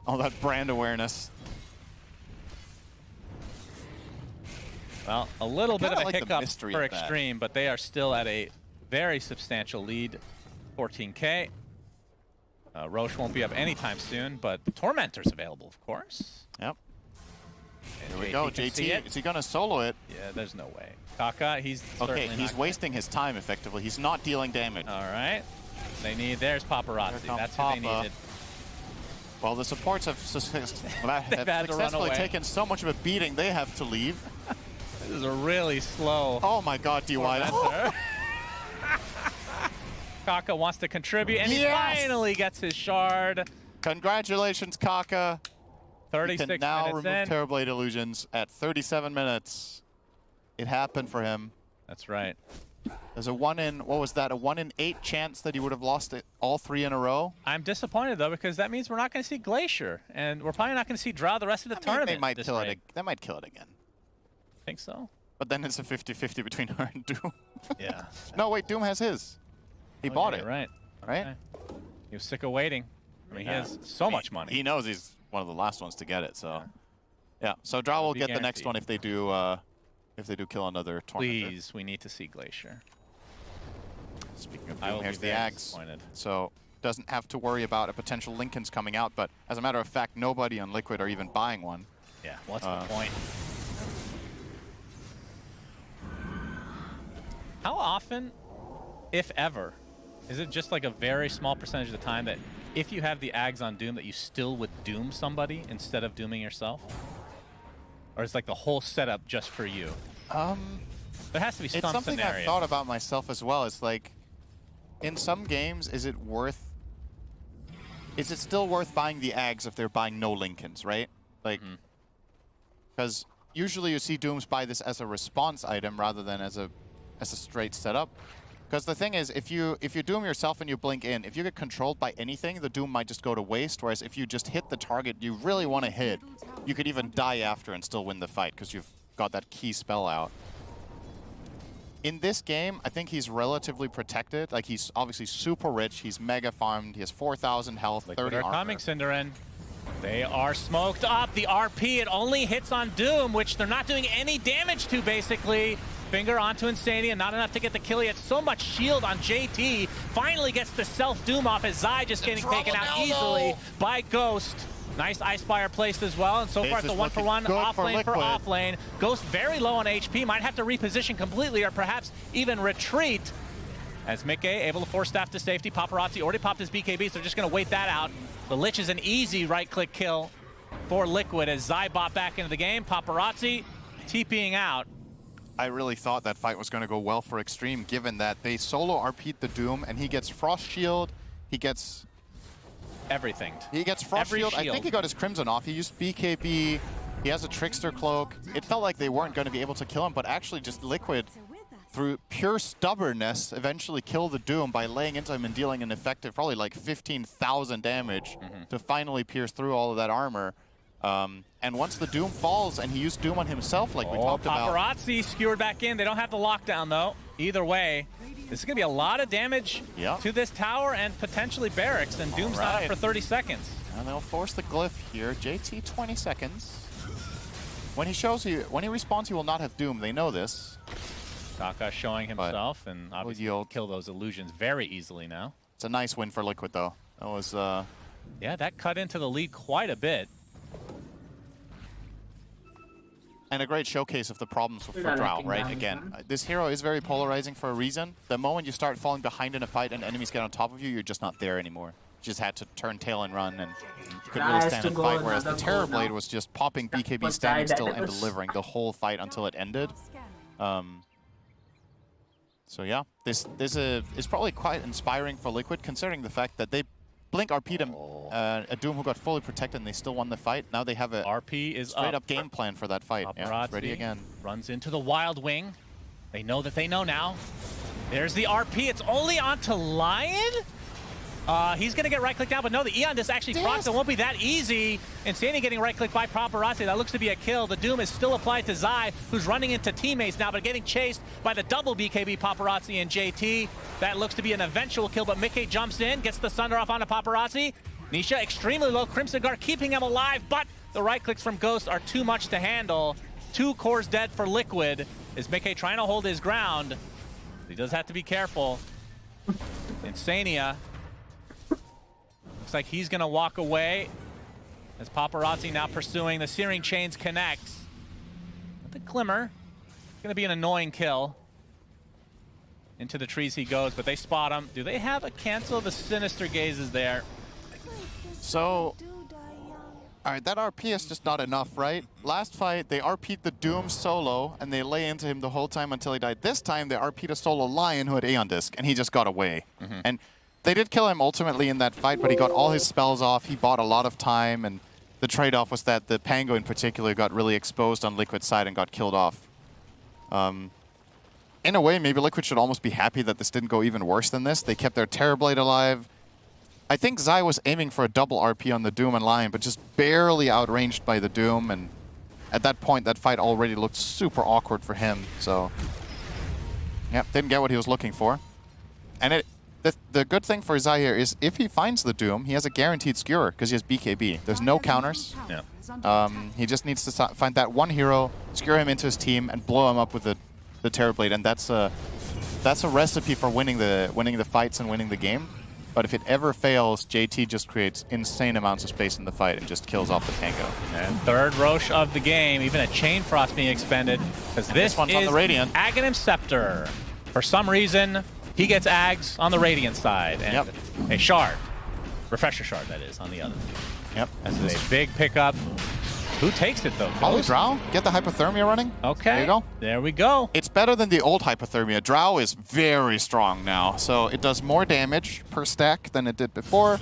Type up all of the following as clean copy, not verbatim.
All that brand awareness. Well, a little bit of a like hiccup for Extreme, but they are still at a very substantial lead, 14K. Roche won't be up anytime soon, but the Tormentor's available, of course. Yep. And Here we go, JT. Is he going to solo it? Yeah, there's no way. Kaka, he's okay. He's wasting his time effectively. He's not dealing damage. All right. They need. There's Paparazzi. That's who they needed. Well, the supports have successfully taken so much of a beating, they have to leave. This is a really slow. Oh my God, DY. Kaka wants to contribute, and he finally gets his shard. Congratulations, Kaka. 36 minutes now remove in. Terrorblade Illusions at 37 minutes. It happened for him. That's right. There's a 1 in, what was that, a 1 in 8 chance that he would have lost it all 3 in a row? I'm disappointed, though, because that means we're not going to see Glacier, and we're probably not going to see Drow the rest of the tournament. They might kill it. They might kill it again. Think so? But then it's a 50-50 between her and Doom. Yeah. No, wait, Doom has his. He bought it. Right. Right? Okay. He was sick of waiting. I mean, he has so much money. He knows he's one of the last ones to get it, so. Yeah, so Drow will get the next one if they do kill another Tormentor. Please, we need to see Glacier. Speaking of Doom, here's the Ags. So doesn't have to worry about a potential Lincoln's coming out, but as a matter of fact, nobody on Liquid are even buying one. Yeah, what's the point? How often, if ever, is it just like a very small percentage of the time that if you have the Ags on Doom that you still would Doom somebody instead of Dooming yourself? Or is like the whole setup just for you? There has to be some It's something scenario. I've thought about myself as well. It's like, in some games, is it still worth buying the Ags if they're buying no Lincolns, right? Like, because usually you see Dooms buy this as a response item rather than as a straight setup. Because the thing is, if you Doom yourself and you blink in, if you get controlled by anything, the Doom might just go to waste. Whereas if you just hit the target you really want to hit, you could even die after and still win the fight because you've got that key spell out. In this game, I think he's relatively protected. Like, he's obviously super rich. He's mega farmed. He has 4,000 health, 30 armor. Coming, Cinderin. They are smoked up. The RP, it only hits on Doom, which they're not doing any damage to, basically. Finger onto Insania, not enough to get the kill yet. So much shield on JT. Finally gets the self-Doom off as Zai just getting taken out easily by Ghost. Nice Ice Spire placed as well, and so far it's a 1-for-1 off lane for off lane. Ghost very low on HP, might have to reposition completely or perhaps even retreat. As Mickey able to force staff to safety. Paparazzi already popped his BKB, so they're just going to wait that out. The Lich is an easy right-click kill for Liquid as Zai bought back into the game. Paparazzi TPing out. I really thought that fight was going to go well for Extreme, given that they solo RP'd the Doom, and he gets Frost Shield, he gets... everything. He gets Frost Shield. I think he got his Crimson off. He used BKB. He has a Trickster Cloak. It felt like they weren't going to be able to kill him, but actually just Liquid, through pure stubbornness, eventually killed the Doom by laying into him and dealing an effective, probably like 15,000 damage to finally pierce through all of that armor. And once the Doom falls, and he used Doom on himself like we talked about. Paparazzi skewered back in. They don't have the lockdown, though. Either way, this is going to be a lot of damage to this tower and potentially barracks, and Doom's not up for 30 seconds. And they'll force the glyph here. JT 20 seconds. When he respawns, he will not have Doom. They know this. Kaka showing himself, and obviously kill those illusions very easily now. It's a nice win for Liquid, though. That was... yeah, that cut into the lead quite a bit. And a great showcase of the problems for Drow, right? Again, this hero is very polarizing for a reason. The moment you start falling behind in a fight and enemies get on top of you, you're just not there anymore. You just had to turn tail and run, and you couldn't really stand and fight, whereas the Terrorblade was just popping BKB, standing still, and delivering the whole fight until it ended. So yeah, this is probably quite inspiring for Liquid, considering the fact that they Blink RP'd him, a Doom who got fully protected, and they still won the fight. Now they have a RP is straight up game plan for that fight. Yeah, ready again. Runs into the Wild Wing. They know that they know now. There's the RP. It's only onto Lion. He's going to get right-clicked out, but no, the Eon Disc actually procs. It won't be that easy. Insania getting right-clicked by Paparazzi. That looks to be a kill. The Doom is still applied to Zai, who's running into teammates now, but getting chased by the double BKB Paparazzi and JT. That looks to be an eventual kill, but Mickey jumps in, gets the Sunder off onto Paparazzi. Nisha extremely low. Crimson Guard keeping him alive, but the right clicks from Ghost are too much to handle. 2 cores dead for Liquid. Is Mickey trying to hold his ground? He does have to be careful. Insania. Looks like he's gonna walk away as Paparazzi now pursuing. The Searing Chains connects. The Glimmer. Gonna be an annoying kill. Into the trees he goes, but they spot him. Do they have a cancel? The Sinister Gaze is there. So, all right, that RP is just not enough, right? Last fight, they RP'd the Doom solo, and they lay into him the whole time until he died. This time, they RP'd a solo Lion who had Aeon Disc, and he just got away. And they did kill him ultimately in that fight, but he got all his spells off. He bought a lot of time, and the trade-off was that the Pango in particular got really exposed on Liquid's side and got killed off. In a way, maybe Liquid should almost be happy that this didn't go even worse than this. They kept their Terrorblade alive. I think Zai was aiming for a double RP on the Doom and Lion, but just barely outranged by the Doom. And at that point, that fight already looked super awkward for him. So, yeah, didn't get what he was looking for. And the good thing for Zai here is if he finds the Doom, he has a guaranteed skewer because he has BKB. There's no counters. Yeah. He just needs to find that one hero, skewer him into his team, and blow him up with the Terrorblade. And that's a recipe for winning the fights and winning the game. But if it ever fails, JT just creates insane amounts of space in the fight and just kills off the Pango. And third Roche of the game, even a Chain Frost being expended. Because this one's is on the Radiant. Aghanim Scepter. For some reason, he gets Ags on the Radiant side. And a Shard. Refresher Shard, that is, on the other. Yep. That's a big pickup. Who takes it, though? Probably Drow. Get the Hypothermia running. Okay. There you go. There we go. It's better than the old Hypothermia. Drow is very strong now. So it does more damage per stack than it did before.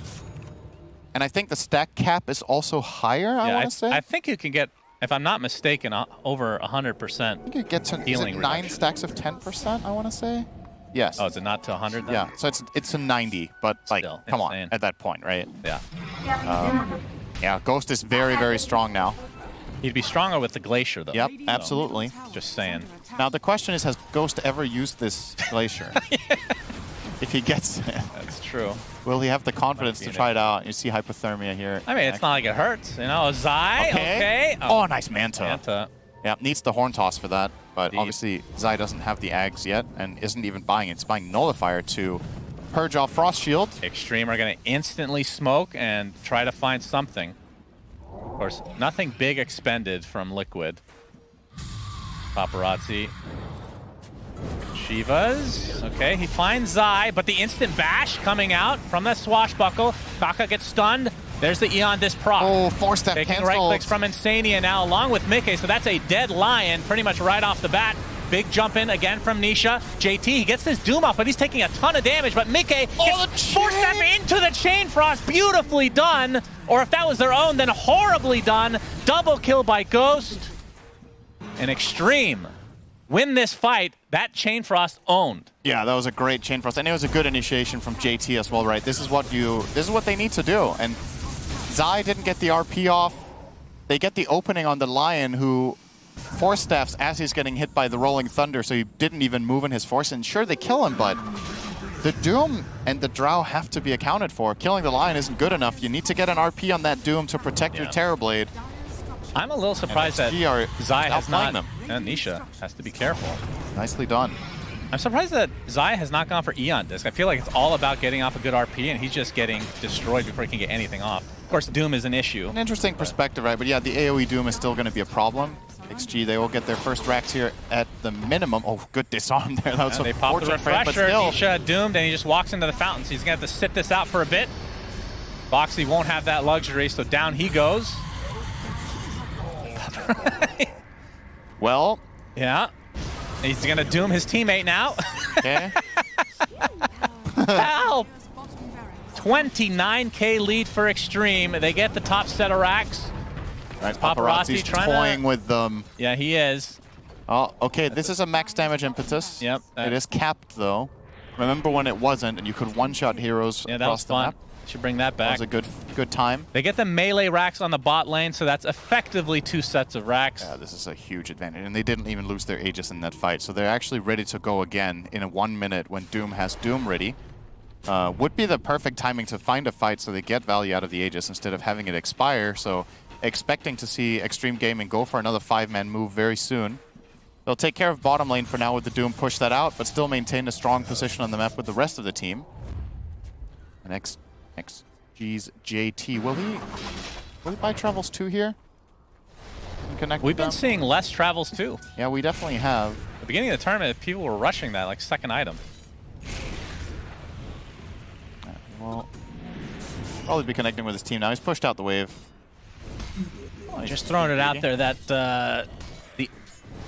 And I think the stack cap is also higher, I want to say. I think you can get, if I'm not mistaken, over 100%. I think you get to healing 9 stacks of 10%, I want to say. Yes. Oh, is it not to 100 then? Yeah, so it's a 90, but like, Still, come insane. on, at that point, right? Yeah. Yeah, Ghost is very, very strong now. He'd be stronger with the Glacier, though. Yep, absolutely. Just saying. Now, the question is, has Ghost ever used this Glacier? If he gets it. That's true. Will he have the confidence to try it out? You see Hypothermia here. I mean, it's not like it hurts. You know, Zai, okay. Oh, nice Manta. Manta. Yeah, needs the Horn Toss for that. But obviously, Zai doesn't have the Ags yet and isn't even buying it. It's buying Nullifier to purge off Frost Shield. Extreme are going to instantly smoke and try to find something. Of course, nothing big expended from Liquid. Paparazzi. Shivas. Okay, he finds Zai, but the instant bash coming out from that swashbuckle. Kaka gets stunned. There's the Aeon Disc proc. Oh, 4-step taking right clicks from Insania now, along with Mickey. So that's a dead Lion pretty much right off the bat. Big jump in again from Nisha. JT, he gets this Doom off, but he's taking a ton of damage. But Mickey gets 4-step into the Chain Frost. Beautifully done. Or if that was their own, then horribly done. Double kill by Ghost. And Extreme win this fight. That Chain Frost owned. Yeah, that was a great Chain Frost. And it was a good initiation from JT as well, right? This is what they need to do. And Zai didn't get the RP off. They get the opening on the Lion, who 4-steps as he's getting hit by the Rolling Thunder, so he didn't even move in his force. And sure, they kill him, but the Doom and the Drow have to be accounted for. Killing the Lion isn't good enough. You need to get an RP on that Doom to protect your Terrorblade. I'm a little surprised that Zai has not. Nisha has to be careful. Nicely done. I'm surprised that Zai has not gone for Aeon Disc. I feel like it's all about getting off a good RP, and he's just getting destroyed before he can get anything off. Of course, Doom is an issue. An interesting perspective, right? But yeah, the AoE Doom is still going to be a problem. XG, they will get their first racks here at the minimum. Oh, good disarm there. That was they pop the refresher. Still. Nisha doomed, and he just walks into the fountain, so he's going to have to sit this out for a bit. Boxy won't have that luxury, so down he goes. Well, yeah. He's going to doom his teammate now. Okay. Help! 29K lead for Extreme. They get the top set of racks. Right, Paparazzi's toying with them. Yeah, he is. Oh, okay. This is a max damage impetus. Yep. It is capped, though. Remember when it wasn't, and you could one-shot heroes across the map? Should bring that back. That was a good time. They get the melee racks on the bot lane, so that's effectively 2 sets of racks. Yeah, this is a huge advantage. And they didn't even lose their Aegis in that fight, so they're actually ready to go again in a 1 minute when Doom has Doom ready. would be the perfect timing to find a fight so they get value out of the Aegis instead of having it expire. So expecting to see Extreme Gaming go for another 5-man move very soon. They'll take care of bottom lane for now with the Doom, push that out, but still maintain a strong position on the map with the rest of the team. And XG's JT, will he buy Travels 2 here? Connect We've been seeing less Travels too. Yeah, we definitely have. At the beginning of the tournament, people were rushing that like second item. Well, probably be connecting with his team now. He's pushed out the wave. Just throwing it out there that the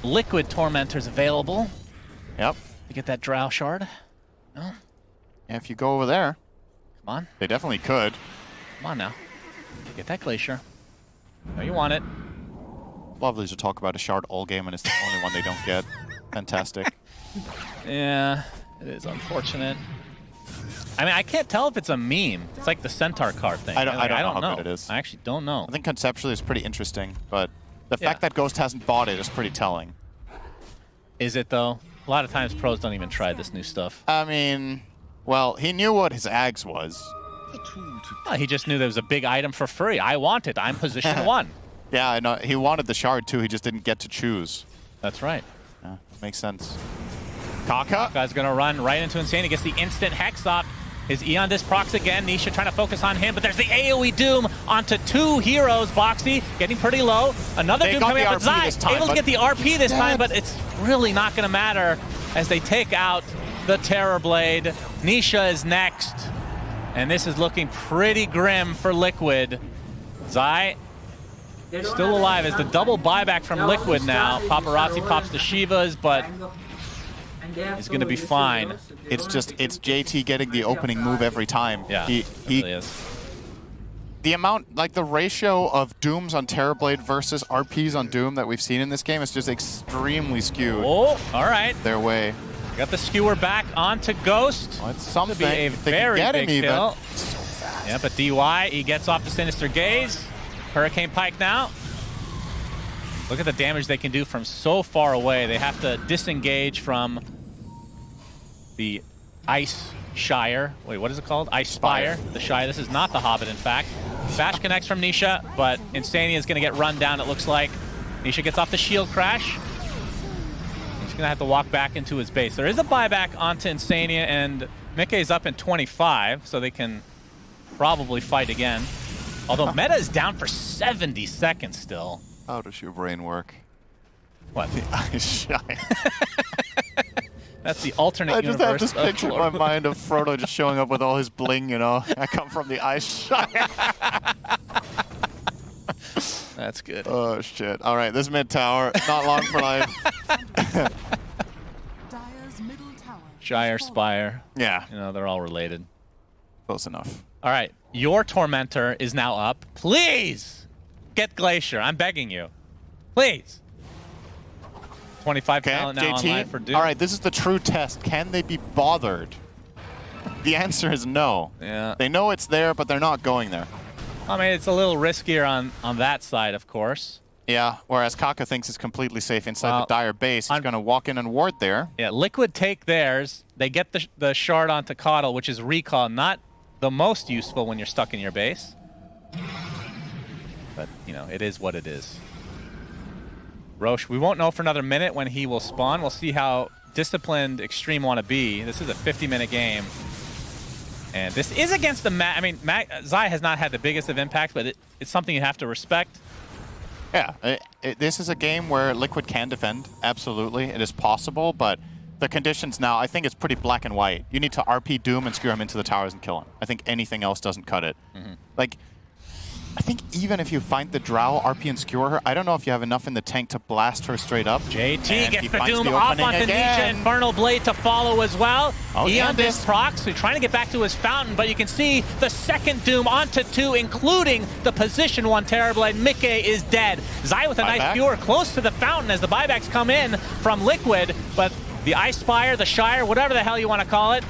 Liquid Tormentor's available. Yep. To get that Drow shard. No? Yeah, if you go over there. Come on. They definitely could. Come on now. Get that Glacier. No, you want it. Lovely to talk about a shard all game and it's the only one they don't get. Fantastic. Yeah, it is unfortunate. I mean, I can't tell if it's a meme. It's like the Centaur card thing. I don't know know how good it is. I actually don't know. I think conceptually it's pretty interesting, but the fact that Ghost hasn't bought it is pretty telling. Is it though? A lot of times pros don't even try this new stuff. I mean, well, he knew what his Ags was. He just knew there was a big item for free. I want it. I'm position 1. Yeah, I know. He wanted the shard too. He just didn't get to choose. That's right. Yeah, makes sense. Kaka. Guy's gonna run right into Insane. He gets the instant Hex off. His Eon Disc procs again. Nisha trying to focus on him, but there's the AoE Doom onto 2 heroes. Boxy getting pretty low. Another Doom coming up with Zai. Able to get the RP this time, but it's really not gonna matter as they take out the Terror Blade. Nisha is next. And this is looking pretty grim for Liquid. Zai still alive as the double buyback from Liquid now. Paparazzi pops the Shivas, but he's going to be fine. It's JT getting the opening move every time. Yeah, he really is. The amount, like the ratio of Dooms on Terrorblade versus RPs on Doom that we've seen in this game is just extremely skewed. Oh, all right. Their way. Got the skewer back onto Ghost. Well, it's something. Be a very big kill. Yeah, but DY, he gets off the Sinister Gaze. Hurricane Pike now. Look at the damage they can do from so far away. They have to disengage from the Ice Shire. Wait, what is it called? Ice Spire. The Shire. This is not the Hobbit, in fact. Bash connects from Nisha, but Insania is going to get run down, it looks like. Nisha gets off the shield crash. He's going to have to walk back into his base. There is a buyback onto Insania, and Mickey's up in 25, so they can probably fight again. Although Meta is down for 70 seconds still. How does your brain work? What? The Ice Shire. That's the alternate universe. I just have this picture in my mind of Frodo just showing up with all his bling, you know. I come from the Ice Shire. That's good. Oh, shit. All right, this mid tower, not long for life. Shire, Spire. Yeah. You know, they're all related. Close enough. All right, your Tormentor is now up. Please get Glacier. I'm begging you. Please. 25 talent now online for Doom. All right, this is the true test. Can they be bothered? The answer is no. Yeah. They know it's there, but they're not going there. I mean, it's a little riskier on that side, of course. Yeah, whereas Kaka thinks it's completely safe inside the Dire base. He's going to walk in and ward there. Yeah, Liquid take theirs. They get the shard onto Coddle, which is recall, not the most useful when you're stuck in your base. But, you know, it is what it is. Roche, we won't know for another minute when he will spawn. We'll see how disciplined Extreme want to be. This is a 50-minute game. And this is against the I mean, Zai has not had the biggest of impacts, but it's something you have to respect. Yeah, this is a game where Liquid can defend. Absolutely, it is possible, but the conditions now, I think it's pretty black and white. You need to RP Doom and skewer him into the towers and kill him. I think anything else doesn't cut it. Like, I think even if you find the Drow, RP and skewer her, I don't know if you have enough in the tank to blast her straight up. JT gets the Doom off onto Nisha. Infernal Blade to follow as well. Eon Disc procs, so trying to get back to his fountain, but you can see the second Doom onto 2, including the position 1 Terrorblade. Mickey is dead. Zai with a nice skewer close to the fountain as the buybacks come in from Liquid, but the Ice Spire, the Shire, whatever the hell you want to call it,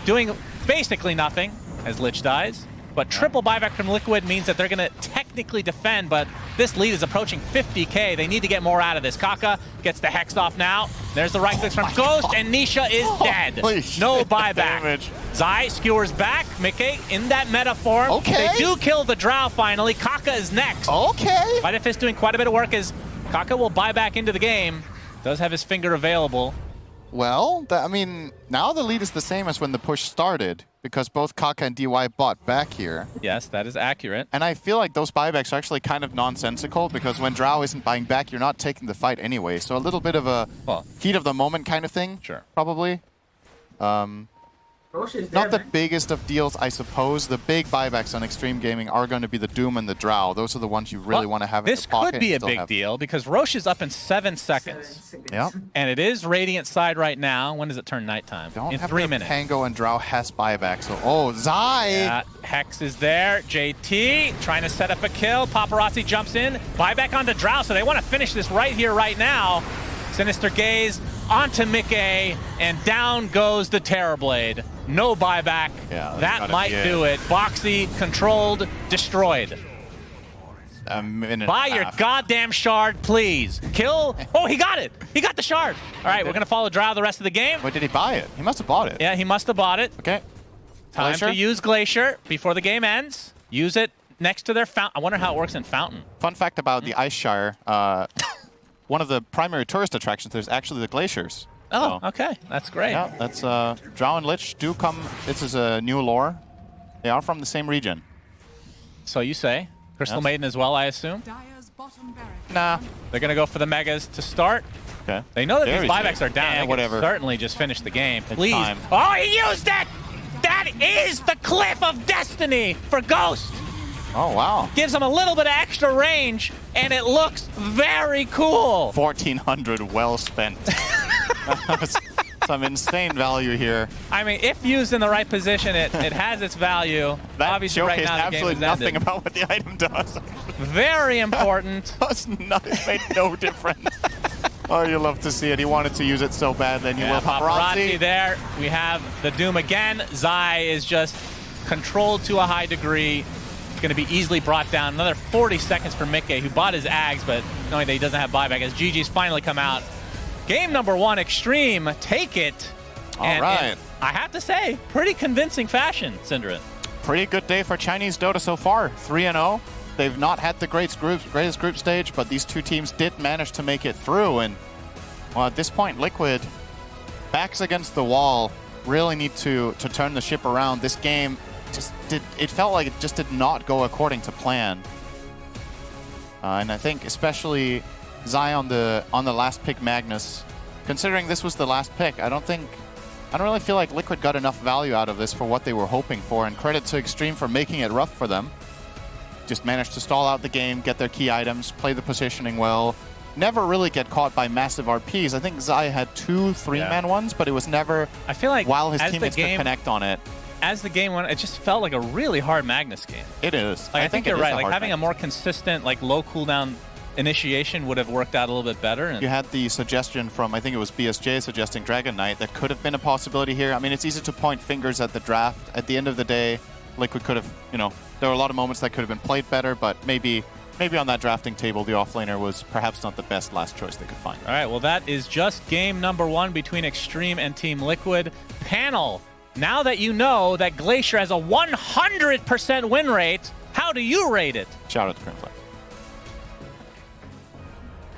doing basically nothing as Lich dies. But triple buyback from Liquid means that they're going to technically defend, but this lead is approaching 50k. They need to get more out of this. Kaka gets the Hex off now. There's the right clicks from Ghost, and Nisha is dead. No buyback. Zai skewers back. Mickey in that meta form. Okay. They do kill the Drow finally. Kaka is next. Okay. Vita Fist doing quite a bit of work as Kaka will buy back into the game. Does have his finger available. Well, I mean, now the lead is the same as when the push started, because both Kaka and DY bought back here. Yes, that is accurate. And I feel like those buybacks are actually kind of nonsensical, because when Drow isn't buying back, you're not taking the fight anyway. So a little bit of a heat of the moment kind of thing, sure, probably. Not the biggest of deals, I suppose. The big buybacks on Extreme Gaming are going to be the Doom and the Drow. Those are the ones you really want to have in the pocket. This could be a big deal because Roche is up in 7 seconds. Yep. And it is Radiant side right now. When does it turn nighttime? In 3 minutes. Tango and Drow has buyback. So, oh, Zai! Yeah, Hex is there. JT trying to set up a kill. Paparazzi jumps in. Buyback onto Drow, so they want to finish this right here, right now. Sinister Gaze onto Mickey, and down goes the Terrorblade. No buyback. Yeah, that might do it. Boxy, controlled, destroyed. A minute Buy and a your half. goddamn shard, please. Kill. Oh, he got it. He got the shard. All right, we're going to follow Drow the rest of the game. Wait, did he buy it? He must have bought it. Yeah, he must have bought it. Okay. Time Glacier? to use Glacier before the game ends. Use it next to their fountain. I wonder how it works in Fountain. Fun fact about the Ice Shire, one of the primary tourist attractions, there's actually the glaciers. Oh, so, okay. That's great. Yeah, that's Drow and Lich do come. This is a new lore. They are from the same region. So you say. Crystal Yes. Maiden as well, I assume? Nah. They're going to go for the Megas to start. Okay. They know that There these is buybacks it. are down. Yeah, They whatever. can certainly just finish the game. It's Please. time. Oh, he used it! That is the Cliff of Destiny for Ghost. Oh, wow. Gives him a little bit of extra range, and it looks very cool. 1,400 well spent. Some insane value here. I mean, if used in the right position, it has its value. That Obviously, right showcased now, the absolutely game is nothing ended. about what the item does. Very important. It made no difference. Oh, you love to see it. He wanted to use it so bad, then you will. Paparazzi there. We have the Doom again. Zai is just controlled to a high degree. Going to be easily brought down. Another 40 seconds for Mickey, who bought his Ags, but knowing that he doesn't have buyback, as GG's finally come out. Game number 1, Extreme, take it. All right. I have to say, pretty convincing fashion, Syndra. Pretty good day for Chinese Dota so far. 3-0. They've not had the greatest group stage, but these two teams did manage to make it through. And well, at this point, Liquid, backs against the wall, really need to turn the ship around. This game it felt like it just did not go according to plan. And I think especially Zai on the last pick, Magnus, considering this was the last pick, I don't really feel like Liquid got enough value out of this for what they were hoping for, and credit to Extreme for making it rough for them. Just managed to stall out the game, get their key items, play the positioning well, never really get caught by massive RPs. I think Zai had 2 3-man ones, but it was never, I feel like while his teammates could connect on it. As the game went, it just felt like a really hard Magnus game. It is. Like, I think you're right. Like having Magnus. a more consistent, like low cooldown initiation would have worked out a little bit better. And you had the suggestion from, I think it was BSJ suggesting Dragon Knight. That could have been a possibility here. I mean, it's easy to point fingers at the draft. At the end of the day, Liquid could have, there were a lot of moments that could have been played better, but maybe on that drafting table, the offlaner was perhaps not the best last choice they could find. All right, well, that is just game number 1 between Extreme and Team Liquid. Panel, now that you know that Glacier has a 100% win rate, how do you rate it? Shout out to Crimflex.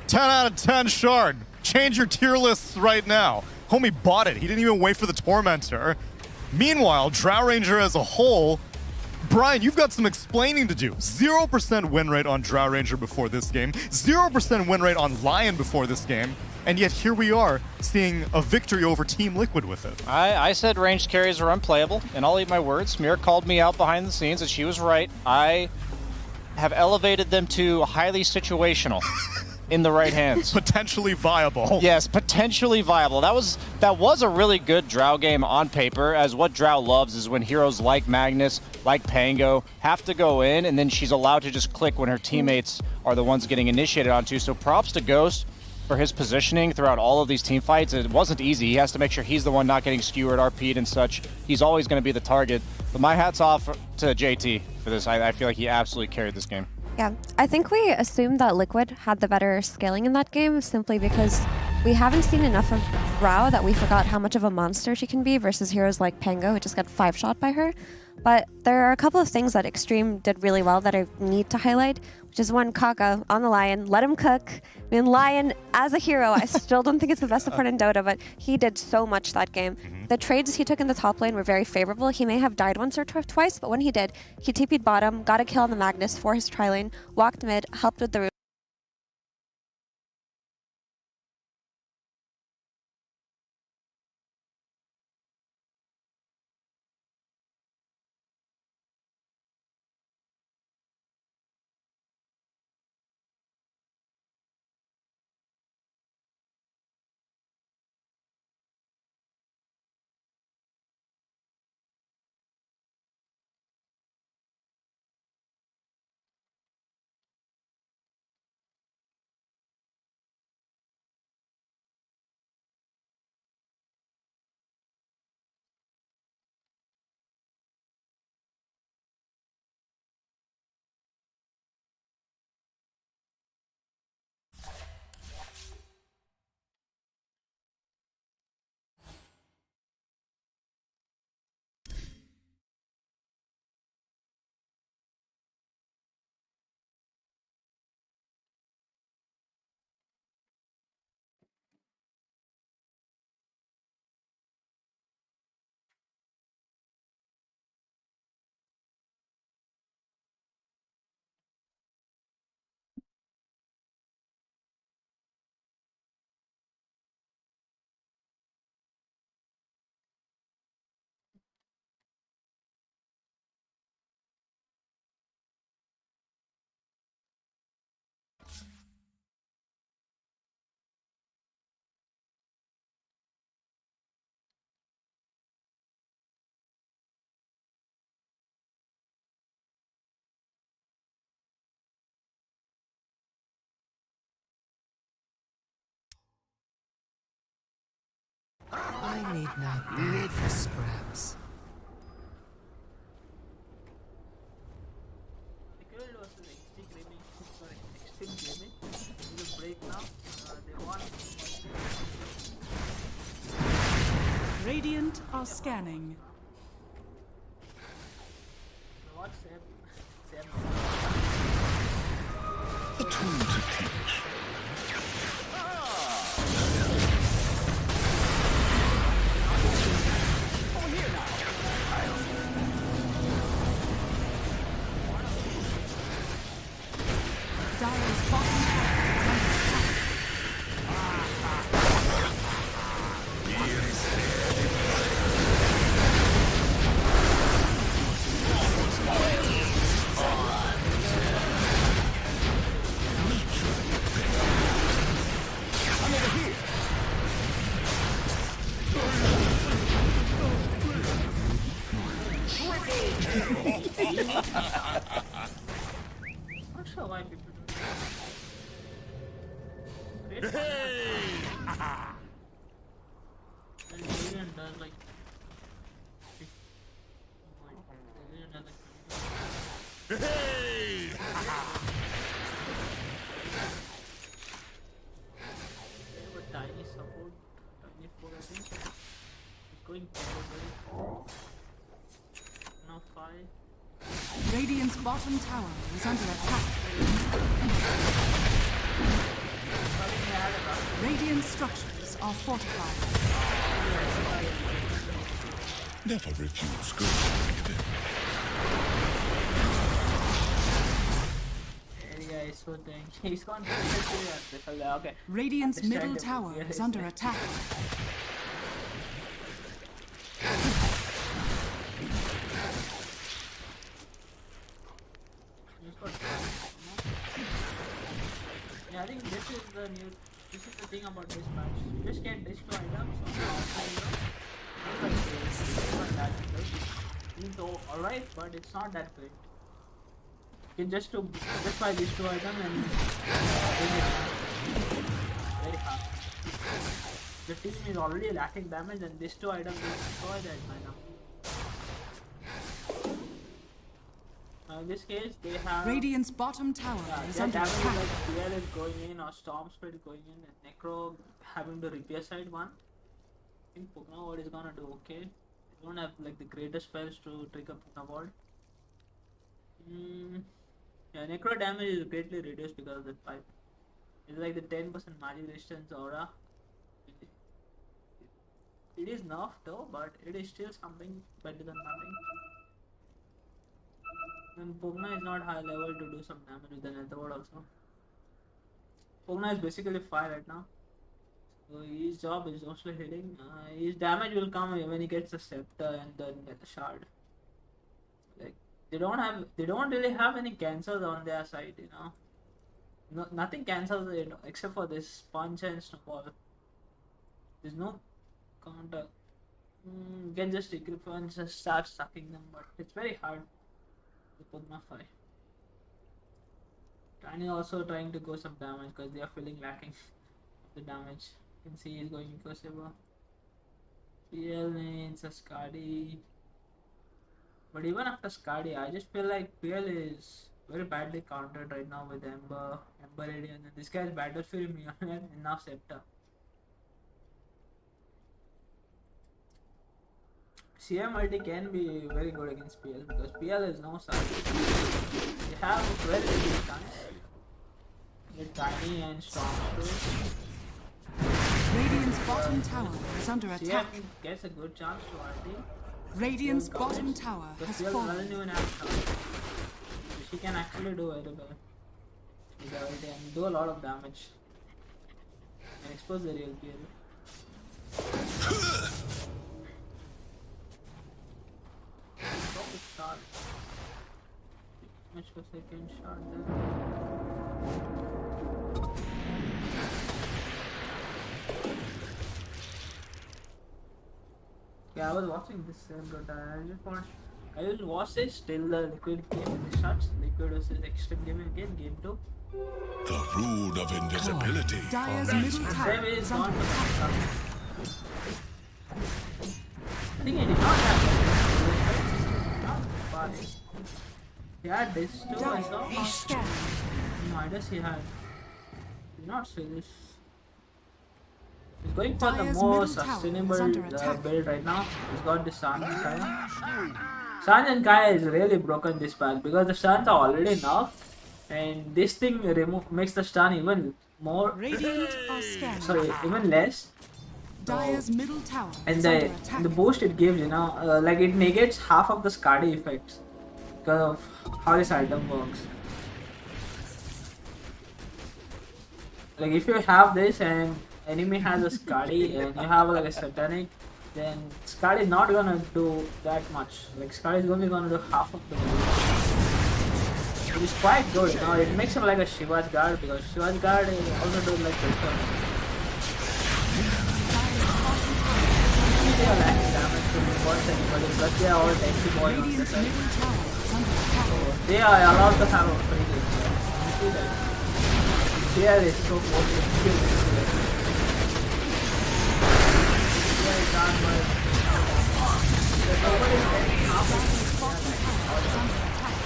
10 out of 10 Shard. Change your tier lists right now. Homie bought it. He didn't even wait for the Tormentor. Meanwhile, Drow Ranger as a whole, Brian, you've got some explaining to do. 0% win rate on Drow Ranger before this game. 0% win rate on Lion before this game. And yet here we are seeing a victory over Team Liquid with it. I said ranged carries are unplayable, and I'll eat my words. Mir called me out behind the scenes, and she was right. I have elevated them to highly situational in the right hands. Potentially viable. Yes, potentially viable. That was a really good Drow game on paper, as what Drow loves is when heroes like Magnus, like Pango, have to go in, and then she's allowed to just click when her teammates are the ones getting initiated onto. So props to Ghost for his positioning throughout all of these team fights. It wasn't easy. He has to make sure he's the one not getting skewered, RP'd and such. He's always going to be the target. But my hat's off to JT for this. I feel like he absolutely carried this game. Yeah, I think we assumed that Liquid had the better scaling in that game simply because we haven't seen enough of Rao that we forgot how much of a monster she can be versus heroes like Pango who just got 5-shot by her. But there are a couple of things that Extreme did really well that I need to highlight, which is one, Kaka on the Lion, let him cook. I mean, Lion as a hero, I still don't think it's the best support in Dota, but he did so much that game. The trades he took in the top lane were very favorable. He may have died once or twice, but when he did, he TP'd bottom, got a kill on the Magnus for his tri-lane, walked mid, helped with the root. I need not beg for scraps. Radiant are scanning. A tool to teach. Dire's bottom tower is under attack. Not sure why people do that. And Alien does like Alien does like they have a tiny support, tiny 4 I think. It's going terrible. Now 5. Radiant's bottom tower is under attack. Radiant structures are fortified. Never refuse good. Area is so dang. He's gone to okay. Radiant's middle tower is under attack. Yeah, I think this is the new. This is the thing about this match. You just get destroy items. It's not that great. It's alright, but it's not that great. You can just buy these 2 items and bring it down. Very fast. The team is already lacking damage, and these 2 items will destroy that mana. in this case, they have. Radiant's bottom tower is Their under damage is attack. like PL is going in or Storm Spirit going in and Necro having to repair side one. I think Pugna Ward is gonna do okay. They don't have like the greatest spells to trigger Pugna Ward. Yeah, Necro damage is greatly reduced because of that pipe. It's like the 10% magic resistance aura. It is nerfed though, but it is still something better than nothing. And Pugna is not high level to do some damage with the Netherworld also. Pugna is basically fire right now. So his job is mostly hitting. His damage will come when he gets the scepter and then the shard. Like they don't really have any cancels on their side, you know. No, nothing cancels it except for this punch and snowball. There's no counter. You can just equip and just start sucking them, but it's very hard to Pugna fight. Tiny also trying to go some damage because they are feeling lacking of the damage. You can see he's going Ecosaver. PL needs a Skadi. But even after Skadi, I just feel like PL is very badly countered right now with Ember Radiant, and this guy is Battlefield Millionaire and now Scepter. CM multi can be very good against PL because PL is no such. They have very good chance with Tiny and Storm Spirit. Radiant's bottom tower is under attack. CM gets a good chance to RT. Radiant's bottom tower has PL fallen. doesn't even have chance. She can actually do very well with her ulti and do a lot of damage and expose the real PL. Shot. Much for second shot there. Yeah, I was watching this but I will watch this till the Liquid game starts. Liquid versus Extreme game again, game 2. The rune of invisibility. Dire's middle tower Same is is not under the attack. I think he did not have not fast. He had this too, I saw. Dire is scanned. No, I guess he had. Did not say this. He's going for the Dire's more middle tower is sustainable under attack. build right now. He's got the Sun and Kaya. Sun and Kaya is really broken this pack because the stuns are already enough, and this thing makes the stun even more. Radiant are scanned. Sorry, even less. Dire's middle tower And is under the attack. boost it gives, you know, like it negates half of the Skadi effects because of how this item works. Like if you have this and enemy has a Skadi and you have like a Satanic, then Skadi is not gonna do that much. Like Skadi is only gonna do half of the boost. It is quite good. Now it makes him like a Shiva's guard because Shiva's guard also does like this. They are lacking damage to force anybody, but they are all tanky boys on the Radiant's side. middle tower is under attack. So they are allowed to have a free game. You see that? There is so forced to kill this player. There is done by nobody is getting half of it. Dire's bottom tower is under attack.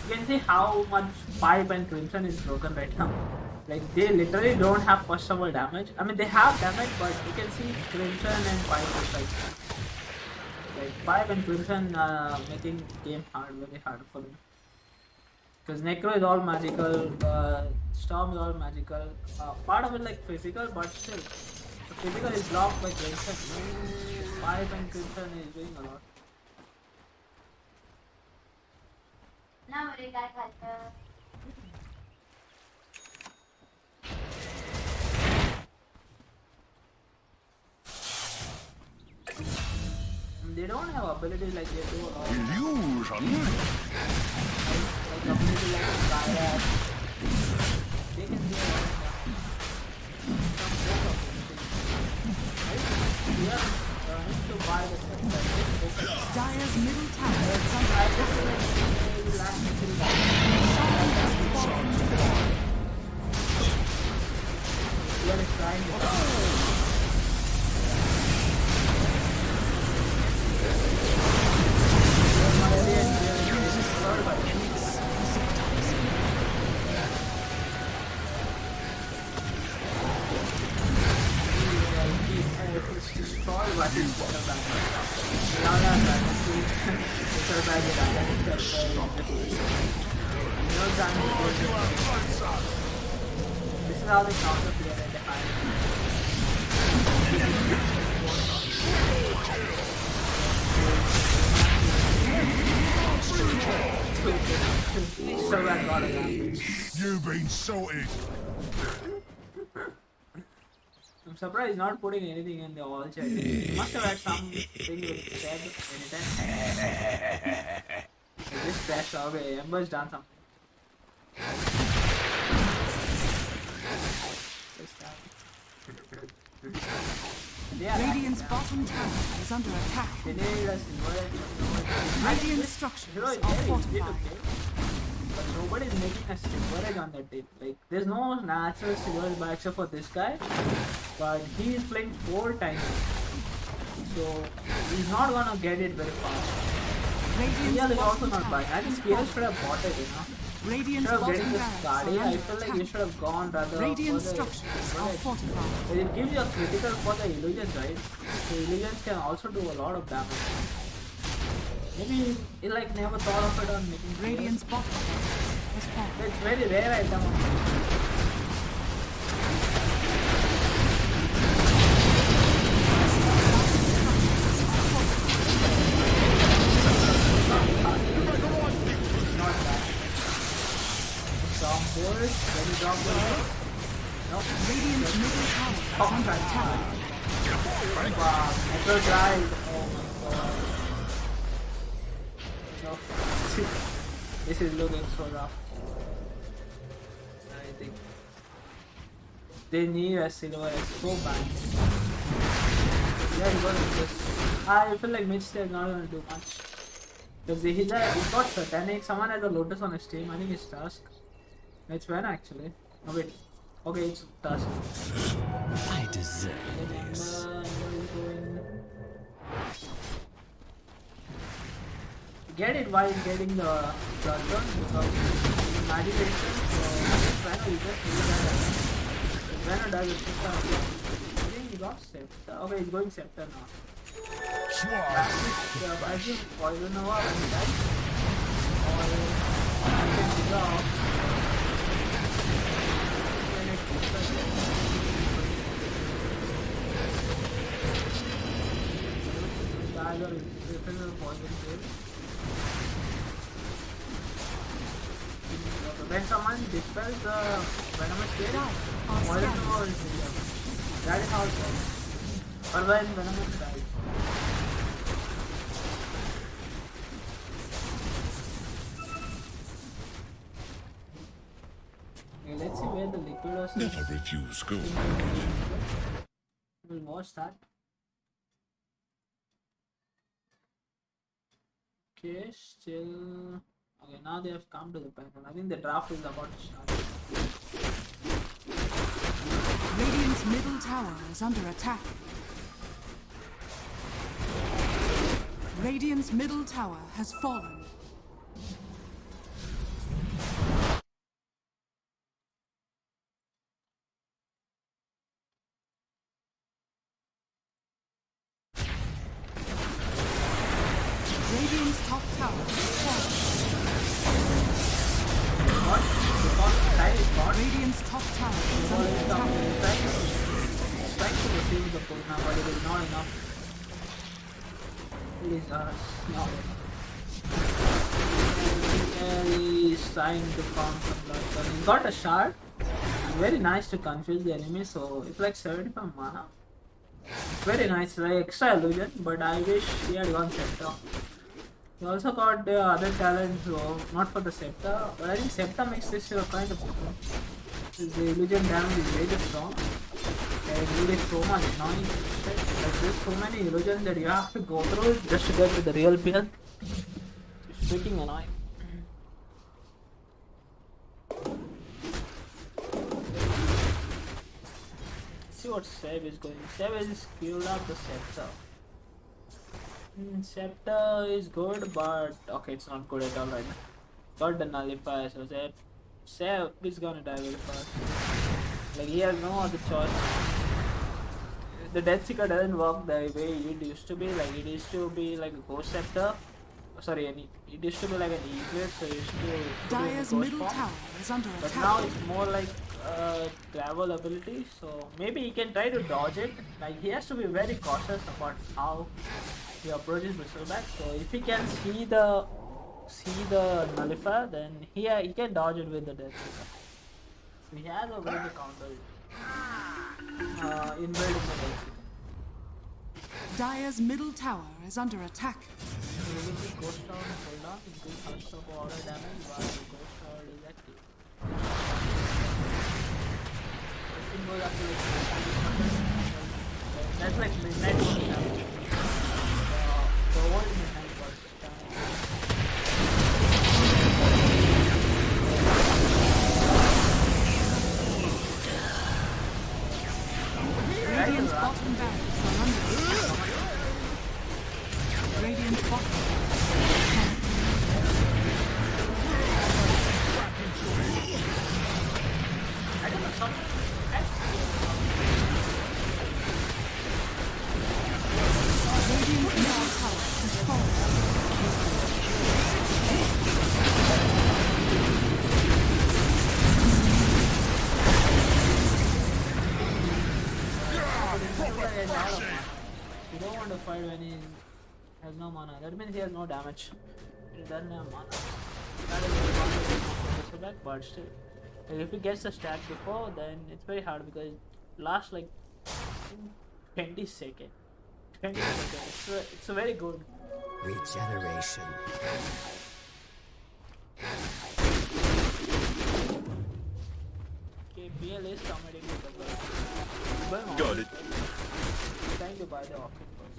You can see how much Pipe and Crimson is broken right now. Like they literally don't have first level damage. I mean they have damage, but you can see Crimson and Pipe is like Pipe and Crimson making game hard, very hard for them. Because Necro is all magical, Storm is all magical. Part of it like physical, but still, the physical is blocked by Crimson. Pipe and Crimson is doing a lot. They don't have abilities like they do. Illusion. Like ability like Skyrack. They can do a lot of stuff. We are need to buy the set. Dire's middle tower is under I attack. just last until that. We are trying to what is better than now that dynasty, better than the dynasty. No dynasty. This is how they counter player at the high. So bad got it. You've been sorted. I'm surprised he's not putting anything in the all chat. He must have had something with said anytime. This dash away. Ember's done something. Radiant's bottom tower is under attack. They need us in Radiant structures Hero is are there, he's fortified. okay. But nobody's making a silver edge on that team. Like, there's no natural silver edge except for this guy. But he is playing 4 times. So, he's not gonna get it very fast. Radiant's Real is also bottom not tower buying. I think is PL should have bought it, you know. Radiant's Instead of bottom getting this barracks Guardian, are I under feel like you attack. should have gone rather Radiant for the structures silver are edge. fortified. It gives you a critical for the illusions, right? So illusions can also do a lot of damage. Maybe he like never thought of it on making Radiant's bottom tower is fallen. It's very rare item. Not bad. Drop board, ready drop board. Nope. Radiant's middle tower is under attack. Wow, Metro Drive. Oh my god. No. This is looking so rough. I think they need a silver so bad. Yeah, he was just. I feel like Mitch is not gonna do much. Because he got Satanic, someone had a Lotus on his team, I think it's Tusk. It's when actually. Oh wait. Okay, it's Tusk. I deserve this. Get it while getting the turn because meditation, so Venom is just really bad. Venom does it. I think he got Scepter. Okay, he's going Scepter now. I think Poison Nova when he dies. Or I can figure out when it dies or if it's a poison field. When someone dispels the venomous spirit, poison Nova will trigger. That is how it works. Or when venomous dies. Okay, let's see where the liquid is. Never refuse gold. We'll watch that. Okay, still. Okay, now they have come to the panel. I think the draft is about to start. Radiant's middle tower is under attack. Radiant's middle tower has fallen. Radiant's top tower is fallen. What? Because time is gone. Radiant's top tower is under attack. Trying to receive the pull now, but it is not enough. It is not enough. He is trying to count some blood. He got a shard. Very nice to confuse the enemy, so it's like 75 mana. Very nice, like extra illusion, but I wish he had gone Scepter. He also got the other talent, so not for the Scepter, but I think Scepter makes this kind of different. The illusion damage is very strong. And it is so much annoying. Like there's so many illusions that you have to go through just to get to the real build. It's freaking annoying. See what Seb is going. Seb is skilled up the Scepter. Scepter is good, but okay, it's not good at all right now. Got the Nullifier, so Seb is gonna die very fast. Like he has no other choice. the Death Seeker doesn't work the way it used to be. Like it used to be like a Ghost Scepter. Sorry, it used to be like an E-Blade, so it used to put it in Dire's the Ghost middle form. tower is under But attack. now it's more like travel ability, so maybe he can try to dodge it. Like he has to be very cautious about how he approaches Bristleback. So if he can see the nullifier, then he can dodge it with the Death Seeker. So he has a way to counter it. Inbuilt in the Death Seeker. Dire's middle tower is under attack. So we will see Ghost Tower hold on, increase first of all auto damage while the Ghost Tower is active. This thing goes up to like that's like midnight damage. The old midnight was Radiant's bottom barracks are under attack. Radiant's bottom. Radiant's middle tower is falling. You don't want to fight when he has no mana. That means he has no damage. He doesn't have mana. That is the advantage of Bristleback, but still. Like if he gets the stack before, then it's very hard because it lasts like 20 seconds. 20 seconds. It's a very good. Regeneration. Okay, BL is committing with the blood. Got it. Trying to buy the Orchid first.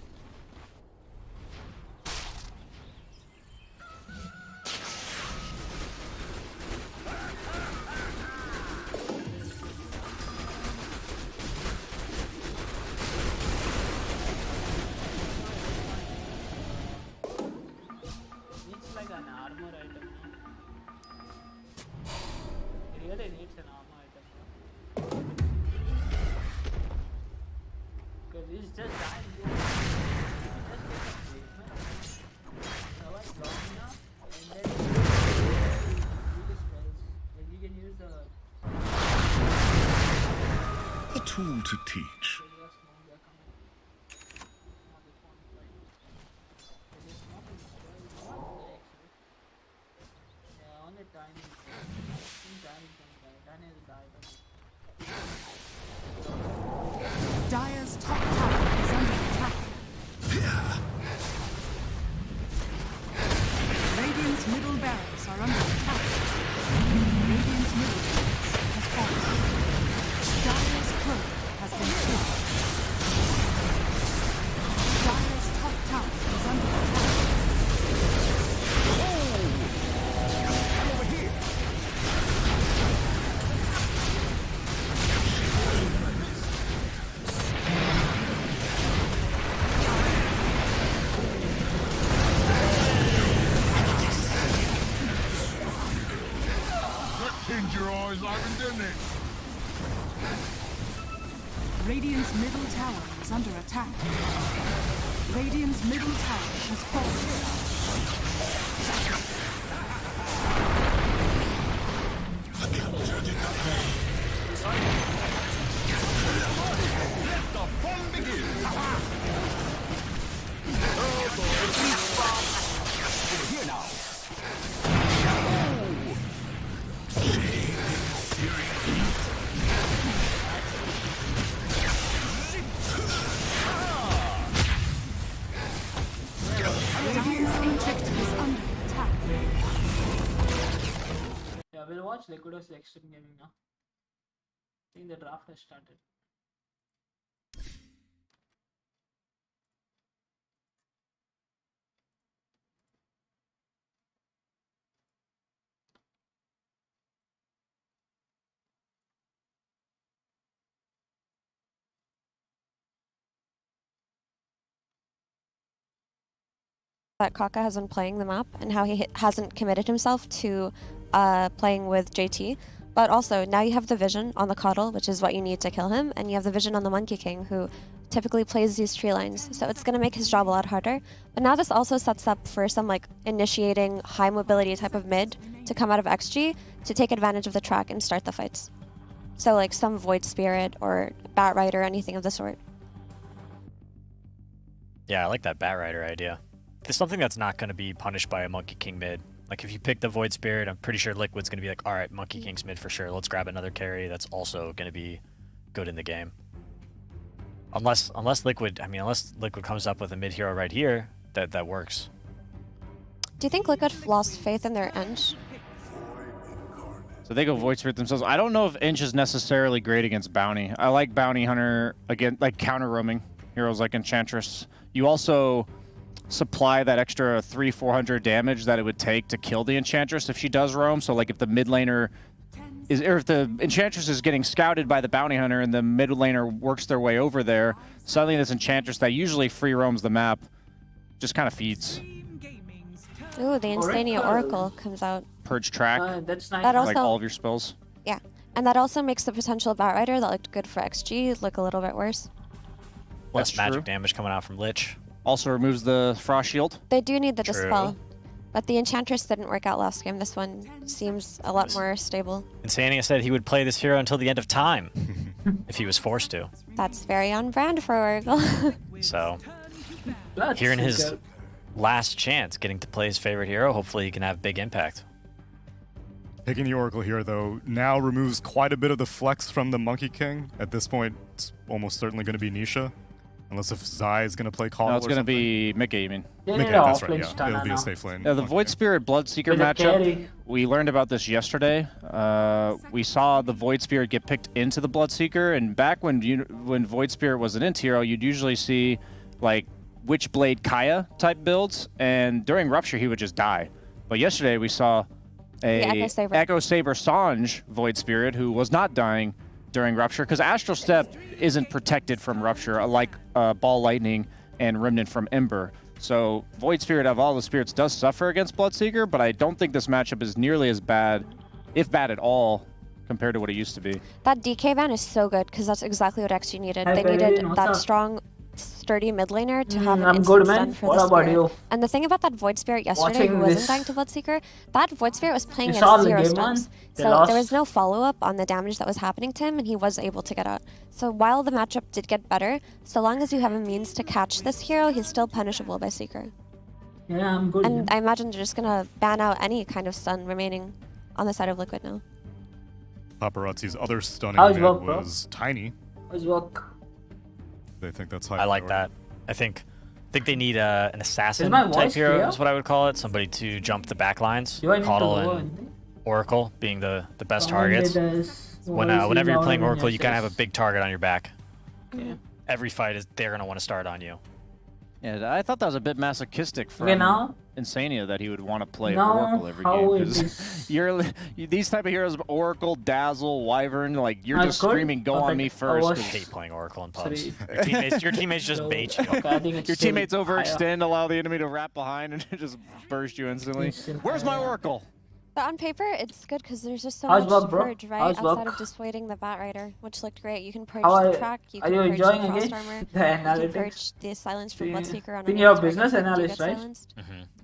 Needs like an armor item now. It really needs an armor item. Because he's just dying here. He just gets a treatment. Survive long enough, and then he can do the spells. Like you can use the A tool to teach. Vegas mount they're coming. Not this one, right? It is not in spell. No one's there actually. Yeah, only Tiny is there. I think Tiny's gonna die. Tiny has died. Dire's top tower is under attack. Radiant's middle barracks are under attack. Radiant's middle barracks has fallen. Dire's turret has been killed. Dire's top tower is under attack. That pinned your eyes, Ivan, didn't it? Radiant's middle tower is under attack. Radiant's middle tower has fallen. Radiant's ancient is under attack. Yeah, we'll watch Liquido's extreme gaming now. I think the draft has started. That Kaka has been playing the map and how he hasn't committed himself to playing with JT. But also, now you have the vision on the Coddle, which is what you need to kill him, and you have the vision on the Monkey King, who typically plays these tree lines, so it's going to make his job a lot harder. But now this also sets up for some like initiating high mobility type of mid to come out of XG to take advantage of the track and start the fights. So like some Void Spirit or Bat Rider, anything of the sort. Yeah, I like that Bat Rider idea. It's something that's not going to be punished by a Monkey King mid. Like if you pick the Void Spirit, I'm pretty sure Liquid's going to be like, all right, Monkey King's mid for sure. Let's grab another carry that's also going to be good in the game. Unless Liquid comes up with a mid hero right here, that works. Do you think Liquid lost faith in their Ench? So they go Void Spirit themselves. I don't know if Inch is necessarily great against Bounty. I like Bounty Hunter, again, like counter roaming heroes like Enchantress. You also supply that extra 300-400 damage that it would take to kill the Enchantress if she does roam. So like if the mid laner is, or if the Enchantress is getting scouted by the Bounty Hunter and the mid laner works their way over there, suddenly this Enchantress that usually free roams the map just kind of feeds. Ooh, the Insania Oracle comes out. Purge track, That's nice. That also, like all of your spells. yeah, and that also makes the potential Bat Rider that looked good for XG look a little bit worse. Less That's magic true. damage coming out from Lich. Also removes the Frost Shield. They do need the True. Dispel, but the Enchantress didn't work out last game. This one seems a lot more stable. Insania said he would play this hero until the end of time if he was forced to. That's very on brand for Oracle. So That's here in his good. last chance getting to play his favorite hero, hopefully he can have big impact. Picking the Oracle here, though, now removes quite a bit of the flex from the Monkey King. At this point, it's almost certainly going to be Nisha. Unless if Zai is going to play Call. No, it's going to be Mickey, you mean. They Mickey, need a that's right, offlane yeah. stunner It'll be now. a safe lane. The Void Spirit Bloodseeker With a matchup, carry. we learned about this yesterday. We saw the Void Spirit get picked into the Bloodseeker, and back when Void Spirit was an int hero, you'd usually see like Witchblade Kaya type builds, and during Rupture he would just die. But yesterday we saw a Echo Saber Sange Void Spirit who was not dying during Rupture, because Astral Step isn't protected from Rupture, like Ball Lightning and Remnant from Ember. So Void Spirit of all the spirits does suffer against Bloodseeker, but I don't think this matchup is nearly as bad, if bad at all, compared to what it used to be. That DK ban is so good because that's exactly what XG needed. Hi, They Hyperion, needed what's that up? strong, sturdy mid laner to have an I'm instant good, stun man. for What the about spirit. you? And the thing about that Void Spirit yesterday, who Watching wasn't this. dying to Bloodseeker, that Void Spirit was playing You saw against the zero game, stuns. man. They So lost. there was no follow-up on the damage that was happening to him, and he was able to get out. So while the matchup did get better, so long as you have a means to catch this hero, he's still punishable by Seeker. Yeah, I'm good. And I imagine they're just going to ban out any kind of stun remaining on the side of Liquid now. Paparazzi's other stunning How's mid work, bro? was Tiny. How's work? They think that's high. I like priority. that. I think they need an assassin my type voice hero clear? is what I would call it. Somebody to jump the back lines. Do I need to Caudle go and in? Oracle being the best Someone targets. did this. Whenever you're playing Voice Oracle, you kind of have a yes. big target on your back. Okay. Every fight they're gonna want to start on you. Yeah, I thought that was a bit masochistic from Okay, now? Insania that he would want to play Now, Oracle every how game. it 'Cause is- these type of heroes, Oracle, Dazzle, Wyvern, like you're Ah, just good. screaming, "Go on Okay, me I first!" was- I hate playing Oracle in pubs. Sorry. Your teammates just bait you. Okay, I think it's Your still teammates higher. overextend, allow the enemy to wrap behind, and just burst you instantly. It's still Where's my higher. Oracle? But on paper, it's good because there's just so How's much work, bro? purge, right? How's Outside work? of dissuading the Bat Rider, which looked great. You can purge How the are, track, you are can you purge enjoying the frost again? armor, The you can analytics? purge the silence from Think- Bloodseeker on think any you're a target business that do analyst, get right? silenced.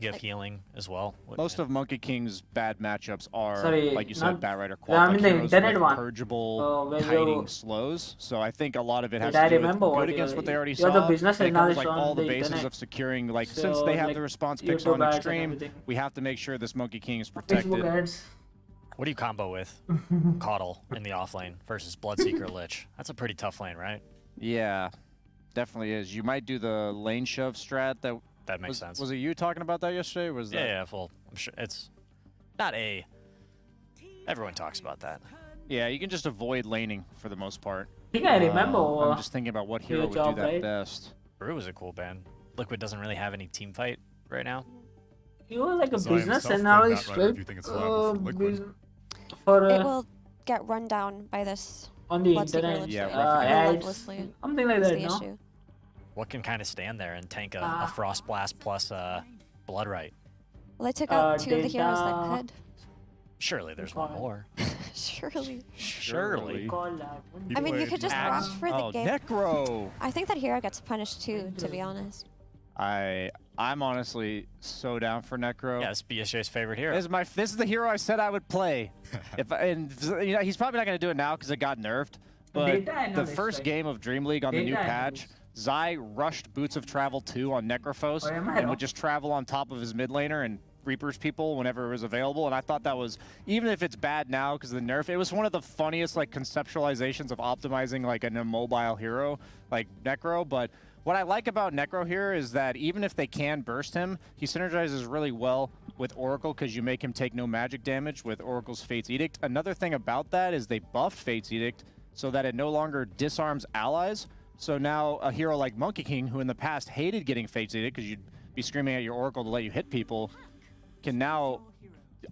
You have healing as well. Most of Monkey King's bad matchups are, Sorry, like you said, not- Bat Rider I quad, mean like the heroes internet with one. purgeable, when kiting you- slows. So I think a lot of it has Did I to do with remember what good against you- what they already you're saw. the business and it covers, analyst like all on the the bases internet. of securing, like So, since they have like, the response picks YouTube on ads and extreme, everything. we have to make sure this Monkey King is protected. Facebook ads. What do you combo with? Caudle in the off lane versus Bloodseeker Lich. That's a pretty tough lane, right? Yeah, definitely is. You might do the lane shove strat that. That makes sense. Was it you talking about that yesterday? Or was that? Yeah, well, I'm sure it's not a. Everyone talks about that. Yeah, you can just avoid laning for the most part. I think I remember. I'm just thinking about what hero your would job, do that right? best. Brew is a cool band. Liquid doesn't really have any team fight right now. You were like a So I business himself played analyst, Bat Rider, right? if you think it's viable for Liquid. For It will get run down by this on the Bloodseeker internet. Lich Yeah, Lane. roughing ads, Relentlessly something like is that, the no? issue. What can kind of stand there and tank a Ah. Frost Blast plus Blood Right? Well, they took out two of the heroes that data. could. Surely there's one more. Surely. Surely. Call that. I mean, you could just Axe. opt for the Oh, game. Necro. I think that hero gets punished too, to be honest. I'm honestly so down for Necro. Yeah, it's BSJ's favorite hero. This is the hero I said I would play. And you know, he's probably not going to do it now because it got nerfed. But Data, I know the this, first right? game of Dream League on the new Data, I know patch, this. Zai rushed Boots of Travel 2 on Necrophos Oh, am I and wrong? would just travel on top of his mid laner and Reapers people whenever it was available. And I thought that was, even if it's bad now because of the nerf, it was one of the funniest like conceptualizations of optimizing like an immobile hero like Necro. But what I like about Necro here is that even if they can burst him, he synergizes really well with Oracle because you make him take no magic damage with Oracle's Fate's Edict. Another thing about that is they buffed Fate's Edict so that it no longer disarms allies. So now a hero like Monkey King, who in the past hated getting Fate's Edict because you'd be screaming at your Oracle to let you hit people, can now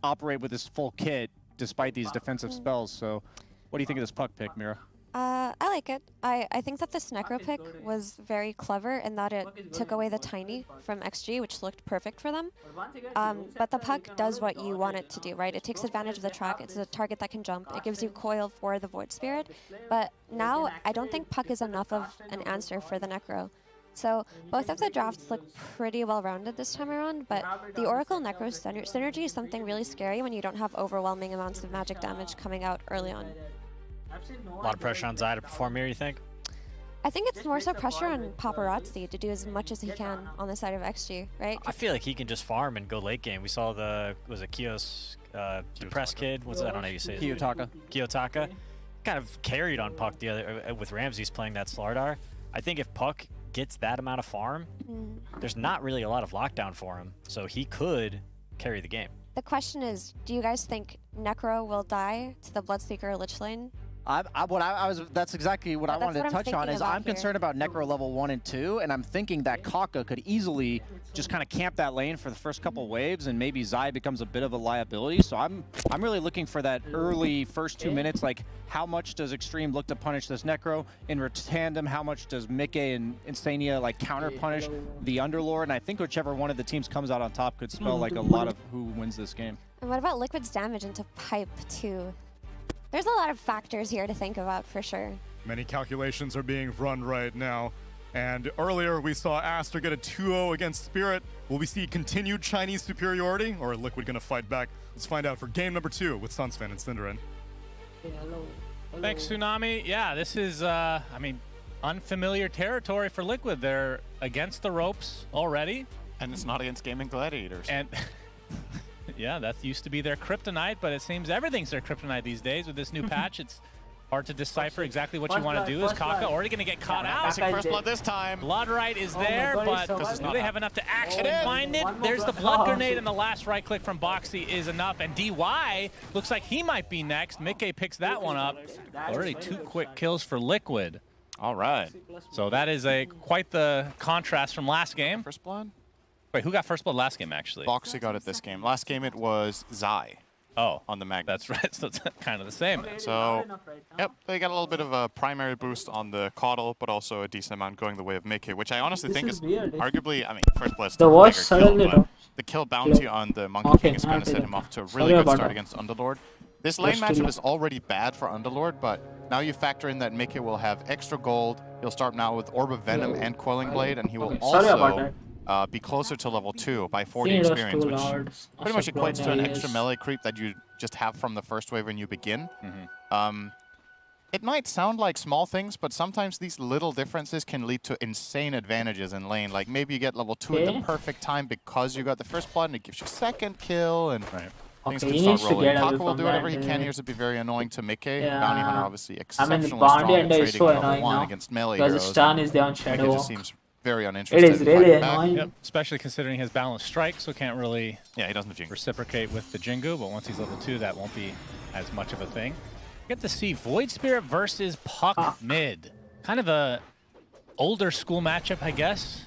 operate with this full kit despite these defensive spells. So what do you think of this puck pick, Mira? I like it. I think that this Necro pick was very clever in that it took away the Tiny from XG, which looked perfect for them. But the puck does what you want it to do, right? It takes advantage of the track. It's a target that can jump. It gives you coil for the Void Spirit. But now, I don't think puck is enough of an answer for the Necro. So both of the drafts look pretty well-rounded this time around, but the Oracle Necro synergy is something really scary when you don't have overwhelming amounts of magic damage coming out early on. A lot of pressure on Zai to perform here, you think? I think it's more so pressure on Paparazzi to do as much as he can on the side of XG, right? I feel like he can just farm and go late game. We saw was it Kios, depressed kid? What's that? I don't know how you say it. Kiyotaka. Kind of carried on Puck the other with Ramses playing that Slardar. I think if Puck gets that amount of farm, there's not really a lot of lockdown for him, so he could carry the game. The question is, do you guys think Necro will die to the Bloodseeker Lich Lane? That's exactly what I That's wanted what to I'm touch on. thinking Is about I'm here. concerned about Necro level 1 and 2, and I'm thinking that Kaka could easily just kind of camp that lane for the first couple waves, and maybe Zai becomes a bit of a liability. So I'm really looking for that early first 2 minutes. Like, how much does Extreme look to punish this Necro? In tandem, how much does Mickey and Insania like counter punish the Underlord? And I think whichever one of the teams comes out on top could spell like a lot of who wins this game. And what about Liquid's damage into Pipe too? There's a lot of factors here to think about for sure. Many calculations are being run right now. And earlier we saw Aster get a 2-0 against Spirit. Will we see continued Chinese superiority, or are Liquid going to fight back? Let's find out for game number 2 with Sunsfan and Cinderin. Hello. Thanks, Tsunami. Yeah, this is, I mean, unfamiliar territory for Liquid. They're against the ropes already. And it's not against Gaming Gladiators. And yeah, that used to be their kryptonite, but it seems everything's their kryptonite these days with this new patch. It's hard to decipher exactly what you want to do. Is Kaka already going to get caught out? Missing first blood this time. Bloodright is there, God, but it's so do they have enough to actually find it? One more There's the blood. blood grenade, and the last right click from Boxy is enough. And DY looks like he might be next. Mickey picks that one up. Already 2 quick kills for Liquid. All right. So that is quite the contrast from last game. First blood? Wait, who got first blood last game, actually? Boxy got it this game. Last game it was Zai Oh, on the Magnet. that's right. So it's kind of the same. So, yep, they got a little bit of a primary boost on the Caudle, but also a decent amount going the way of Mickey, which I honestly This think is is weird. arguably, I mean, first blood's The still a watch bigger suddenly kill, but drops. the kill bounty on the Monkey Okay, King is going to set okay. him off to a Sorry really good about start that. against Underlord. This lane That's too matchup low. is already bad for Underlord, but now you factor in that Mickey will have extra gold. He'll start now with Orb of Venom and Quelling Blade, and he will Okay, sorry about also that. be closer to level 2 by 40 See, it was experience, too which loud. pretty much equates to an extra Yes. melee creep that you just have from the first wave when you begin. It might sound like small things, but sometimes these little differences can lead to insane advantages in lane. Like maybe you get level 2 at the Okay. perfect time because you got the first blood and it gives you second kill and things Okay, can he start needs to rolling. get away Kaka will from do whatever he that, can here to be very annoying to Mickey. Yeah. Bounty Hunter obviously I mean, exceptionally Bounty strong at Hunter is trading so level annoying 1 now against melee because heroes. Stan is there on Mickey Shadow just Walk. seems very It uninterested is in really fighting back. annoying. Yep, especially considering his balanced strike, so can't really Yeah, he doesn't have Jinx. reciprocate with the Jingu, but once he's level 2, that won't be as much of a thing. Get to see Void Spirit versus Puck mid. Kind of a older school matchup, I guess.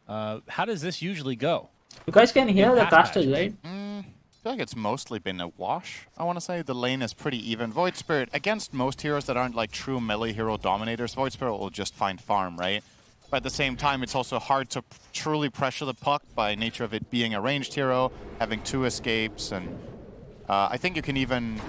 How does this usually go? You guys can hear In the past casters, matches. right? I feel like it's mostly been a wash, I want to say. The lane is pretty even. Void Spirit, against most heroes that aren't like true melee hero dominators, Void Spirit will just find farm, right? But at the same time, it's also hard to truly pressure the Puck by nature of it being a ranged hero, having 2 escapes, and I think you can even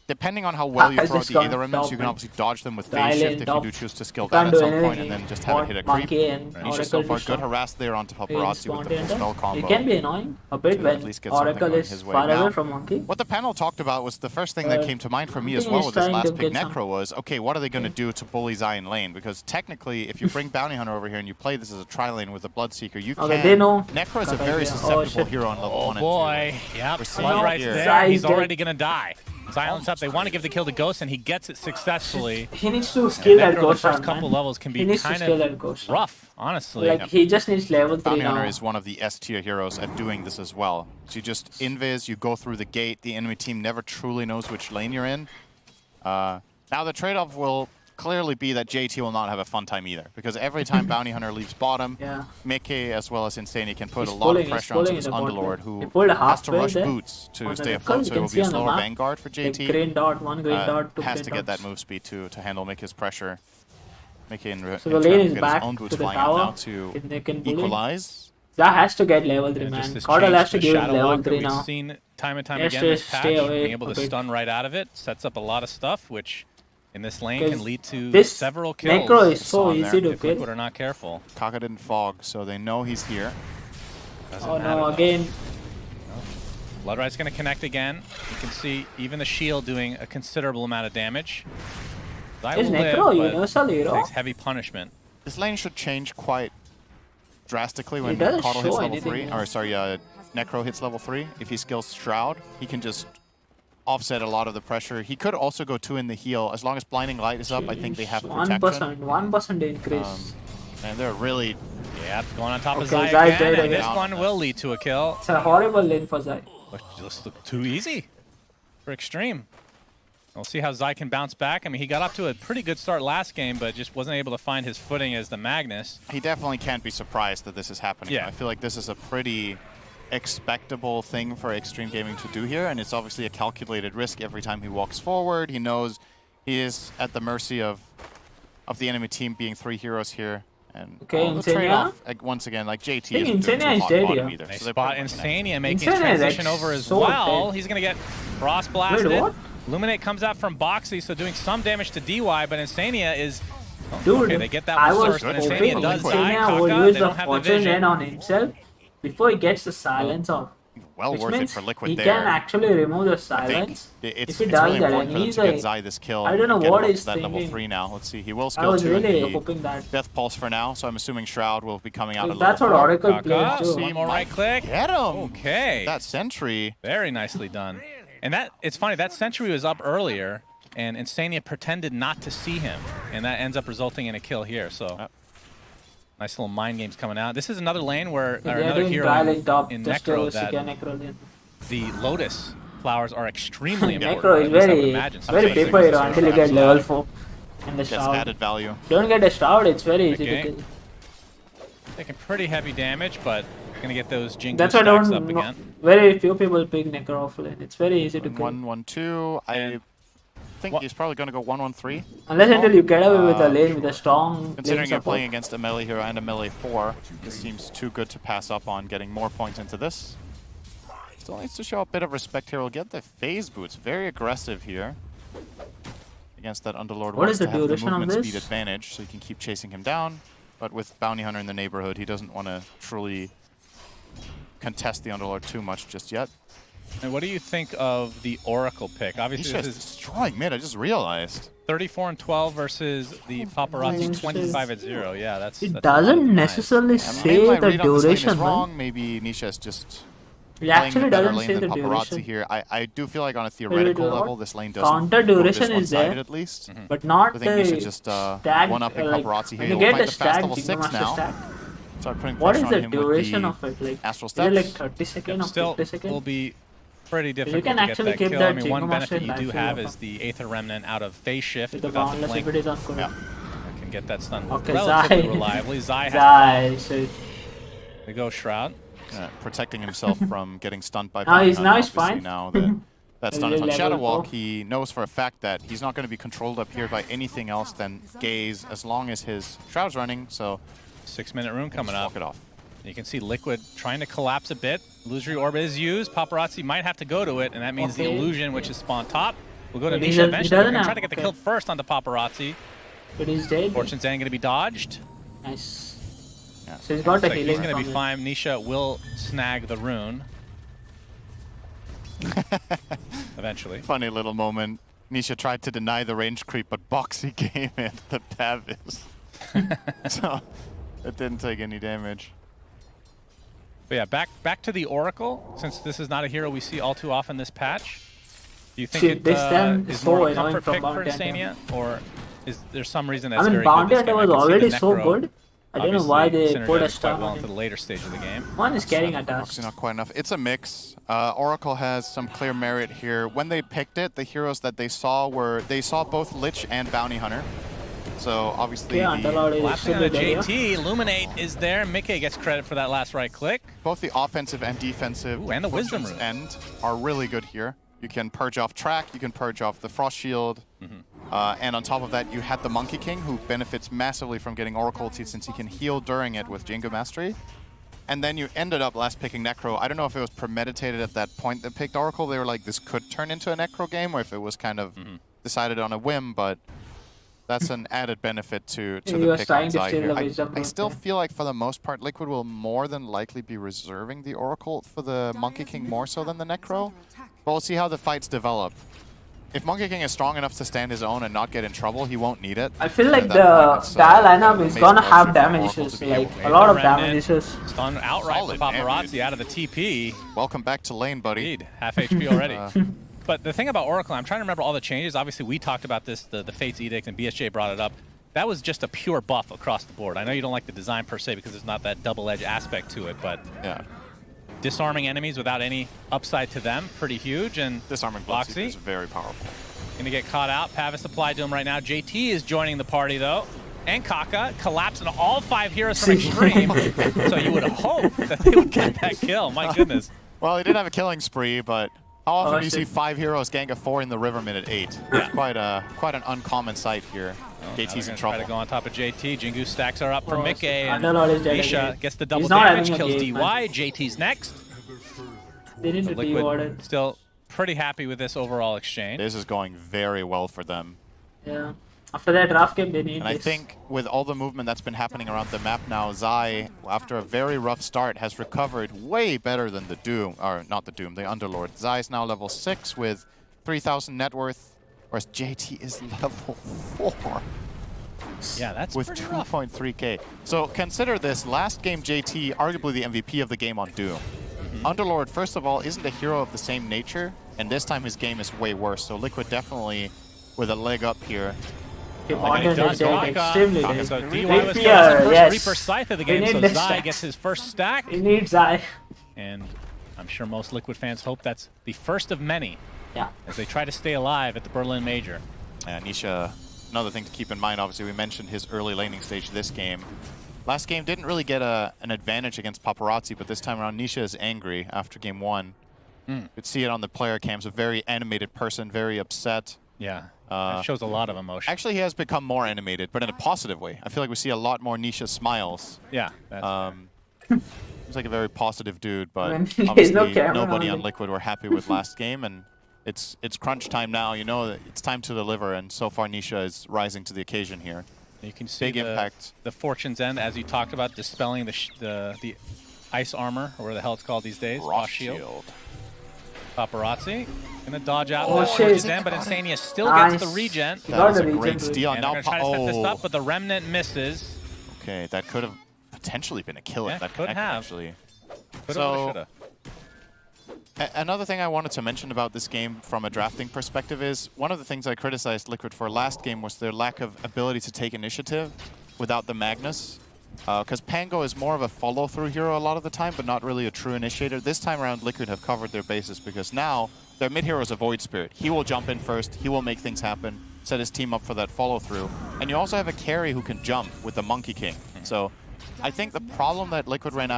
depending on how well you I throw out just the got Aether remnants, top you can mid. obviously dodge them with The phase shift island if top. you do choose to skill You that can't at do some point anything. and then just have it hit a creep. Monkey and Nisha Oracle so far dish good top. harass there onto Against Paparazzi with the full Continental. spell combo. It can be annoying a bit to at when least get something Oracle going is his way. far Now, away from Monkey. what the panel talked about was the first thing that came to mind for me as I think well he's with this trying last to pick get some- Necro was, okay, what are they going to do to bully Zion lane? Because technically, if you bring Bounty Hunter over here and you play this as a tri-lane with a Bloodseeker, you Okay, can... they know. Necro is a Okay, very yeah. susceptible shit. hero on level 1 and 2. Boy, yep, We're seeing Blood it right here. there. Zai He's dead. already gonna die. Silence up. They want to give the kill to Ghost, and he gets it successfully. He needs to skill that Necro, the ghost first round, couple man. levels can He be needs to kind skill that of ghost round. rough, honestly. Like he just needs level 3 Bounty now. Hunter is one of the S tier heroes at doing this as well. So you just invis, you go through the gate, the enemy team never truly knows which lane you're in. Now the trade-off will clearly be that JT will not have a fun time either, because every time Bounty Hunter leaves bottom, Yeah. Mickey as well as Insane can put He's a lot of pulling- pressure he's onto pulling this in the bot Underlord lane. who He pulled a has to halfway rush there. boots On to the stay Necro, afloat, you so it can will see be a on the slower map, Vanguard for like JT. green dot, one green dot, two Has green to get that dots. move speed to handle Mickey's pressure. Mickey in, So in the lane turn is get back his own boots to the flying out now tower. to They can bully. equalize. That has to get level 3, And just man. this Cordal change has to give him Shadow level Walker 3 we've now. seen time and time Yes, again this yes, patch, stay away being able a to bit. stun right out of it, sets up a lot of stuff, which in this lane Because can lead to this several kills. Necro is so on there. easy to if Liquid kill. are not careful. Kaka didn't fog, so they know he's here. Doesn't Oh matter, no, though. again. Bloodright's going to connect again. You can see even the shield doing a considerable amount of damage. Zai Is will live, Necro but universal hero? takes heavy punishment. This lane should change quite drastically when doesn't Caudle show hits level anything, 3. man. Or sorry, Necro hits level 3. If he skills Shroud, he can just offset a lot of the pressure. He could also go 2 in the heal. As long as Blinding Light is up, I think they have protection. 1% increase. And they're really... Yeah, going on top of Okay, Zai Zai again, dead and this again. one will lead to a kill. It's a horrible lane for Zai. But just look too easy for Extreme. We'll see how Zai can bounce back. I mean, he got off to a pretty good start last game, but just wasn't able to find his footing as the Magnus. He definitely can't be surprised that this is happening. Yeah. I feel like this is a pretty expectable thing for Extreme Gaming to do here, and it's obviously a calculated risk every time he walks forward. He knows he is at the mercy of the enemy team being 3 heroes here. And Okay, the Insania? trade-off, once again, like JT think isn't doing Insania too is hot dead bottom here. either. They so they're spot pretty much Insania making Insania is transition over as so well. dead. He's going to get Frost blasted. Wait, what? Illuminate comes out from Boxy, so doing some damage to DY, but Insania is... Oh, Dude, okay, they get that I one was first, but hoping Insania does die. Insania will Kaka, use they the don't have the fortune vision. lane on himself before he gets the silence off. well Which worth it means for Liquid he there. can actually remove the I think silence. it's If he really does that, important and for them he's to get like, Zai this kill. I don't know and get what him up he's to that level thinking. 3 now. Let's see. He will I skill was 2 in really the hoping that. Death Pulse for now, so I'm assuming Shroud will be coming out at That's level what 4. Oracle Kaka, plays too. one more right click. Get him! Okay. That sentry. Very nicely done. And that it's funny, that sentry was up earlier, and Insania pretended not to see him, and that ends up resulting in a kill here. So nice little mind games coming out. This is another lane where or They're another doing hero dry in, lane top in just Necro to that secure Necro lane. the Lotus flowers are extremely important. Necro At is least I would very, imagine. very Something paper hero like until you Shroud. get level 4. And the Gets Shroud. added value. Don't get a Shroud, it's very easy Okay. to kill. Taking pretty heavy damage, but gonna get those Jingu That's why I stacks don't up know. again. Very few people pick Necro off lane. It's very easy to kill. 1-1-2. I think he's probably going to go 1-1-3. Unless until you get away with a lane with a strong Considering lane you're support. playing against a melee hero and a melee 4, this seems too good to pass up on getting more points into this. Still needs to show a bit of respect here. We'll get the phase boots. Very aggressive here against that Underlord. What Wants is the to have duration of movement speed this? advantage, so you can keep chasing him down. But with Bounty Hunter in the neighborhood, he doesn't want to truly contest the Underlord too much just yet. And what do you think of the Oracle pick? He's Obviously, just this is destroying mid. I just realized. 34-12 versus the Paparazzi 25-0. Yeah, that's. It that's a lot of doesn't points. necessarily Maybe say my the read on this lane is duration, man. wrong. Maybe Nisha is just It playing actually the better doesn't lane say than the Paparazzi duration. here. I do feel like on a theoretical level, this lane doesn't Counter go duration this is there, one-sided at least. but not I think Nisha the just stack. one-upping Like, Paparazzi here. when you He'll get fight the the fast stack, level Jingo 6 Master now. stack. Start putting What pressure is on the him duration with of it? Like, Astral is it like Steps. 30 seconds or Still 50 seconds? will be pretty difficult can to get actually that keep kill. that I mean, one Jingo benefit Master you do life have here. is the Aether Remnant out of phase shift With the without the boundless blink. if it is on cool. Yeah. Can get that stun Okay, relatively Zai. reliably. Zai has Zai, shit. to go Shroud. Protecting himself from getting stunned by Now Bounty he's- Hunter, now he's obviously, fine. now that that stun is on Level Shadow 4. Walk, he knows for a fact that he's not going to be controlled up here by anything else than Gaze as long as his Shroud's running, so 6-minute rune coming just up. walk it off. You can see Liquid trying to collapse a bit. Illusory Orb is used. Paparazzi might have to go to it, and that means the Okay. Illusion, which is spawn top, We'll go to But he Nisha doesn't- eventually. he They're doesn't going to try have- to get the okay. kill first on the paparazzi. But he's dead. Fortune Zen going to be dodged. Nice. Yeah. So he's got the Looks like healing he's going to from be it. fine. Nisha will snag the rune. Eventually. Funny little moment. Nisha tried to deny the range creep, but Boxy came in the Pavis. So it didn't take any damage. But yeah, back to the Oracle, since this is not a hero we see all too often this patch. Do you think See, it this time is is more so a annoying comfort from pick for Bounty Hunter. Insania, or is there some reason that's I mean, very Bounty good this Hunter game? I was can see already the so Necro good. I don't know why obviously they put a synergizes quite stun well on into him. the later stage of the game. One is carrying a Boxy dust. not quite enough. It's a mix. Oracle has some clear merit here. When they picked it, the heroes that they saw both Lich and Bounty Hunter. So obviously Yeah, Underlord is Blasting still on the there. JT, Illuminate is there. Mickey gets credit for that last right click. both the offensive and defensive Ooh, and the Wisdom Fortune's Rune. End are really good here. You can purge off track, you can purge off the Frost Shield, and on top of that you had the Monkey King, who benefits massively from getting Oracle ulti since he can heal during it with Jingo Mastery. And then you ended up last picking Necro. I don't know if it was premeditated at that point that picked Oracle. They were like, this could turn into a Necro game, or if it was kind of decided on a whim, but that's an added benefit to He the was pick trying on to Zai steal here. the Wisdom I Rune still there. feel like for the most part, Liquid will more than likely be reserving the Oracle for the Monkey King more so than the Necro. But we'll see how the fights develop. If Monkey King is strong enough to stand his own and not get in trouble, he won't need it. I feel like At the that point, it's, Dire lineup is amazing gonna luxury have for damage Oracle issues, to be like able a to lot of Remnant damage issues. Stun outright Solid for paparazzi damage. out of the TP. Welcome back to lane, buddy. Indeed, half HP already. But the thing about Oracle, I'm trying to remember all the changes. Obviously, we talked about this, the Fates Edict, and BSJ brought it up. That was just a pure buff across the board. I know you don't like the design per se because there's not that double-edged aspect to it, but Yeah. disarming enemies without any upside to them, pretty huge. And Disarming Bloxy Boxy is very powerful. gonna get caught out. Pavis applied to him right now. JT is joining the party though. And Kaka collapsing all 5 heroes from Extreme. So you would hope that they would get that kill. My goodness. Well, he did have a killing spree, but how often do you see shit. 5 heroes gank a 4 in the river mid at 8? Yeah. Quite an uncommon sight here. JT's in Try to trouble. go on top of JT. Jingu stacks are up for Oh, Mickey, and Underlord is dead Nisha again. gets the double He's not damage, having a kills game, DY. man. JT's next. They need to Liquid reward it. still pretty happy with this overall exchange. This is going very well for them. Yeah. After that draft game, they need And I this. think with all the movement that's been happening around the map now, Zai, after a very rough start, has recovered way better than the Doom, or not the Doom, the Underlord. Zai is now level 6 with 3,000 net worth, whereas JT is level 4 Yeah, that's with pretty rough. 2.3k. So consider this, last game JT, arguably the MVP of the game on Doom. Underlord, first of all, isn't a hero of the same nature, and this time his game is way worse, so Liquid definitely with a leg up here. Okay, It Bonded does is dead, Kaka. extremely Kaka, dead. so DY was Reaper, getting his first yes. Reaper Scythe of the We game, need so this Zai stack. gets his first stack. He needs Zai. And I'm sure most Liquid fans hope that's the first of many Yeah. as they try to stay alive at the Berlin Major. Nisha, another thing to keep in mind, obviously we mentioned his early laning stage this game. Last game didn't really get an advantage against Paparazzi, but this time around Nisha is angry after game 1. You could see it on the player cams, a very animated person, very upset. Yeah, that shows a lot of emotion. Actually, he has become more animated, but in a positive way. I feel like we see a lot more Nisha smiles. Yeah, that's He's like a very positive dude, but When there's obviously no camera nobody on on it. Liquid were happy with last game, and it's crunch time now. You know that it's time to deliver, and so far Nisha is rising to the occasion here. you can see Big impact. the Fortune's End, as you talked about, dispelling the ice armor, or whatever the hell it's called these days. Frost shield. Shield. Paparazzi gonna dodge out Oh, that shit. Fortune's End, but Insania still gets the Nice. regen. He That got was the a great regen, steal. And Now they're gonna try to set this oh, up, but the Remnant misses. okay, that could have potentially been a kill Yeah, if that could connected, have. actually. Coulda, So- woulda, shoulda. Another thing I wanted to mention about this game from a drafting perspective is one of the things I criticized Liquid for last game was their lack of ability to take initiative without the Magnus. Because Pango is more of a follow-through hero a lot of the time, but not really a true initiator. This time around, Liquid have covered their bases because now their mid-hero is a Void Spirit. He will jump in first, he will make things happen, set his team up for that follow-through. And you also have a carry who can jump with the Monkey King. So I think the problem that Liquid ran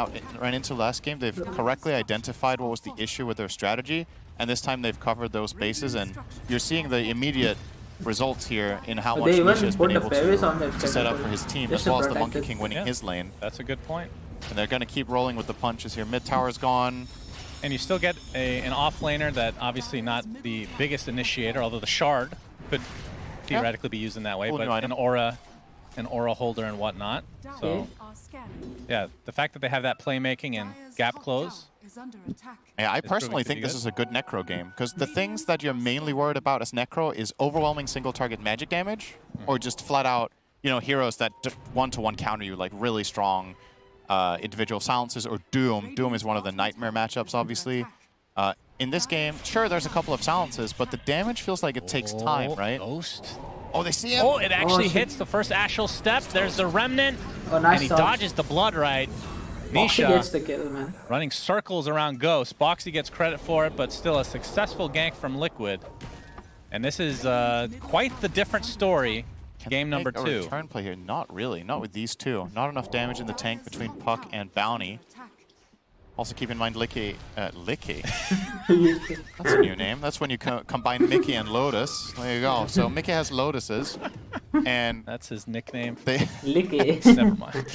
into last game, they've correctly identified what was the issue with their strategy, and this time they've covered those bases, and you're seeing the immediate results here in how But much they even Nisha has put been the able Pavis on the to set up technical for his team, just as to well as the protect Monkey it. King winning Yeah. his lane. That's a good point. And they're going to keep rolling with the punches here. Mid tower's gone. And you still get an offlaner that obviously not the biggest initiator, although the shard could theoretically be used in that way, Cool but new item. an aura holder and whatnot. So yeah, the fact that they have that playmaking and gap close. Yeah, I It's personally proving to think be this good. is a good Necro game, because the things that you're mainly worried about as Necro is overwhelming single target magic damage, or just flat out, you know, heroes that one-to-one counter you, like really strong individual silences, or Doom. Doom is one of the nightmare matchups, obviously. In this game, sure, there's a couple of silences, but the damage feels like it takes time, right? Ghost. Oh, they see him? Oh, it actually Oh, hits the first astral step. There's the remnant, Oh, nice and he dodge. dodges the blood right. Boxy gets Nisha the kill, man. running circles around Ghost. Boxy gets credit for it, but still a successful gank from Liquid. And this is quite the different story. Game number Make a 2. return play here. Not really. Not with these two. Not enough damage in the tank between Puck and Bounty. Also keep in mind Licky. Licky? That's a new name. That's when you combine Mickey and Lotus. There you go. So Mickey has Lotuses. And That's his nickname. they Licky. Never mind.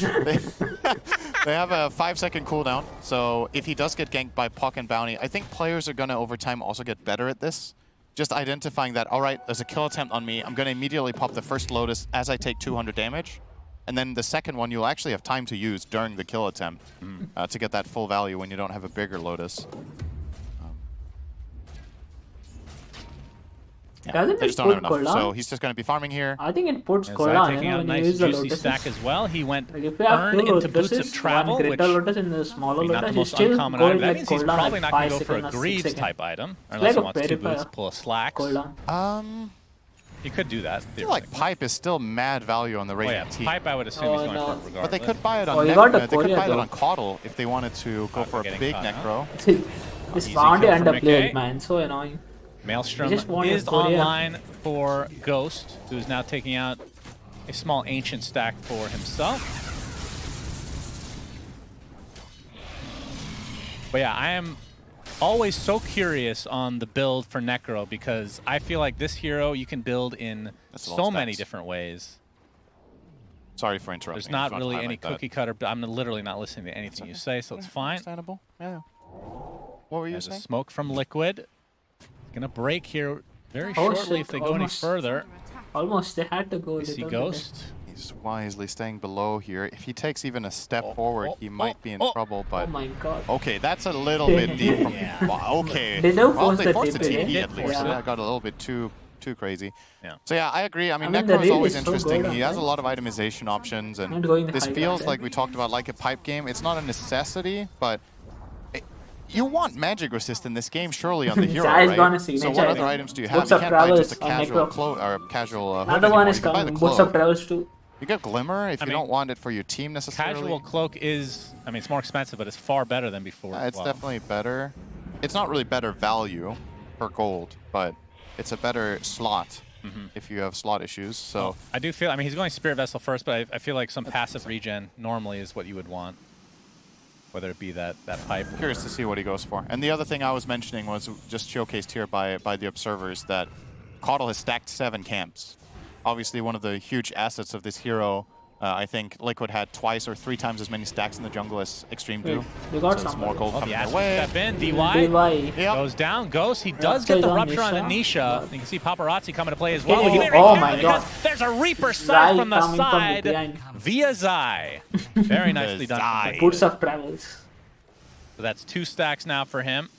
they have a 5-second cooldown. So if he does get ganked by Puck and Bounty, I think players are going to over time also get better at this. Just identifying that, all right, there's a kill attempt on me. I'm going to immediately pop the first Lotus as I take 200 damage. And then the second one you'll actually have time to use during the kill attempt to get that full value when you don't have a bigger Lotus. Doesn't They it just don't have put enough. cooldown? So he's just going to be farming here. I think it puts Zai cooldown, taking you know, out a when you nice use the juicy lotuses. stack as well. He went Like if you have earn two into boots of lotuses, travel, one which greater lotus and the smaller maybe not the lotus, you most still uncommon go item. in That like means he's cooldown probably like not going to 5 go for a seconds or 6 Greaves seconds. type item, unless like he a wants 2 Purifier. boots, pull a Slacks. Cooldown. He could do that. I feel like Pipe is still mad value on the Oh Radiant yeah, team. Pipe I would assume Oh, he's going no. for regardless. But they could buy it on Oh, you Necro. got the They could Korea buy it though. on Caudle if they wanted to go for a getting big caught out. Necro. This Easy Bounty kill for underplayed, Mickey. man. So annoying. Maelstrom He just wanted is Korea. online for Ghost, who is now taking out a small ancient stack for himself. But yeah, I am always so curious on the build for Necro because I feel like this hero you can build in That's a lot so of many stacks. different ways. Sorry for interrupting. There's I not just wanted to really any highlight that. cookie cutter. I'm literally not listening to anything you say, so it's fine. Understandable. Yeah. What were you There's a saying? smoke from Liquid. Gonna break here very Oh, shortly shit, if they go any almost. further. Almost they had to go. You see little bit. Ghost. He's wisely staying below here. If he takes even a step Oh, forward, oh, he might be in oh. trouble. Oh But my god. okay, that's a little bit deep from. Yeah. Wow, okay. They do Well, force they the forced the TP, TP eh? at least. Yeah. That got a little bit too crazy. Yeah. So yeah, I agree. I mean, the Necro is real always is so interesting. good, He has a right? lot of itemization options, Not and going this high feels ground, like we talked about, like a pipe game. It's not a necessity, but you want magic resist in this game, surely, on the hero, Zai is gonna right? signature, So what I other think. items do you have? Boots You of can't buy just a Travels on casual Necro. cloak or a casual hood Another anymore. one is You can buy coming. the Boots of cloak. Travels too. You get Glimmer if I you mean, don't want it for your team necessarily. Casual cloak is, I mean, it's more expensive, but it's far better than before. as It's well. definitely better. It's not really better value per gold, but it's a better slot if you have slot issues. So I do feel, I mean, he's going Spirit Vessel first, but I feel like some passive regen normally is what you would want. Whether it be that pipe. curious to see what he goes for. And the other thing I was mentioning was just showcased here by the observers that Caudle has stacked 7 camps. Obviously one of the huge assets of this hero. I think Liquid had 2 or 3 times as many stacks in the jungle as Extreme do. They got So it's some more gold Oh, coming the their Astral way. step in. DY DY. Yep. goes down. Ghost. He does Rupture get the on rupture on Nisha. Anisha. You can see Paparazzi coming to play as well. Oh, He made it oh count my because God. there's a Reaper Zai start from the coming from side behind. via Zai. Very nicely done. Zai. Boots of Travels. So that's 2 stacks now for him.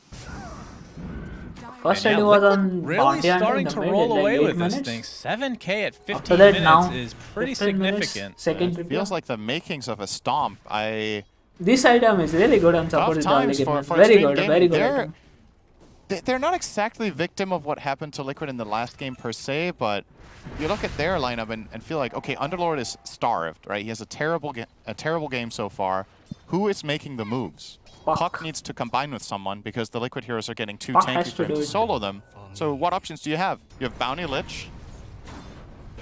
First And ID yeah, was Liquid on really Bounty and starting in to the mid, roll like away 8 with this minutes. thing. 7K at 15 After that minutes now, is pretty 15 minutes, significant. second It feels like the makings of a stomp. This item is really good on support Tough with times the for equipment. Very Extreme good, Gaming. very good item. They're not exactly victim of what happened to Liquid in the last game per se, but you look at their lineup and feel like, okay, Underlord is starved, right? He has a terrible game so far. Who is making the moves? Puck needs to combine with someone because the Liquid heroes are getting too Puck tanky has for to him do to it. solo them. So what options do you have? You have Bounty Lich.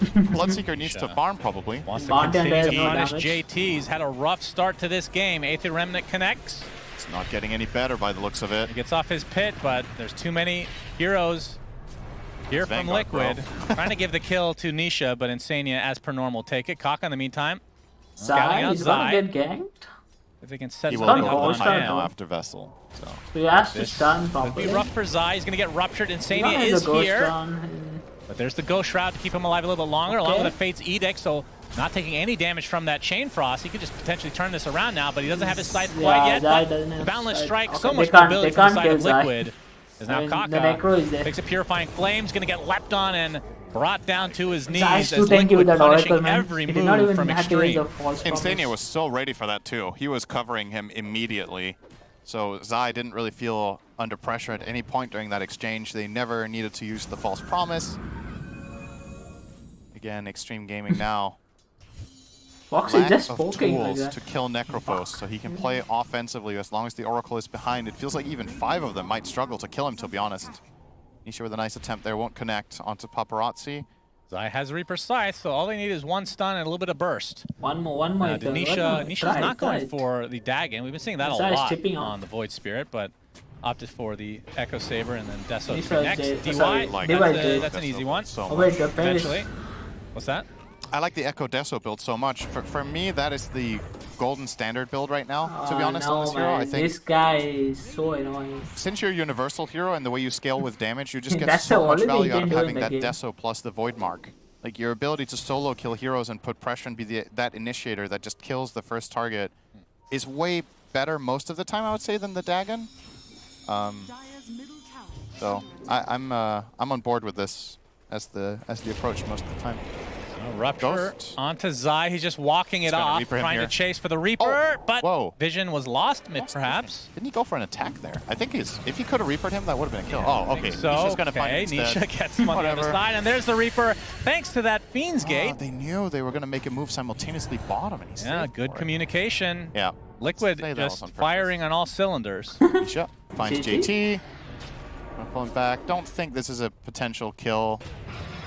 Bloodseeker needs to farm probably. Wants to Bounty and continue to there's no punish damage. JT. He's had a rough start to this game. Aether Remnant connects. It's not getting any better by the looks of it. He gets off his pit, but there's too many heroes here from Vanguard, Liquid. bro. Trying to give the kill to Nisha, but Insania, as per normal, take it. Kaka, in the meantime, Zai scouting out is gonna Zai. get ganked. If they can set He will something go up for on the him. now after Vessel. So So he has to This stun would properly. be rough for Zai. He's going to get ruptured. Insania He has is a ghost here. stun. But there's the Ghost Shroud to keep him alive a little bit longer, along Okay. with the Fate's Edict, so not taking any damage from that Chain Frost. He could just potentially turn this around now, but he doesn't have his sight quite yet. Zai But doesn't have Boundless sight. Strike, Okay, so much they can't- mobility they from the can't side of kill Zai. Liquid. Is now I mean, the Kaka. Necro is there. Takes a Purifying Flames, going to get leapt on and brought down to his knees Zai's as too tanky Liquid with that punishing Oracle, man. every He did not move even from have to use Extreme. the false Insania promise. was so ready for that too. He was covering him immediately. So Zai didn't really feel under pressure at any point during that exchange. They never needed to use the false promise. Again, Extreme Gaming now. Fox is Lack just of poking like tools that. to kill Necrophos, so he can play offensively as long as the Oracle is behind. It feels like even 5 of them might struggle to kill him, to be honest. Nisha with a nice attempt there, won't connect onto Paparazzi. Zai has Reaper Scythe, so all they need is one stun and a little bit of burst. One more. Nisha's not going for the Dagon. We've been seeing that a Zai is lot chipping off. on the Void Spirit, but opted for the Echo Saber and then Deso Nisha to be next. J- DY, sorry, Like DY. that's an easy one. So Oh wait, the much. pen is... Eventually. What's that? I like the Echo Deso build so much. For me, that is the golden standard build right now, to be honest, no, on this hero. man. I think This guy is so annoying. since you're a universal hero and the way you scale with damage, you just get That's so the much only value thing out you of can do in having the that game. Deso plus the Void Mark. Like your ability to solo kill heroes and put pressure and be that initiator that just kills the first target is way better most of the time, I would say, than the Dagon. So I'm on board with this as the approach most of the time. Rupture Ghost. onto Zai. He's just walking it gonna off, Reaper him trying here. to chase for the Reaper, Oh, but whoa. vision was lost mid, perhaps. Didn't he go for an attack there? I think if he could have Reapered him, that would have been a kill. Oh, okay. So, Nisha's gonna find okay, it instead. Nisha gets him on the other Whatever. side, and there's the Reaper. Thanks to that Fiend's Gate. They knew they were going to make a move simultaneously bottom, and he Yeah, saved good for it. communication. Yeah. Liquid Say that was just on purpose. firing on all cylinders. Nisha finds GG. JT. Pulling back. Don't think this is a potential kill.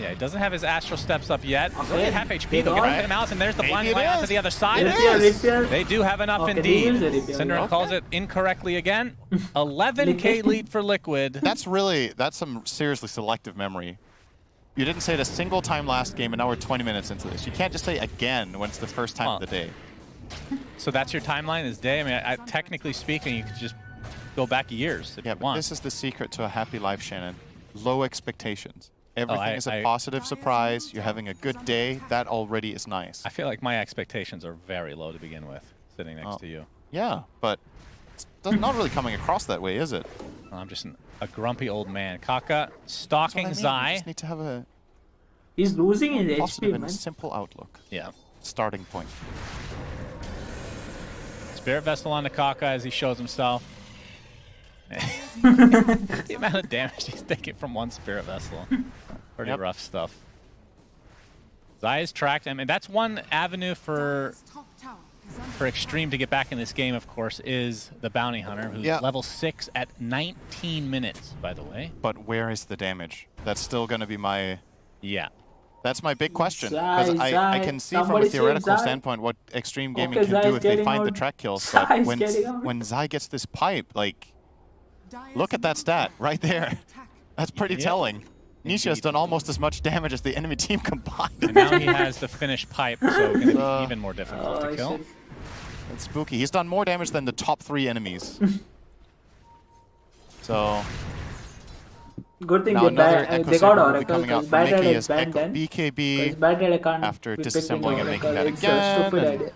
Yeah, he doesn't have his Astral Steps up yet. He's Okay. only at half HP, They though. don't. Get him out, and there's the Maybe blinding it light out to is. the other side. Repair. They do have enough Okay, they indeed. use the repair. Syndrome Okay. calls it incorrectly again. 11k lead for Liquid. That's some seriously selective memory. You didn't say it a single time last game, and now we're 20 minutes into this. You can't just say again when it's the first time of the day. So that's your timeline this day? I mean, technically speaking, you could just go back years if Yeah, you but want. this is the secret to a happy life, Shannon. Low expectations. Everything is a I- positive surprise. You're having a good day. That already is nice. I feel like my expectations are very low to begin with, sitting next to you. Yeah, but it's not really coming across that way, is it? I'm just a grumpy old man. Kaka That's what I stalking mean. Zai. You just need to have a He's losing his positive HP, and man. simple outlook. Yeah. Starting point. Spirit Vessel on the Kaka as he shows himself. The amount of damage he's taking from one Spirit Vessel. Pretty Yep. rough stuff. Zai is tracked. I mean, that's one avenue for Extreme to get back in this game, of course, is the Bounty Hunter, who's Yeah. level 6 at 19 minutes, by the way. But where is the damage? That's still going to be my... Yeah. That's my big question. Because I Zai, can see from somebody a theoretical save Zai. standpoint what Extreme Gaming Okay, can do Zai's if they getting find the out. track kills. Zai's But getting out. when Zai gets this pipe, like, look at that stat right there. That's pretty Yep. telling. Nisha has done almost as much damage as the enemy team combined. And now he has the finished pipe, so it's going to be even more difficult to kill. That's spooky. He's done more damage than the top 3 enemies. So Good thing now another they Echo got Saber will be Oracle, coming out because from bad Mickey idea as banned Echo then. BKB. Because bad idea can't after be picked disassembling in and Oracle. making that It's a again, stupid and- idea.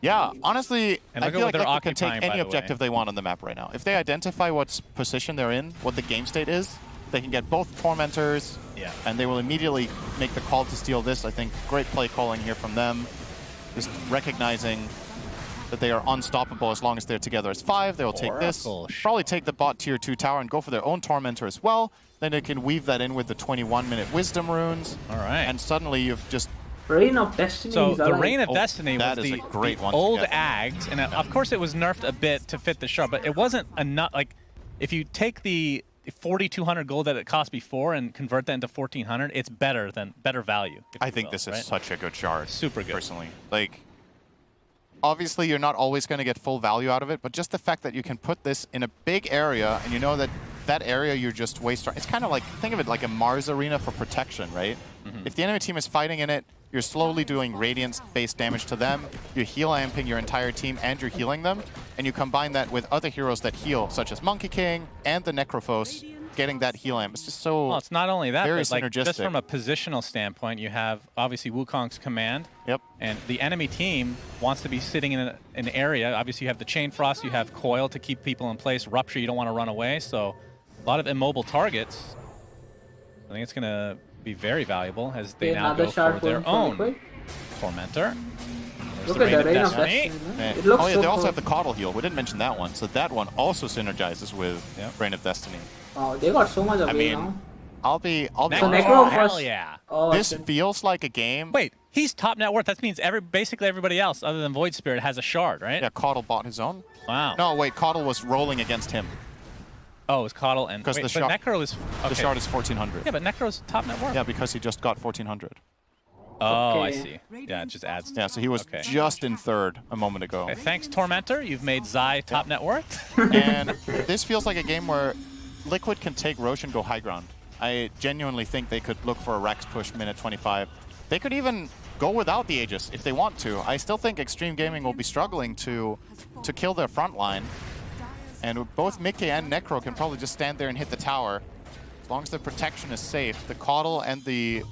Yeah, honestly, And I look at feel what like they're Echo can take occupying, by any the way. objective they want on the map right now. If they identify what position they're in, what the game state is, they can get both Tormentors, Yeah. and they will immediately make the call to steal this. I think great play calling here from them. Just recognizing that they are unstoppable as long as they're together as 5. They will take this, Oracle probably take the bot tier 2 tower and go for their own Tormentor as well. Then they can weave that in with the 21-minute Wisdom runes. All right. And suddenly you've just... Reign of Destiny So is the alive. Reign of Oh, Destiny was that is the, a great the one to old get. Ags, and of course it was nerfed a bit to fit the shard, but it wasn't enough. Like, if you take the 4,200 gold that it cost before and convert that into 1,400, it's better value. if I you think will, this is right? such a good shard. Super good. Personally. Like, obviously you're not always going to get full value out of it, but just the fact that you can put this in a big area and you know that that area you're just way strong. It's kind of like, think of it like a Mars arena for protection, right? If the enemy team is fighting in it, You're slowly doing Radiance-based damage to them. You're heal-amping your entire team and you're healing them. And you combine that with other heroes that heal, such as Monkey King and the Necrophos, getting that heal amp. It's just so Well, it's not only that, very but like synergistic. just from a positional standpoint, you have obviously Wukong's command. Yep. And the enemy team wants to be sitting in an area. Obviously, you have the Chain Frost, you have Coil to keep people in place. Rupture, you don't want to run away. So a lot of immobile targets. I think it's going to be very valuable as they now go for their own Tormentor. Look at the Reign of Destiny. It looks oh yeah, so they also cool. have the Coddle heal. We didn't mention that one. So that one also synergizes with Reign of Destiny. Oh, they got so much away I mean, now. I'll be So honest. Necro hell first. yeah. Oh, This okay. feels like a game. Wait, he's top net worth. That means basically everybody else other than Void Spirit has a shard, right? Yeah, Coddle bought his own. Wow. No, wait, Coddle was rolling against him. Oh, it's Coddle and... Because Wait, the but shard- Necro is... Okay. The shard is 1400. Yeah, but Necro's top net worth. Yeah, because he just got 1400. Oh, I Okay. see. Yeah, it just adds... Yeah, so he was Okay. just in third a moment ago. Okay, thanks, Tormentor. You've made Zai top net worth. And this feels like a game where Liquid can take Roche and go high ground. I genuinely think they could look for a Rex push minute 25. They could even go without the Aegis if they want to. I still think Extreme Gaming will be struggling to kill their front line. And both Mickey and Necro can probably just stand there and hit the tower. As long as the protection is safe, the Coddle and the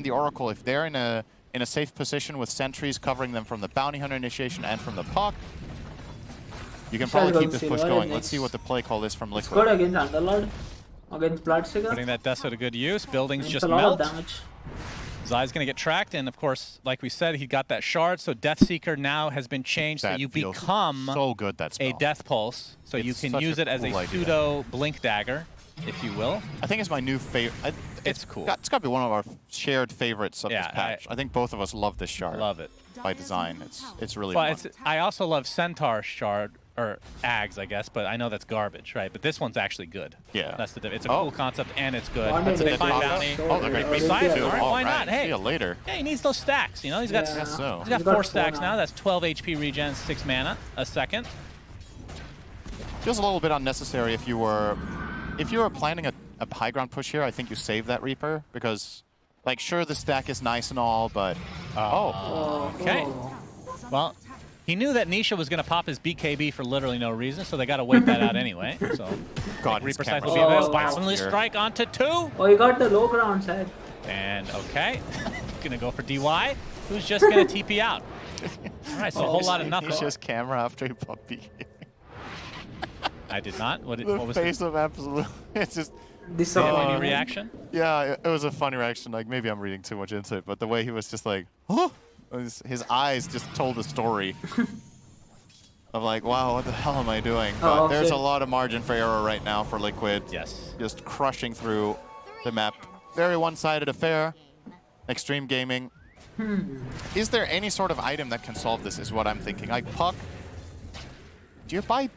Oracle, if they're in a safe position with sentries covering them from the Bounty Hunter initiation and from the puck, you can probably keep this push going. Let's see what the play call is from Good Liquid. against Underlord. Against Bloodseeker. Putting that Deso to good use. Buildings It's just a lot melt. of damage. Zai's going to get tracked, and of course, like we said, he got that shard, so Deathseeker now has been changed so That you feels become so good, that spell. a Death Pulse, so you It's can such use a it as a cool idea. pseudo Blink Dagger, if you will. I think it's my new favorite. It's cool. It's got to be one of our shared favorites of Yeah, this patch. I think both of us love this shard. Love it. By design. It's really Well, fun. I also love Centaur Shard, or Ags, I guess, but I know that's garbage, right? But this one's actually good. Yeah. That's it's a Oh. cool concept, and it's good. One That's a minute. Divine Pop-up? Bounty. Oh, they're great. Revive it. All right, All why right. not? Hey. See you later. Yeah, he needs those stacks, you know? He's got, Yeah. Guess so. he's got He's got 4 four stacks now. now. That's 12 HP regen, 6 mana a second. Feels a little bit unnecessary if you were planning a high ground push here. I think you save that Reaper because, like, sure the stack is nice and all, but Okay. Well, he knew that Nisha was going to pop his BKB for literally no reason, so they got to wait that out anyway. So, God, his Reaper Scythe camera's will be available. Oh. Blasphemous here. Strike onto 2. Oh, he got the low ground side. And okay, gonna go for DY, who's just gonna TP out. All right, so a whole lot of nothing. He's just camera after he popped BK. I did not. What The was face of absolute. It's just. any Disappointing. reaction? Yeah, it was a funny reaction. Like, maybe I'm reading too much into it, but the way he was just like, huh? His eyes just told the story. Of like, wow, what the hell am I doing? But there's a lot of margin for error right now for Liquid. Yes. Just crushing through the map. Very one-sided affair. Extreme Gaming. Is there any sort of item that can solve this is what I'm thinking. Like, Puck, do you buy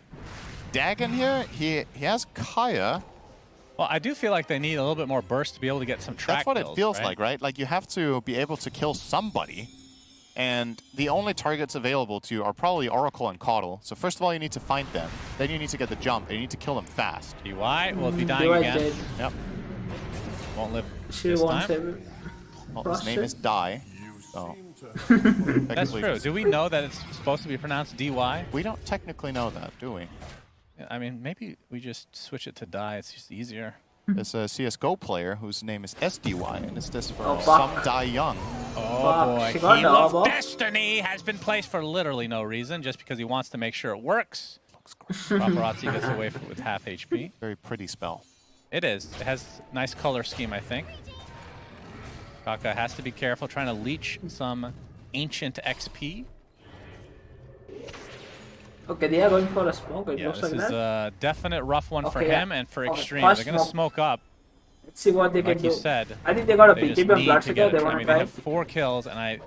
Dagon here? He has Kaya. Well, I do feel like they need a little bit more burst to be able to get some track That's what kills, it feels right? like, right? Like, you have to be able to kill somebody. And the only targets available to you are probably Oracle and Coddle. So first of all, you need to find them. Then you need to get the jump, and you need to kill them fast. DY will be dying DY again. dead. Yep. Won't live She this won't time. save it. Well, his name is Die. So That's technically- true. Do we know that it's supposed to be pronounced DY? We don't technically know that, do we? I mean, maybe we just switch it to Die. It's just easier. There's a CSGO player whose name is SDY, and it's this for Oh, Some fuck. Die Young. Oh Fuck, she boy, got Heel the of elbow. Destiny has been placed for literally no reason, just because he wants to make sure it works. Paparazzi gets away with half HP. Very pretty spell. It is. It has nice color scheme, I think. Kaka has to be careful trying to leech some ancient XP. Okay, they are going for a smoke. It Yeah, looks this like is that. a definite rough one for Okay, yeah. him and for Okay, Extreme. fast They're going to smoke. smoke up, Let's see what they like can you do. said. I think they got a They just BKB on need to Bloodseeker. get They it. I want mean, to they try. have 4 kills, and I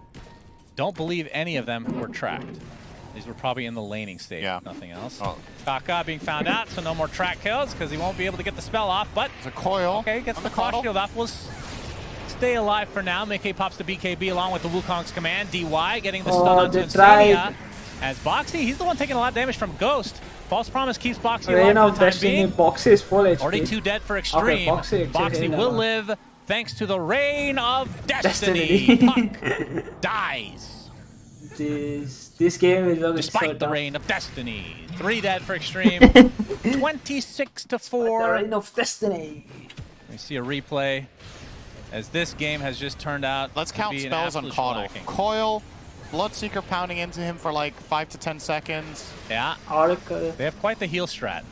don't believe any of them were tracked. These were probably in the laning stage, Yeah. nothing else. Oh. Kaka being found out, so no more track kills because he won't be able to get the spell off, but There's a coil. okay, gets on the Coddle. frost shield off. We'll stay alive for now. Mickey pops the BKB along with the Wukong's command. DY getting the stun Oh, onto they tried. Insania. As Boxy, he's the one taking a lot of damage from Ghost. False Promise keeps Boxy Reign alive of for the time Destiny being. Boxy is full HP. Already 2 dead for Extreme. Boxy actually Boxy hit will that one. live thanks to the Reign of Destiny. Puck dies. This game is looking Despite so the tough. Reign of Destiny. 3 dead for Extreme. 26-4. The Reign of Destiny. We see a replay as this game has just turned out. Let's to count be an spells on absolute Caudle. shellacking. Coil, Bloodseeker pounding into him for like 5 to 10 seconds. Yeah, Oracle. they have quite the heal strat.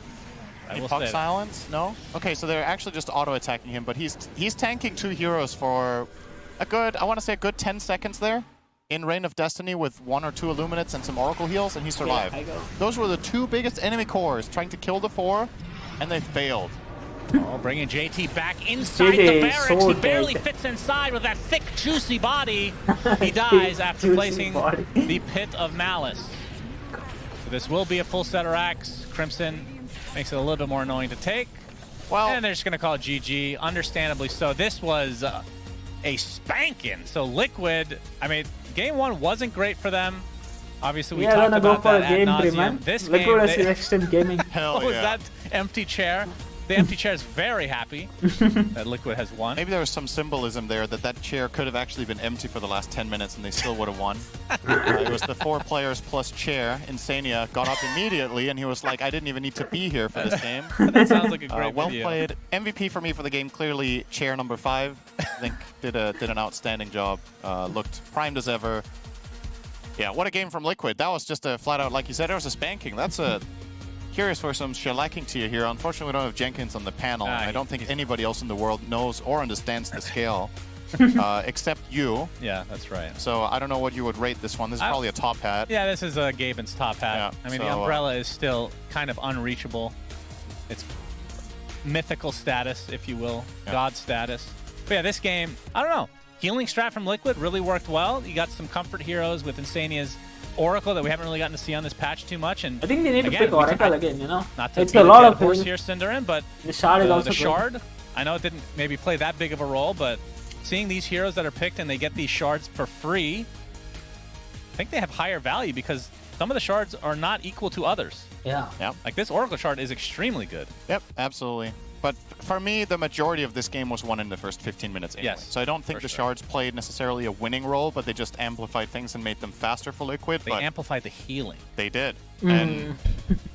I will Puck say that. silence? No? Okay, so they're actually just auto-attacking him, but he's tanking 2 heroes for a good, I want to say a good 10 seconds there in Reign of Destiny with 1 or 2 Illuminates and some Oracle heals, and he survived. I go. Those were the 2 biggest enemy cores trying to kill the 4, and they failed. Oh, bringing JT back inside JT the is barracks. so He barely dead. fits inside with that thick, juicy body. He dies after Juicy placing body. the Pit of Malice. So this will be a full set of racks. Crimson makes it a little bit more annoying to take. Well, And they're just going to call it GG, understandably so. This was a spanking. So Liquid, I mean, game 1 wasn't great for them. Obviously, we Yeah, talked gonna go about for a that ad game 3, nauseum. man. This Liquid game, is extend gaming. hell what was yeah. that empty chair? The empty chair is very happy that Liquid has won. Maybe there was some symbolism there that chair could have actually been empty for the last 10 minutes and they still would have won. It was the 4 players plus chair. Insania got up immediately and he was like, I didn't even need to be here for this game. That sounds like a great Well video. played. MVP for me for the game, clearly chair number 5. I think did an outstanding job. Looked primed as ever. Yeah, what a game from Liquid. That was just a flat out, like you said, it was a spanking. That's a... Curious for some shellacking to you here. Unfortunately, we don't have Jenkins on the panel. And I don't think anybody else in the world knows or understands the scale, except you. Yeah, that's right. So I don't know what you would rate this one. This is probably a top hat. Yeah, this is Gaben's top hat. Yeah, I mean, so, the umbrella is still kind of unreachable. It's mythical status, if you will, god status. But yeah, this game, I don't know. Healing strat from Liquid really worked well. You got some comfort heroes with Insania's Oracle that we haven't really gotten to see on this patch too much. And I think they need to again, pick we can- Oracle again, you know? Not to It's beat a lot dead of horse heal. here, Cinderin, but The shard is also the good. shard, I know it didn't maybe play that big of a role, but seeing these heroes that are picked and they get these shards for free, I think they have higher value because some of the shards are not equal to others. Yeah. Yep. Like this Oracle shard is extremely good. Yep, absolutely. But for me, the majority of this game was won in the first 15 minutes anyway. Yes, So I don't think for the sure. shards played necessarily a winning role, but they just amplified things and made them faster for Liquid. They but amplified the healing. they did. And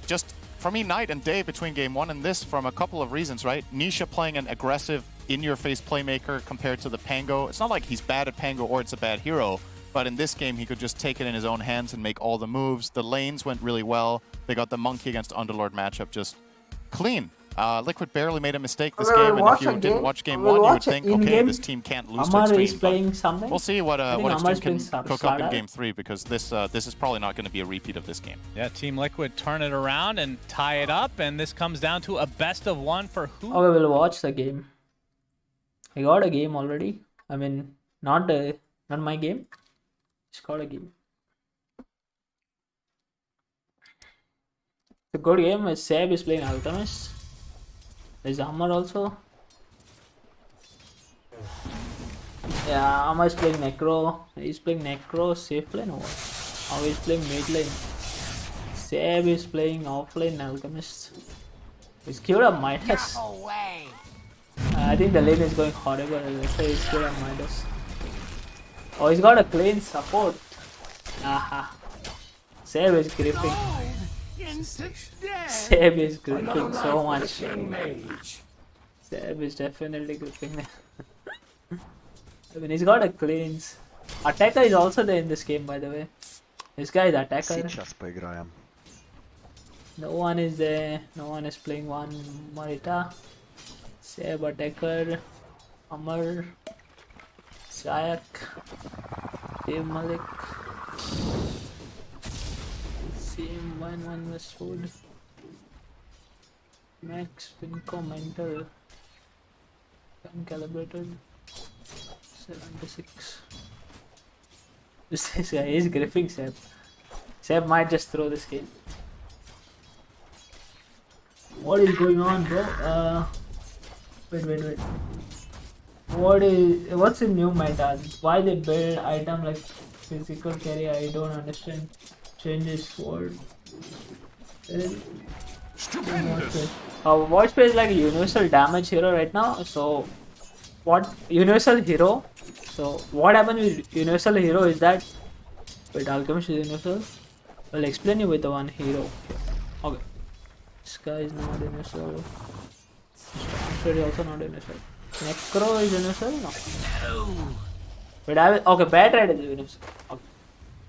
just, for me, night and day between game 1 and this from a couple of reasons, right? Nisha playing an aggressive, in-your-face playmaker compared to the Pango. It's not like he's bad at Pango or it's a bad hero, but in this game, he could just take it in his own hands and make all the moves. The lanes went really well. They got the Monkey against Underlord matchup just clean. Liquid barely made a mistake this game, and if you didn't watch game 1, you would think, okay, this team can't lose to Amar Extreme. is playing But something. we'll see what think Extreme Amar's can playing cook up in Slardar. game 3, because this is probably not going to be a repeat of this game. Yeah, Team Liquid turn it around and tie it up, and this comes down to a best of 1 for who? Oh, we will watch the game. I got a game already. I mean, not my game. Just got a game. It's a good game. Seb is playing Alchemist. There's Amar also. Yeah, Amar is playing Necro. He's playing Necro, safe lane or what? Oh, he's playing mid lane. Seb is playing offlane Alchemist. He's queued up Midas. I think the lane is going horrible. Let's say he's queued up Midas. Oh, he's got a clean support. Aha. Seb is gripping. Seb is gripping so much. Seb is definitely gripping. I mean, he's got a cleans. Attacker is also there in this game, by the way. This guy is attacker. No one is there. No one is playing one Marita. Seb attacker. Amar. Sayak. Dave Malik. Same 1-1 Westwood. Max Pinko Mental. Uncalibrated. 76. This guy is gripping Seb. Seb might just throw this game. What is going on, bro? Wait. What's in new meta? Why they build item like physical carry? I don't understand. Changes sword. Voice Pay is like a universal damage hero right now, so what Universal Hero. So what happens with Universal Hero is that, wait, Alchemist is Universal. I'll explain you with the one hero. Okay, this guy is not Universal. Stormshade is also not Universal. Necro is Universal? No. But okay, Bad Red is Universal. Okay.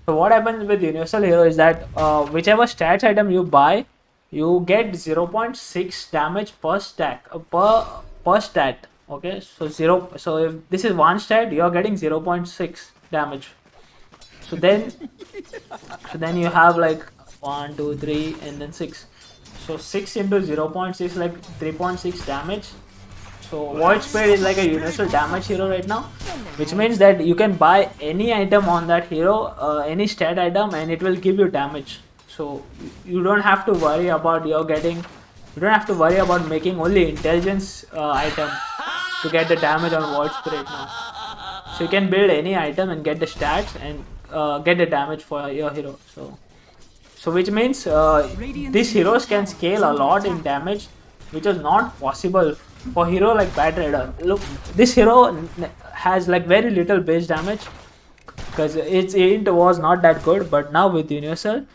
So what happens with Universal Hero is that whichever stats item you buy, you get 0.6 damage per stack per stat. Okay, so so if this is one stat, you are getting 0.6 damage. So then you have like 1, 2, 3, and then 6. So 6 into 0.6 like 3.6 damage. So Void Spade is like a universal damage hero right now, which means that you can buy any item on that hero, any stat item, and it will give you damage. So you don't have to worry about making only intelligence item to get the damage on Void Spade right now. So you can build any item and get the stats and get the damage for your hero. So which means these heroes can scale a lot in damage, which is not possible for hero like Bad Raider. Look, this hero has like very little base damage because its int was not that good, but now with Universal,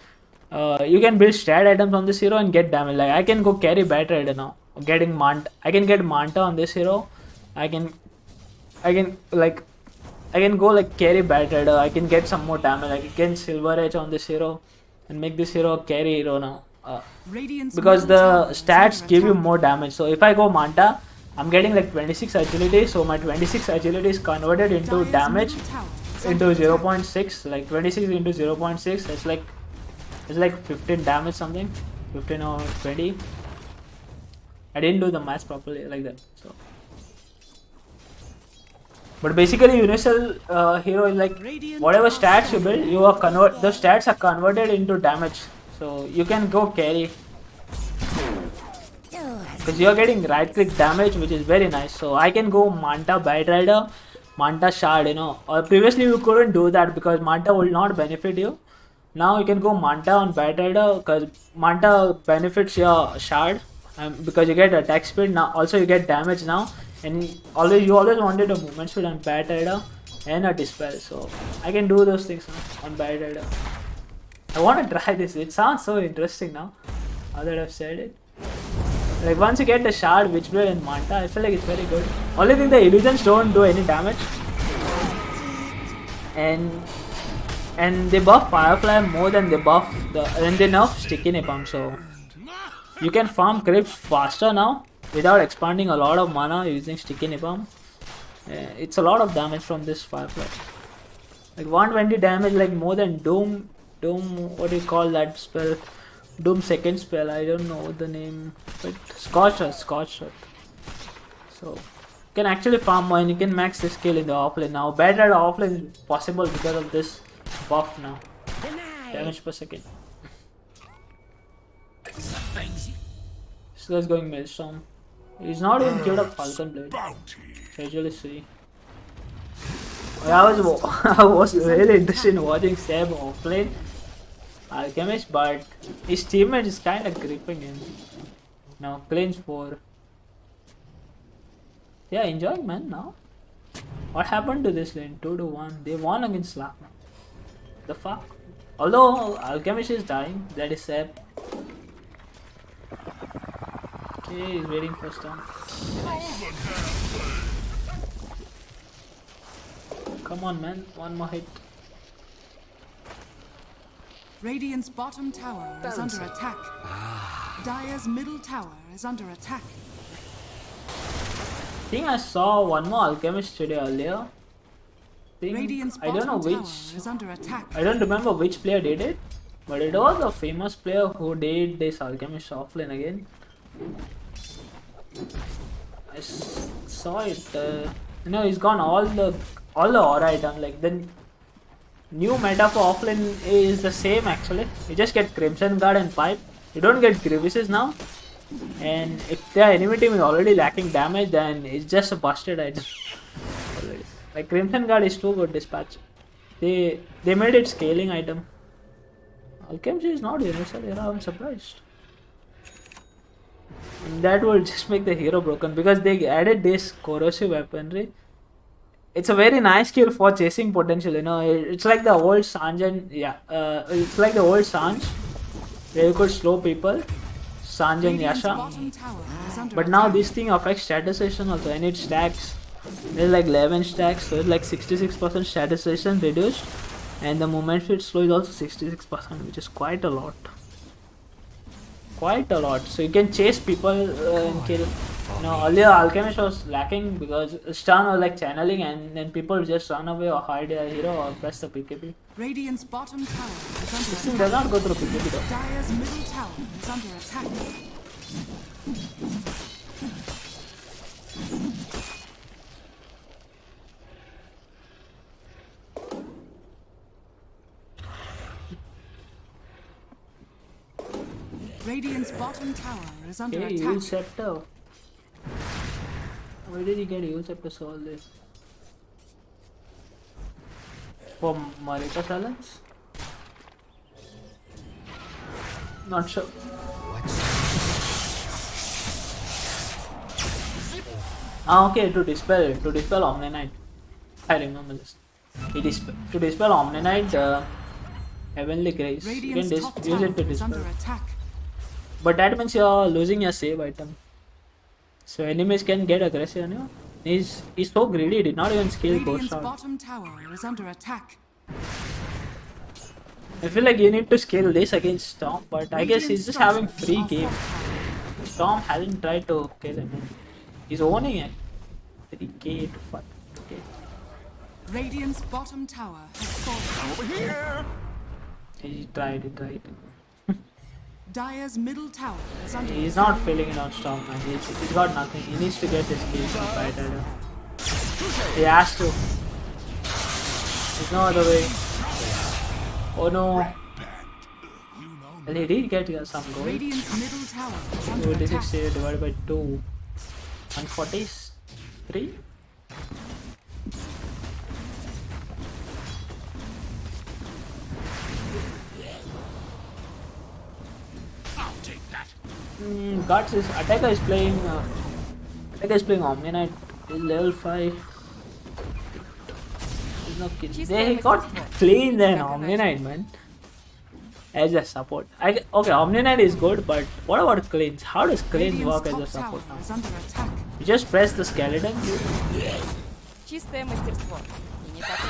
you can build stat items on this hero and get damage. Like I can go carry Bad Raider now, getting Manta. I can get Manta on this hero. I can go like carry Bad Raider. I can get some more damage. I can get Silver Edge on this hero and make this hero a carry hero now. Because the stats give you more damage. So if I go Manta, I'm getting like 26 agility. So my 26 agility is converted into damage into 0.6. Like 26 into 0.6. It's like 15 damage something. 15 or 20. I didn't do the math properly like that. So. But basically, Universal Hero is like whatever stats you build, those stats are converted into damage. So you can go carry because you are getting right click damage, which is very nice. So I can go Manta Bad Rider, Manta Shard, or previously you couldn't do that because Manta will not benefit you. Now you can go Manta on Bad Rider because Manta benefits your Shard because you get attack speed now. Also you get damage now, and you always wanted a movement speed on Bad Rider and a dispel. So I can do those things now on Bad Rider. I want to try this. It sounds so interesting now that I've said it. Like once you get the Shard, Witchblade and Manta, I feel like it's very good. Only thing, the illusions don't do any damage. And they buff Firefly more than they buff and they nerf Sticky Nipam. So you can farm creeps faster now without expanding a lot of mana using Sticky Nipam. It's a lot of damage from this Firefly. Like 120 damage, like more than Doom, what do you call that spell? Doom second spell, I don't know the name, but Scorch Earth. So you can actually farm more and you can max the skill in the offlane now. Bad Rider offlane is possible because of this buff now. Damage per second. This guy's going Maelstrom. He's not even killed up Falcon Blade. Usually see. I was really interested in watching Seb offlane Alchemist, but his teammate is kind of gripping him. Now, Plains 4. Yeah, enjoying, man, now. What happened to this lane? 2-1. They won against Slack now. The fuck? Although Alchemist is dying, that is Seb. Okay, he's waiting for stun. Nice. Come on, man. One more hit. Radiant's bottom tower is under attack. Dire's middle tower is under attack. I think I saw one more Alchemist today earlier. I don't know which. Is under attack. I don't remember which player did it, but it was a famous player who did this Alchemist offlane again. I saw it. He's gone all the aura item. Like the new meta for offlane is the same actually. You just get Crimson Guard and Pipe. You don't get Grievous's now. And if their enemy team is already lacking damage, then it's just a busted item. Like Crimson Guard is too good dispatch. They made it scaling item. Alchemist is not universal era, I'm surprised. that will just make the hero broken because they added this corrosive weaponry. It's a very nice skill for chasing potential, you know. It's like the old Sanj and it's like the old Sanj where you could slow people, Sanj and Yasha. But now this thing affects statization also, and it stacks. There's like 11 stacks, so it's like 66% statization reduced, and the movement speed slow is also 66%, which is quite a lot. Quite a lot. So you can chase people and kill. You know, earlier Alchemist was lacking because stun was like channeling, and then people just run away or hide a hero or press the PKP. Radiant's bottom tower is under This thing does not go through PKP though. Dire's middle tower is under attack. Radiant's bottom tower is under Okay, attack. Yule Scepter. Where did he get Yule Scepter so all this? For Marika Silence? Not sure. Okay, to dispel Omni-Knight. I remember this. To dispel Omni-Knight, Heavenly Grace. You can Radiant's top use it to tower is dispel. under attack. But that means you're losing your save item. So enemies can get aggressive on you. He's so greedy, he did not even skill Ghost Radiant's Shot. bottom tower is under attack. I feel like you need to scale this against Storm, but I guess he's just having free game. Storm hasn't tried to kill him. He's owning it. 3k to 5k. Radiant's bottom tower has fallen. Over here. He tried. Dire's middle tower is under He's attack. not feeling it on Storm, man. He's got nothing. He needs to get this kill right now. He has to. There's no other way. Oh no. Well, he did get some gold. Radiant's middle tower is under 286 attack. divided by 2. 143? I'll take that. Guts is attacker is playing Omni Knight. He's level 5. He's not kidding. They got clean then Omni Knight, man. As a support. Okay, Omni Knight is good, but what about cleans? How does clean work as a Radiant's top support tower now? is under attack. You just press the skeleton. Чистое мастерство. И не так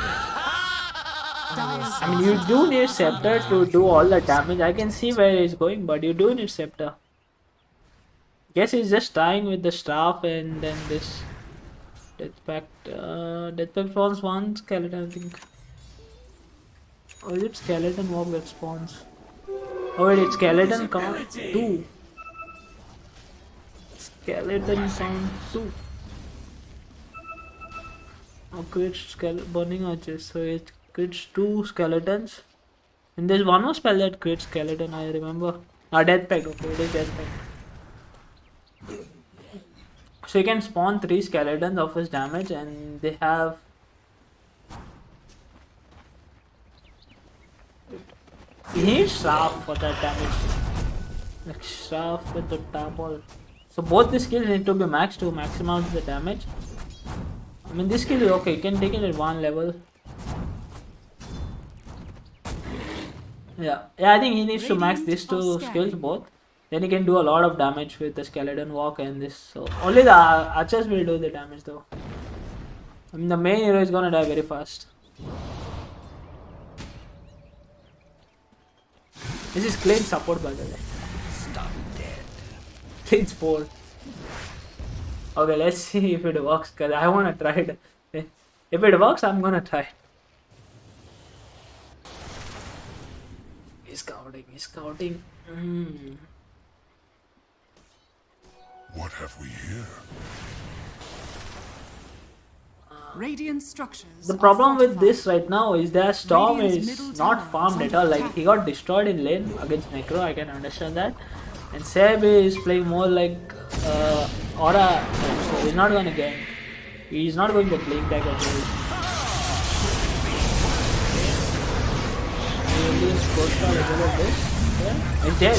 Dire's I mean, you do need Scepter to do all the damage. I can see where he's going, but you do need Scepter. Guess he's just trying with the staff and then this Death Pact. Death Pact spawns one skeleton, I think. Or is it skeleton walk that spawns? Oh wait, it's skeleton count 2. Skeleton count 2. Oh, creates burning arches, so it creates 2 skeletons. And there's one more spell that creates skeleton, I remember. Death Pact, okay, it is Death Pact. So you can spawn 3 skeletons of his damage, and they have. You need Staff for that damage. Like Staff with the tap-all. So both the skills need to be maxed to maximize the damage. I mean, this skill is okay, you can take it at 1 level. Yeah, I think he needs to max these 2 skills both. Then he can do a lot of damage with the skeleton walk and this. So only the archers will do the damage though. I mean, the main hero is gonna die very fast. This is clean support by the way. Stop dead. Clean's 4. Okay, let's see if it works, cause I wanna try it. If it works, I'm gonna try. He's scouting. What have we here? Radiant structures. The are problem with fortified. this right now is that Storm Radiant's is middle not tower farmed is at all. under Like attack. he got destroyed in lane against Necro, I can understand that. And Seb is playing more like Aura, so he's not gonna gank. He's not going to blink back at all. He will use Ghost Shot as well as this. Yeah. He's dead.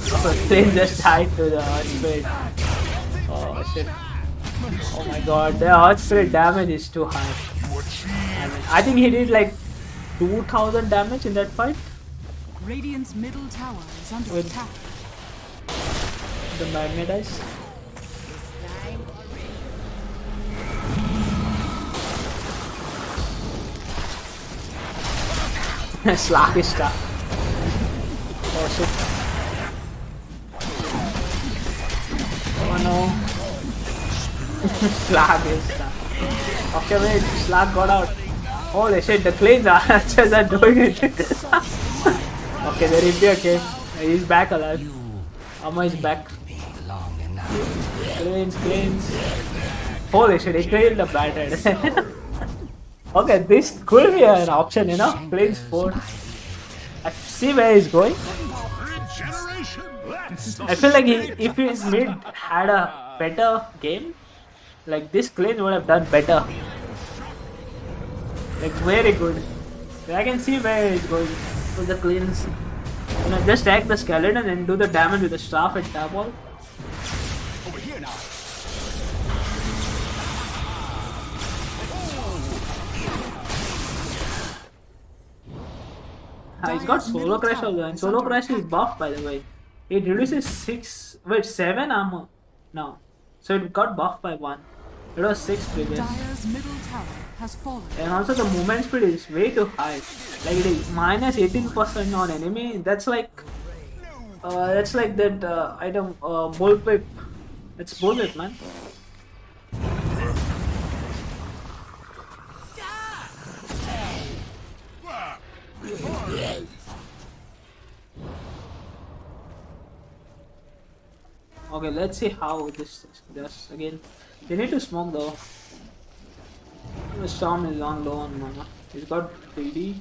Oh, Clint just died to the Earth Spirit. Oh shit. Oh my god, the Earth Spirit damage is too high. I think he did like 2000 damage in that fight. Radiant's middle tower is under With- attack. The magnetize. Slack is stuck. Oh shit. Oh no. Slack is stuck. Okay, wait, Slack got out. Holy shit, the cleans archers are doing it. Okay, the repair came. He's back alive. Amma is back. Cleans. Holy shit, he killed the battered. Okay, this could be an option, you know? Cleans 4. I see where he's going. I feel like if his mid had a better game, like this cleanse would have done better. Like very good. I can see where he's going with the cleanse. You know, just attack the skeleton and do the damage with the staff and tap wall. Over here now. He's got solo crash also, and solo crash is buffed by the way. It reduces 7 armor now. So it got buffed by 1. It was 6 previous. Dire's middle tower has fallen. And also the movement speed is way too high. Like it is minus 18% on enemy. That's like that item bullwhip. It's bullwhip, man. Okay, let's see how this does again. They need to smoke though. The storm is on low on mana. He's got 3D.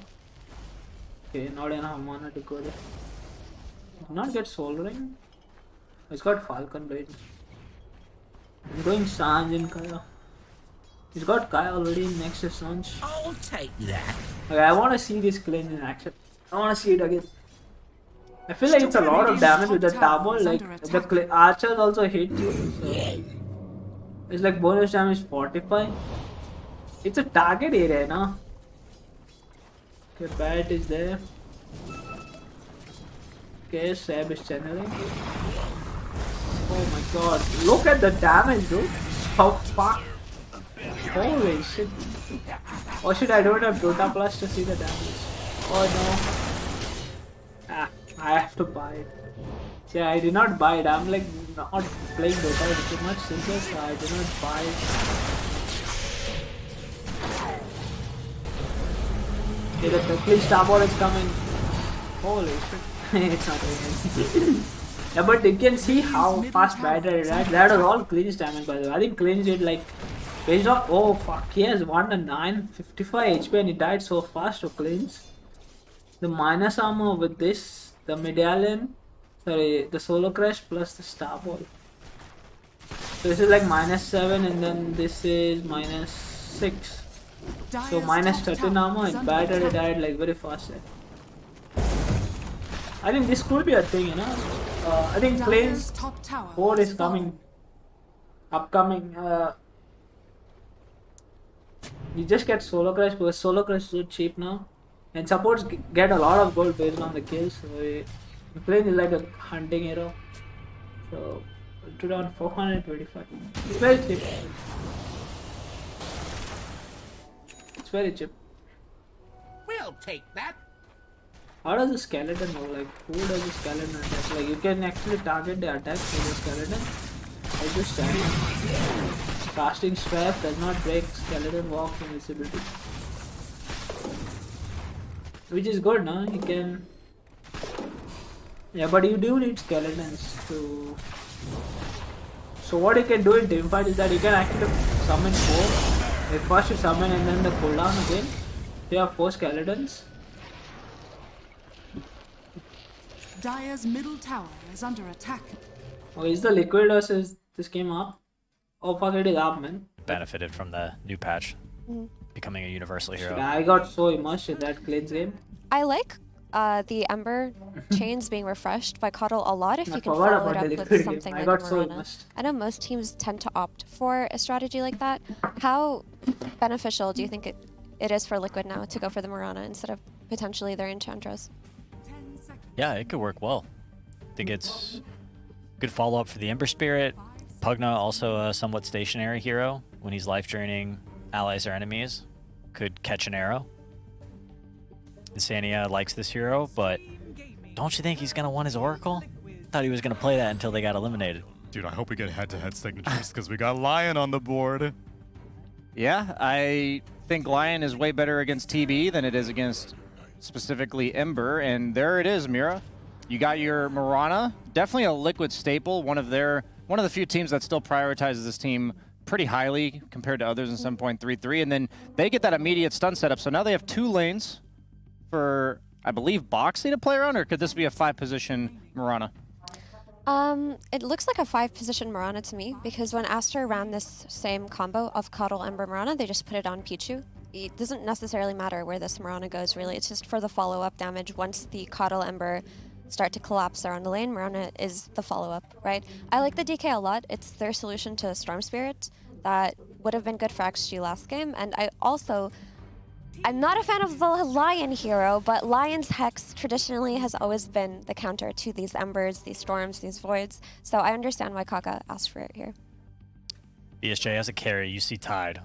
Okay, not enough mana to go there. Did not get Soul Ring. He's got Falcon Blade. I'm going Sanj in Kaya. He's got Kaya already in next to Sanj. I'll take that. Okay, I want to see this cleanse in action. I want to see it again. I feel like it's a lot of damage with the tabo. Like the archers also hit you. So it's like bonus damage 45. It's a target area, no? Okay, bat is there. Okay, Sab is channeling. Oh my god, look at the damage, dude. How fuck. Holy shit. Oh shit, I don't have Dota Plus to see the damage. Oh no. Ah, I have to buy it. Yeah, I did not buy it. I'm like not playing Dota. It's too much simpler, so I did not buy it. Okay, the Turkish Starboard is coming. Holy shit. It's not even. Yeah, but you can see how fast battery it had. That was all cleanse damage by the way. I think cleanse did like based on, oh fuck, he has 1 to 9, 55 HP and he died so fast to cleanse. The minus armor with this, the medallion, sorry, the solo crash plus the star ball. So this is like -7 and then this is -6. So -13 armor and battery died like very fast. I think this could be a thing, you know. I think Plains 4 is coming. Upcoming. You just get solo crash because solo crash is so cheap now. And supports get a lot of gold based on the kills. So Plains is like a hunting hero. So to down 425. It's very cheap. It's very cheap. We'll take that. How does the skeleton go? Like, who does the skeleton attack? Like, you can actually target the attack with the skeleton. I just stand. Casting strap does not break skeleton walk invisibility. Which is good, no? You can. Yeah, but you do need skeletons to. So, what you can do in teamfight is that you can actually summon 4. Like, first you summon and then the cooldown again. You have 4 skeletons. Dire's middle tower is under attack. Oh, is the liquid versus this came up? Oh fuck, it is up, man. Benefited from the new patch, becoming a universal hero. I got so immersed in that cleanse game. I like the Ember chains being refreshed by Cuddle a lot if I you can forgot follow it about up the with liquid something game. I like a got so Mirana. lost. I know most teams tend to opt for a strategy like that. How beneficial do you think it is for Liquid now to go for the Mirana instead of potentially their Enchantress? Yeah, it could work well. I think it's good follow-up for the Ember Spirit. Pugna, also a somewhat stationary hero. When he's life draining allies or enemies, could catch an arrow. Insania likes this hero, but don't you think he's going to want his Oracle? Thought he was going to play that until they got eliminated. Dude, I hope we get head-to-head signatures because we got Lion on the board. Yeah, I think Lion is way better against TB than it is against specifically Ember, and there it is, Mira. You got your Mirana, definitely a Liquid staple, one of the few teams that still prioritizes this team pretty highly compared to others in 7.33, and then they get that immediate stun setup, so now they have 2 lanes for, I believe, Boxy to play around, or could this be a 5-position Mirana? It looks like a 5-position Mirana to me, because when Aster ran this same combo of Cuddle, Ember, Mirana, they just put it on Pichu. It doesn't necessarily matter where this Mirana goes, really. It's just for the follow-up damage. Once the Cuddle, Ember start to collapse around the lane, Mirana is the follow-up, right? I like the DK a lot. It's their solution to Storm Spirit that would have been good for XG last game, and I'm not a fan of the Lion hero, but Lion's Hex traditionally has always been the counter to these Embers, these Storms, these Voids, so I understand why Kaka asked for it here. BSJ, as a carry, you see Tide.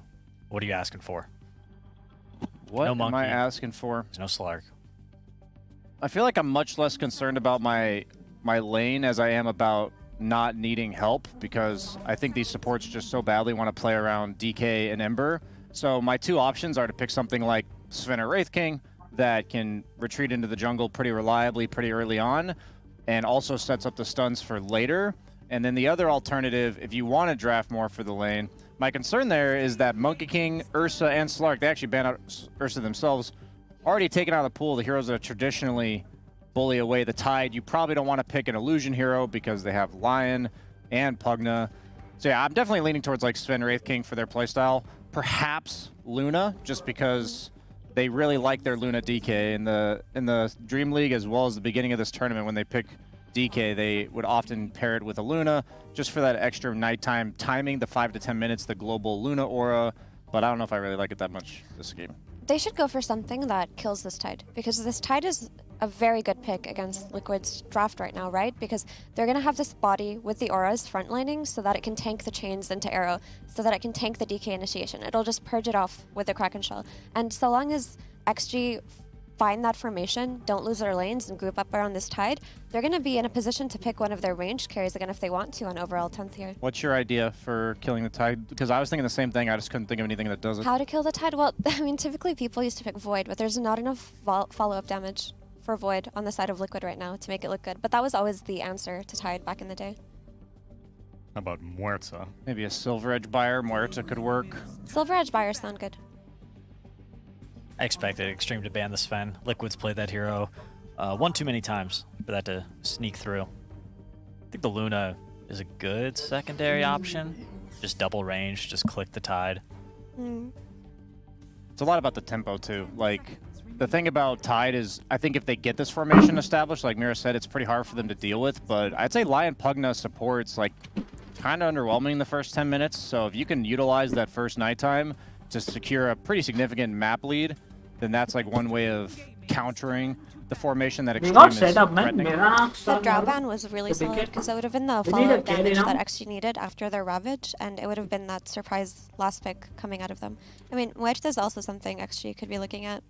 What are you asking for? What No am monkey. I asking for? There's no Slark. I feel like I'm much less concerned about my lane as I am about not needing help, because I think these supports just so badly want to play around DK and Ember. So my 2 options are to pick something like Sven or Wraith King that can retreat into the jungle pretty reliably pretty early on and also sets up the stuns for later. And then the other alternative, if you want to draft more for the lane, my concern there is that Monkey King, Ursa, and Slark, they actually ban out Ursa themselves, already taken out of the pool the heroes that traditionally bully away the Tide. You probably don't want to pick an Illusion hero because they have Lion and Pugna. So yeah, I'm definitely leaning towards like Sven Wraith King for their playstyle. Perhaps Luna, just because they really like their Luna DK. In the Dream League, as well as the beginning of this tournament, when they pick DK, they would often pair it with a Luna, just for that extra nighttime timing, the 5 to 10 minutes, the global Luna aura. But I don't know if I really like it that much this game. They should go for something that kills this Tide, because this Tide is a very good pick against Liquid's draft right now, right? Because they're going to have this body with the auras frontlining so that it can tank the chains into arrow, so that it can tank the DK initiation. It'll just purge it off with the Kraken Shell. And so long as XG find that formation, don't lose their lanes, and group up around this Tide, they're going to be in a position to pick one of their ranged carries again if they want to on overall 10th here. What's your idea for killing the Tide? Because I was thinking the same thing, I just couldn't think of anything that does it. How to kill the Tide? Well, I mean, typically people used to pick Void, but there's not enough follow-up damage for Void on the side of Liquid right now to make it look good. But that was always the answer to Tide back in the day. How about Muerta? Maybe a Silver Edge buyer, Muerta could work. Silver Edge buyers sound good. I expected Extreme to ban the Sven. Liquid's played that hero one too many times for that to sneak through. I think the Luna is a good secondary option. Just double range, just click the Tide. It's a lot about the tempo too. Like, the thing about Tide is, I think if they get this formation established, like Mira said, it's pretty hard for them to deal with. But I'd say Lion Pugna support's like kind of underwhelming the first 10 minutes. So if you can utilize that first nighttime to secure a pretty significant map lead, then that's like one way of countering the formation that They Extreme got is set up, man. threatening. Mirana, The Drow ban was really The big solid hit. because it would have been the They need follow-up a carry damage now. that XG needed after their Ravage, and it would have been that surprise last pick coming out of them. I mean, Wedge is also something XG could be looking at.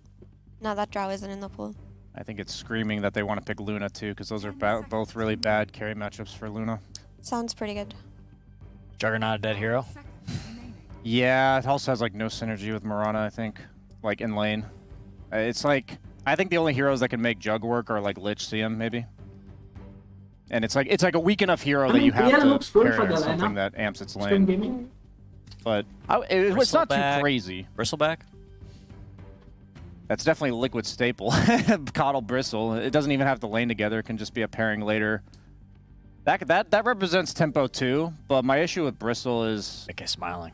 Now that Drow isn't in the pool. I think it's screaming that they want to pick Luna too, because those are both really bad carry matchups for Luna. Sounds pretty good. Juggernaut a dead hero. Yeah, it also has like no synergy with Mirana, I think, like in lane. It's like, I think the only heroes that can make Jug work are like Lich CM maybe. And it's like a weak enough hero that you have PL to looks good pair for it the with something lineup. that amps its Spin lane. gaming. But it's not too Bristleback. crazy. Bristleback? That's definitely a Liquid staple. Coddle Bristle. It doesn't even have the lane together. It can just be a pairing later. That represents tempo too, but my issue with Bristle is That guy's smiling.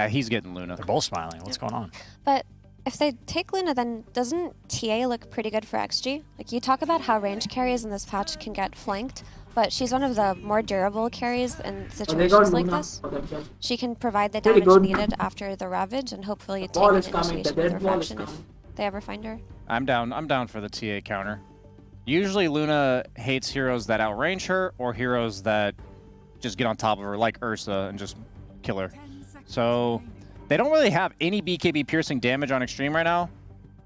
he's getting Luna. They're both smiling. What's going on? But If they take Luna, then doesn't TA look pretty good for XG? Like, you talk about how range carries in this patch can get flanked, but she's one of the more durable carries in situations like this. She can provide the damage needed after the Ravage and hopefully take an initiation with her faction if they ever find her. I'm down for the TA counter. Usually Luna hates heroes that outrange her or heroes that just get on top of her, like Ursa, and just kill her. So they don't really have any BKB piercing damage on Extreme right now,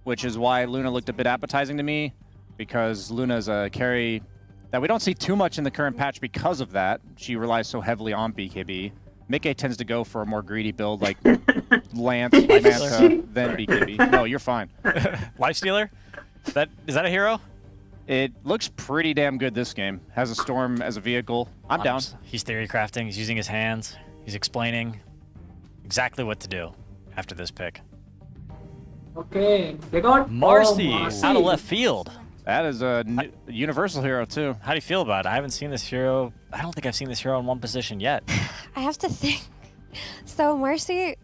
which is why Luna looked a bit appetizing to me, because Luna's a carry that we don't see too much in the current patch because of that. She relies so heavily on BKB. Mickey tends to go for a more greedy build like Lance, Manta, then BKB. No, you're fine. Lifestealer? Is that a hero? It looks pretty damn good this game. Has a Storm as a vehicle. I'm down. He's theory crafting. He's using his hands. He's explaining exactly what to do after this pick. Okay, they got Marcy, Marcy out of left field. That is a universal hero too. How do you feel about it? I haven't seen this hero. I don't think I've seen this hero in one position yet. I have to think. So Marcy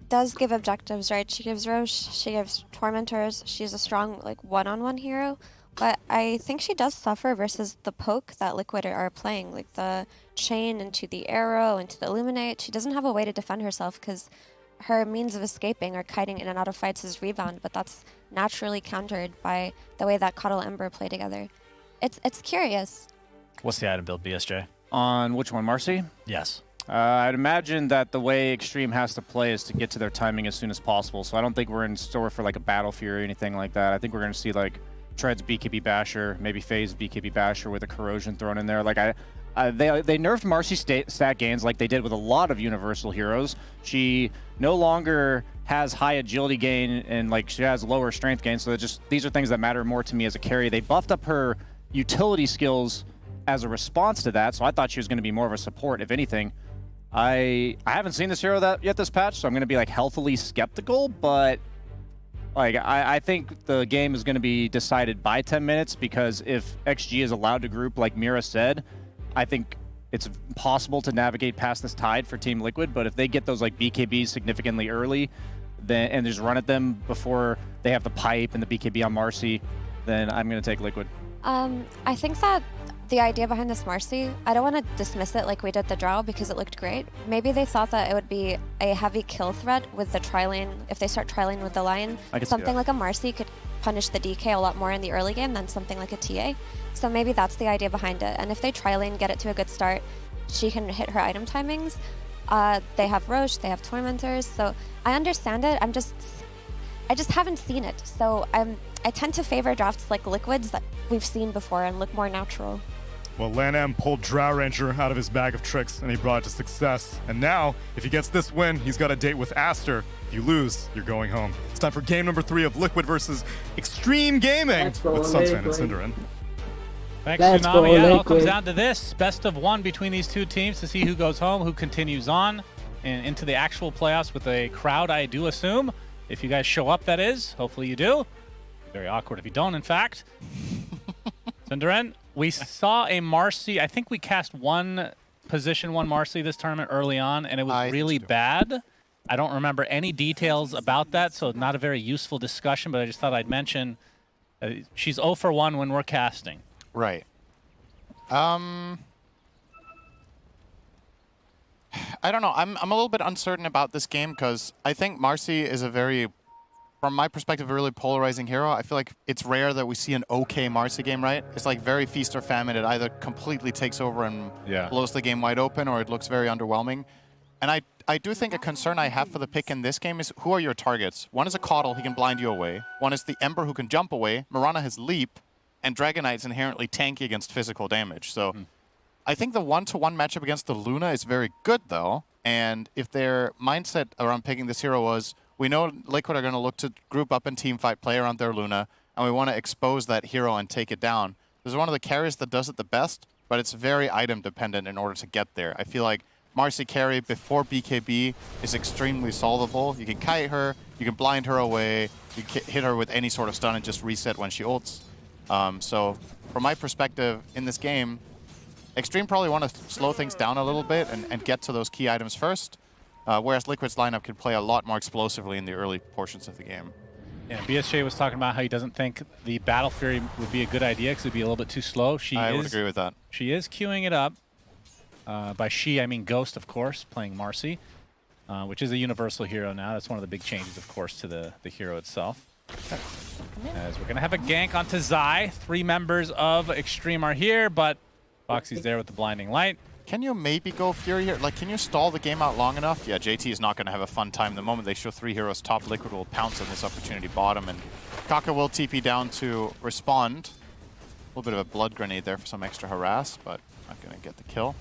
does give objectives, right? She gives Roche, she gives Tormentors. She's a strong, like, one-on-one hero. But I think she does suffer versus the poke that Liquid are playing, like the chain into the arrow, into the illuminate. She doesn't have a way to defend herself because her means of escaping or kiting in and out of fights is rebound, but that's naturally countered by the way that Coddle Ember play together. It's curious. What's the item build, BSJ? On which one, Marcy? Yes. I'd imagine that the way Extreme has to play is to get to their timing as soon as possible. So I don't think we're in store for like a Battle Fury or anything like that. I think we're going to see like Tread's BKB Basher, maybe FaZe's BKB Basher with a Corrosion thrown in there. Like they nerfed Marcy stat gains like they did with a lot of universal heroes. She no longer has high agility gain and like she has lower strength gain. So these are things that matter more to me as a carry. They buffed up her utility skills as a response to that. So I thought she was going to be more of a support, if anything. I haven't seen this hero yet this patch, so I'm going to be like healthily skeptical, but like I think the game is going to be decided by 10 minutes because if XG is allowed to group like Mira said, I think it's possible to navigate past this tide for Team Liquid, but if they get those like BKBs significantly early and just run at them before they have the pipe and the BKB on Marcy, then I'm going to take Liquid. I think that the idea behind this Marcy, I don't want to dismiss it like we did the Drow because it looked great. Maybe they thought that it would be a heavy kill threat with the tri-lane. If they start tri-lane with the Lion, something like a Marcy could punish the DK a lot more in the early game than something like a TA. So maybe that's the idea behind it. And if they tri-lane, get it to a good start, she can hit her item timings. They have Roche, they have Tormentors, so I understand it. I just haven't seen it. So I tend to favor drafts like Liquid's that we've seen before and look more natural. Well, LanM pulled Drow Ranger out of his bag of tricks and he brought it to success. And now, if he gets this win, he's got a date with Aster. If you lose, you're going home. It's time for game number 3 of Liquid versus Extreme Gaming with Sunsfan and Cinderin. Thanks, Tsunami. Yeah, it all comes down to this. Best of one between these two teams to see who goes home, who continues on, and into the actual playoffs with a crowd, I do assume. If you guys show up, that is. Hopefully you do. Very awkward if you don't, in fact. Cinderin, we saw a Marcy. I think we cast one position 1 Marcy this tournament early on, and it was really bad. I don't remember any details about that, so not a very useful discussion, but I just thought I'd mention she's 0 for 1 when we're casting. Right. I don't know. I'm a little bit uncertain about this game because I think Marcy is a very, from my perspective, a really polarizing hero. I feel like it's rare that we see an okay Marcy game, right? It's like very feast or famine. It either completely takes over and blows the game wide open, or it looks very underwhelming. And I do think a concern I have for the pick in this game is who are your targets? One is a Coddle, he can blind you away. One is the Ember, who can jump away. Mirana has Leap, and Dragon Knight's inherently tanky against physical damage. So I think the 1-to-1 matchup against the Luna is very good, though. And if their mindset around picking this hero was, we know Liquid are going to look to group up and team fight, play around their Luna, and we want to expose that hero and take it down. This is one of the carries that does it the best, but it's very item dependent in order to get there. I feel like Marcy carry before BKB is extremely solvable. You can kite her, you can blind her away, you can hit her with any sort of stun and just reset when she ults. So from my perspective in this game, Extreme probably want to slow things down a little bit and get to those key items first, whereas Liquid's lineup can play a lot more explosively in the early portions of the game. Yeah, BSJ was talking about how he doesn't think the Battle Fury would be a good idea because it'd be a little bit too slow. I would agree with that. She is queuing it up. By she, I mean Ghost, of course, playing Marcy, which is a universal hero now. That's one of the big changes, of course, to the hero itself. As we're going to have a gank onto Zai. 3 members of Extreme are here, but Foxy's there with the blinding light. Can you maybe go Fury here? Like, can you stall the game out long enough? Yeah, JT is not going to have a fun time. The moment they show 3 heroes top, Liquid will pounce on this opportunity bottom, and Kaka will TP down to respond. A little bit of a blood grenade there for some extra harass, but not going to get the kill.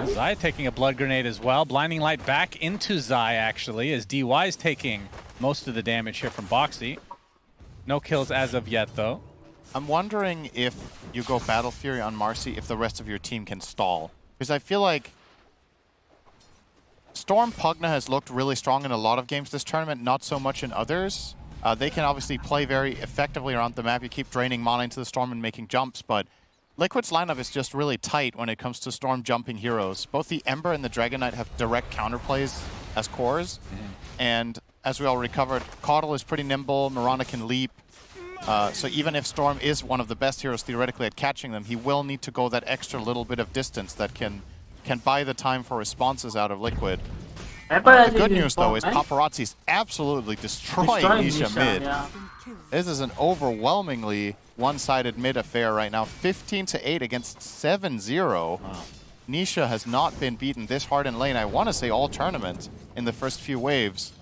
Zai taking a blood grenade as well. Blinding light back into Zai, actually, as DY is taking most of the damage here from Boxy. No kills as of yet, though. I'm wondering if you go Battle Fury on Marcy, if the rest of your team can stall. Because I feel like Storm Pugna has looked really strong in a lot of games this tournament, not so much in others. They can obviously play very effectively around the map. You keep draining mana into the Storm and making jumps, but Liquid's lineup is just really tight when it comes to Storm jumping heroes. Both the Ember and the Dragon Knight have direct counterplays as cores. And as we already covered, Caudle is pretty nimble, Mirana can leap. So even if Storm is one of the best heroes theoretically at catching them, he will need to go that extra little bit of distance that can buy the time for responses out of Liquid. The good news, though, is Paparazzi's absolutely destroying Nisha mid. Yeah. This is an overwhelmingly one-sided mid affair right now. 15-8 against 7-0. Wow. Nisha has not been beaten this hard in lane, I want to say all tournament, in the first few waves.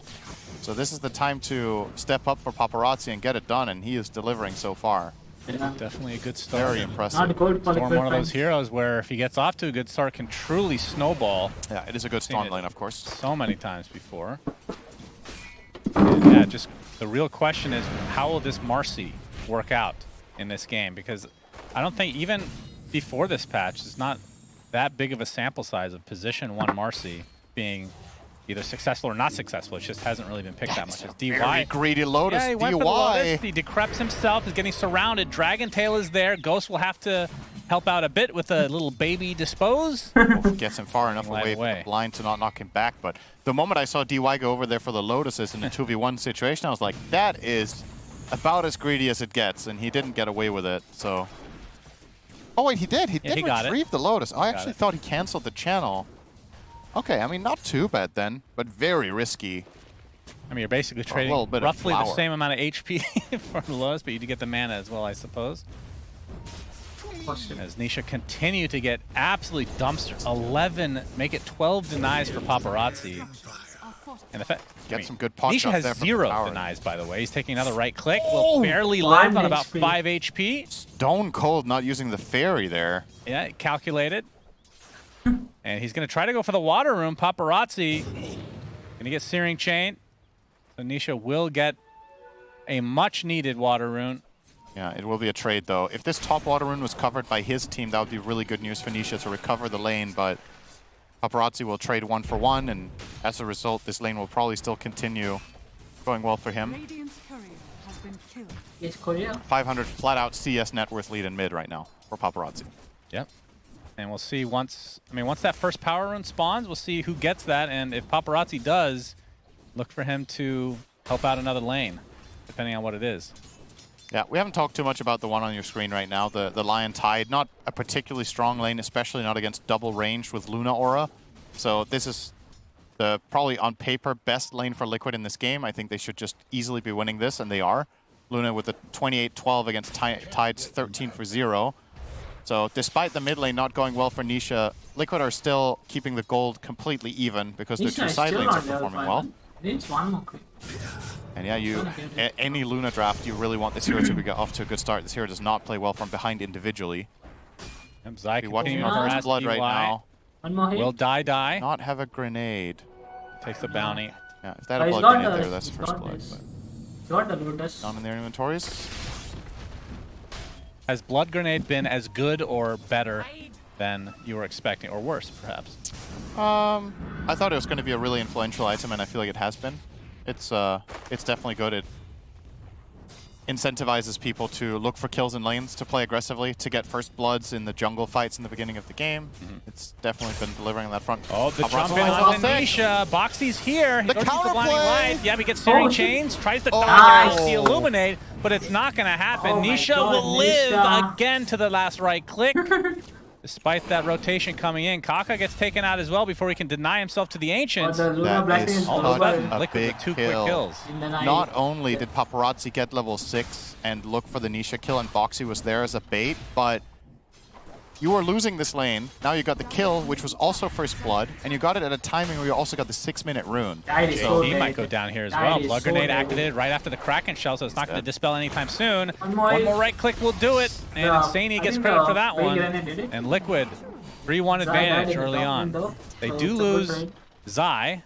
So this is the time to step up for Paparazzi and get it done, and he is delivering so far. Yeah. Definitely a good start. Very impressive. Not good for Storm, Liquid one of those fans. heroes where if he gets off to a good start, can truly snowball. Yeah, it is a good Storm lane, of course. So many times before. And yeah, just the real question is, how will this Marcy work out in this game? Because I don't think even before this patch, it's not that big of a sample size of position 1 Marcy being either successful or not successful. It just hasn't really been picked that much. As DY, very greedy Lotus. yeah, he went for the Lotus. He decreps himself. He's getting surrounded. Dragon Tail is there. Ghost will have to help out a bit with a little baby dispose. Gets him far enough away from the blind to not knock him back. But the moment I saw DY go over there for the Lotuses in a 2v1 situation, I was like, that is about as greedy as it gets. And he didn't get away with it. So, oh wait, he did. He did retrieve the Lotus. I actually thought he canceled the channel. Okay, I mean, not too bad then, but very risky. I mean, you're basically trading roughly the same amount of HP for the Lotus, but you do get the mana as well, I suppose. As Nisha continue to get absolutely dumpster. 11, make it 12 denies for Paparazzi. And the fact, Get some good pot Nisha shots has there from 0 denies, by the way. He's taking another right click. Will barely live on about 5 HP. Stone cold not using the fairy there. Yeah, calculated. And he's going to try to go for the water room. Paparazzi going to get Searing Chain. So Nisha will get a much-needed water rune. Yeah, it will be a trade, though. If this top water rune was covered by his team, that would be really good news for Nisha to recover the lane, but Paparazzi will trade 1 for 1, and as a result, this lane will probably still continue going well for him. Radiant's courier has been killed. Yes, Korea. 500 flat-out CS net worth lead in mid right now for Paparazzi. Yep. And we'll see once that first power rune spawns, we'll see who gets that, and if Paparazzi does, look for him to help out another lane, depending on what it is. Yeah, we haven't talked too much about the one on your screen right now, the Lion Tide. Not a particularly strong lane, especially not against double range with Luna Aura. So this is the probably on paper best lane for Liquid in this game. I think they should just easily be winning this, and they are. Luna with a 28-12 against Tide's 13 for 0. So despite the mid lane not going well for Nisha, Liquid are still keeping the gold completely even because their 2 side lanes are performing well. Needs one more quick. And yeah, any Luna draft, you really want this hero to get off to a good start. This hero does not play well from behind individually. Zai watching out for his blood right now. One more hit. Will die. Not have a grenade. Takes the bounty. Yeah, if they had a blood grenade there, that's first blood. Got the Lotus. Down in their inventories. Has Blood Grenade been as good or better than you were expecting, or worse, perhaps? I thought it was going to be a really influential item, and I feel like it has been. It's definitely good. incentivizes people to look for kills in lanes, to play aggressively, to get first bloods in the jungle fights in the beginning of the game. It's definitely been delivering on that front. Oh, the jump in Paparazzi on the Nisha. Boxy's here. He The goes to the blinding counterplay! light. Yeah, he gets searing chains. Tries to dodge Nice. the illuminate, but it's not going to happen. Oh my Nisha God, will live Nisha. again to the last right click. Despite that rotation coming in, Kaka gets taken out as well before he can deny himself to the Ancients. The Luna That Black is is All of a such sudden, a Liquid with big 2 quick kill. kills. in the night. Not only did Paparazzi get level 6 and look for the Nisha kill and Boxy was there as a bait, but you were losing this lane. Now you got the kill, which was also first blood, and you got it at a timing where you also got the 6-minute rune. That is so He dead. might go down here as That well. is Blood so grenade dead. activated right after the Kraken shell, so it's not going to dead. dispel anytime soon. One One more more right click will do it, and Yeah, Insania I gets think credit the for that big one. grenade did it. And Liquid, 3-1 advantage early on. They do lose Zai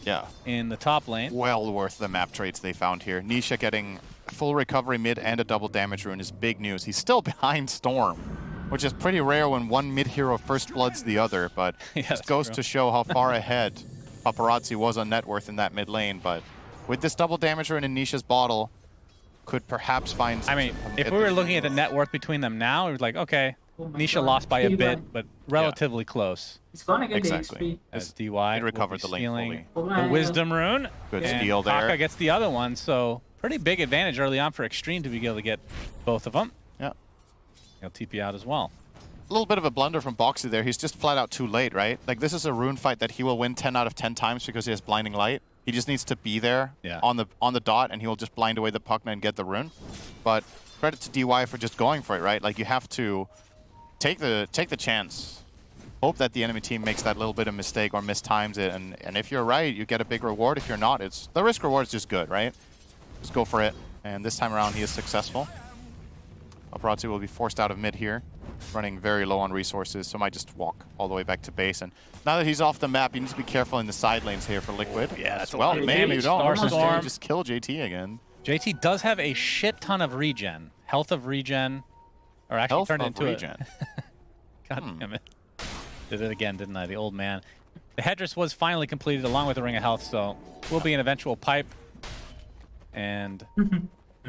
Yeah. in the top lane. Well worth the map trades they found here. Nisha getting full recovery mid and a double damage rune is big news. He's still behind Storm, which is pretty rare when one mid-hero first bloods the other, but Yeah, just that's goes true. to show how far ahead Paparazzi was on net worth in that mid lane. But with this double damage rune in Nisha's bottle, could perhaps find I mean, if we were looking at the net worth between them now, it was like, okay, Oh my Nisha God. lost by a He bit, won. but relatively close. He's gonna get Exactly. the As DY He will recovered be the lane stealing fully. the Wisdom Rune. Good and steal there. Kaka gets the other one, so pretty big advantage early on for Extreme to be able to get both of them. Yeah. He'll TP out as well. A little bit of a blunder from Boxy there. He's just flat out too late, right? Like, this is a rune fight that he will win 10 out of 10 times because he has blinding light. He just needs to be there on the dot, and he will just blind away the Puckna and get the rune. But credit to DY for just going for it, right? Like, you have to take the chance. Hope that the enemy team makes that little bit of mistake or mistimes it, and if you're right, you get a big reward. If you're not, it's the risk reward is just good, right? Just go for it. And this time around, he is successful. Paparazzi will be forced out of mid here, running very low on resources, so might just walk all the way back to base. And now that he's off the map, you need to be careful in the side lanes here for Liquid. Yeah, that's a well, lot of maybe damage. you don't. Starstorm. Just kill JT again. JT does have a shit ton of regen. Health of regen. Or actually Health turned of into regen. God damn it. Did it again, didn't I? The old man. The headdress was finally completed along with the Ring of Health, so will be an eventual pipe. And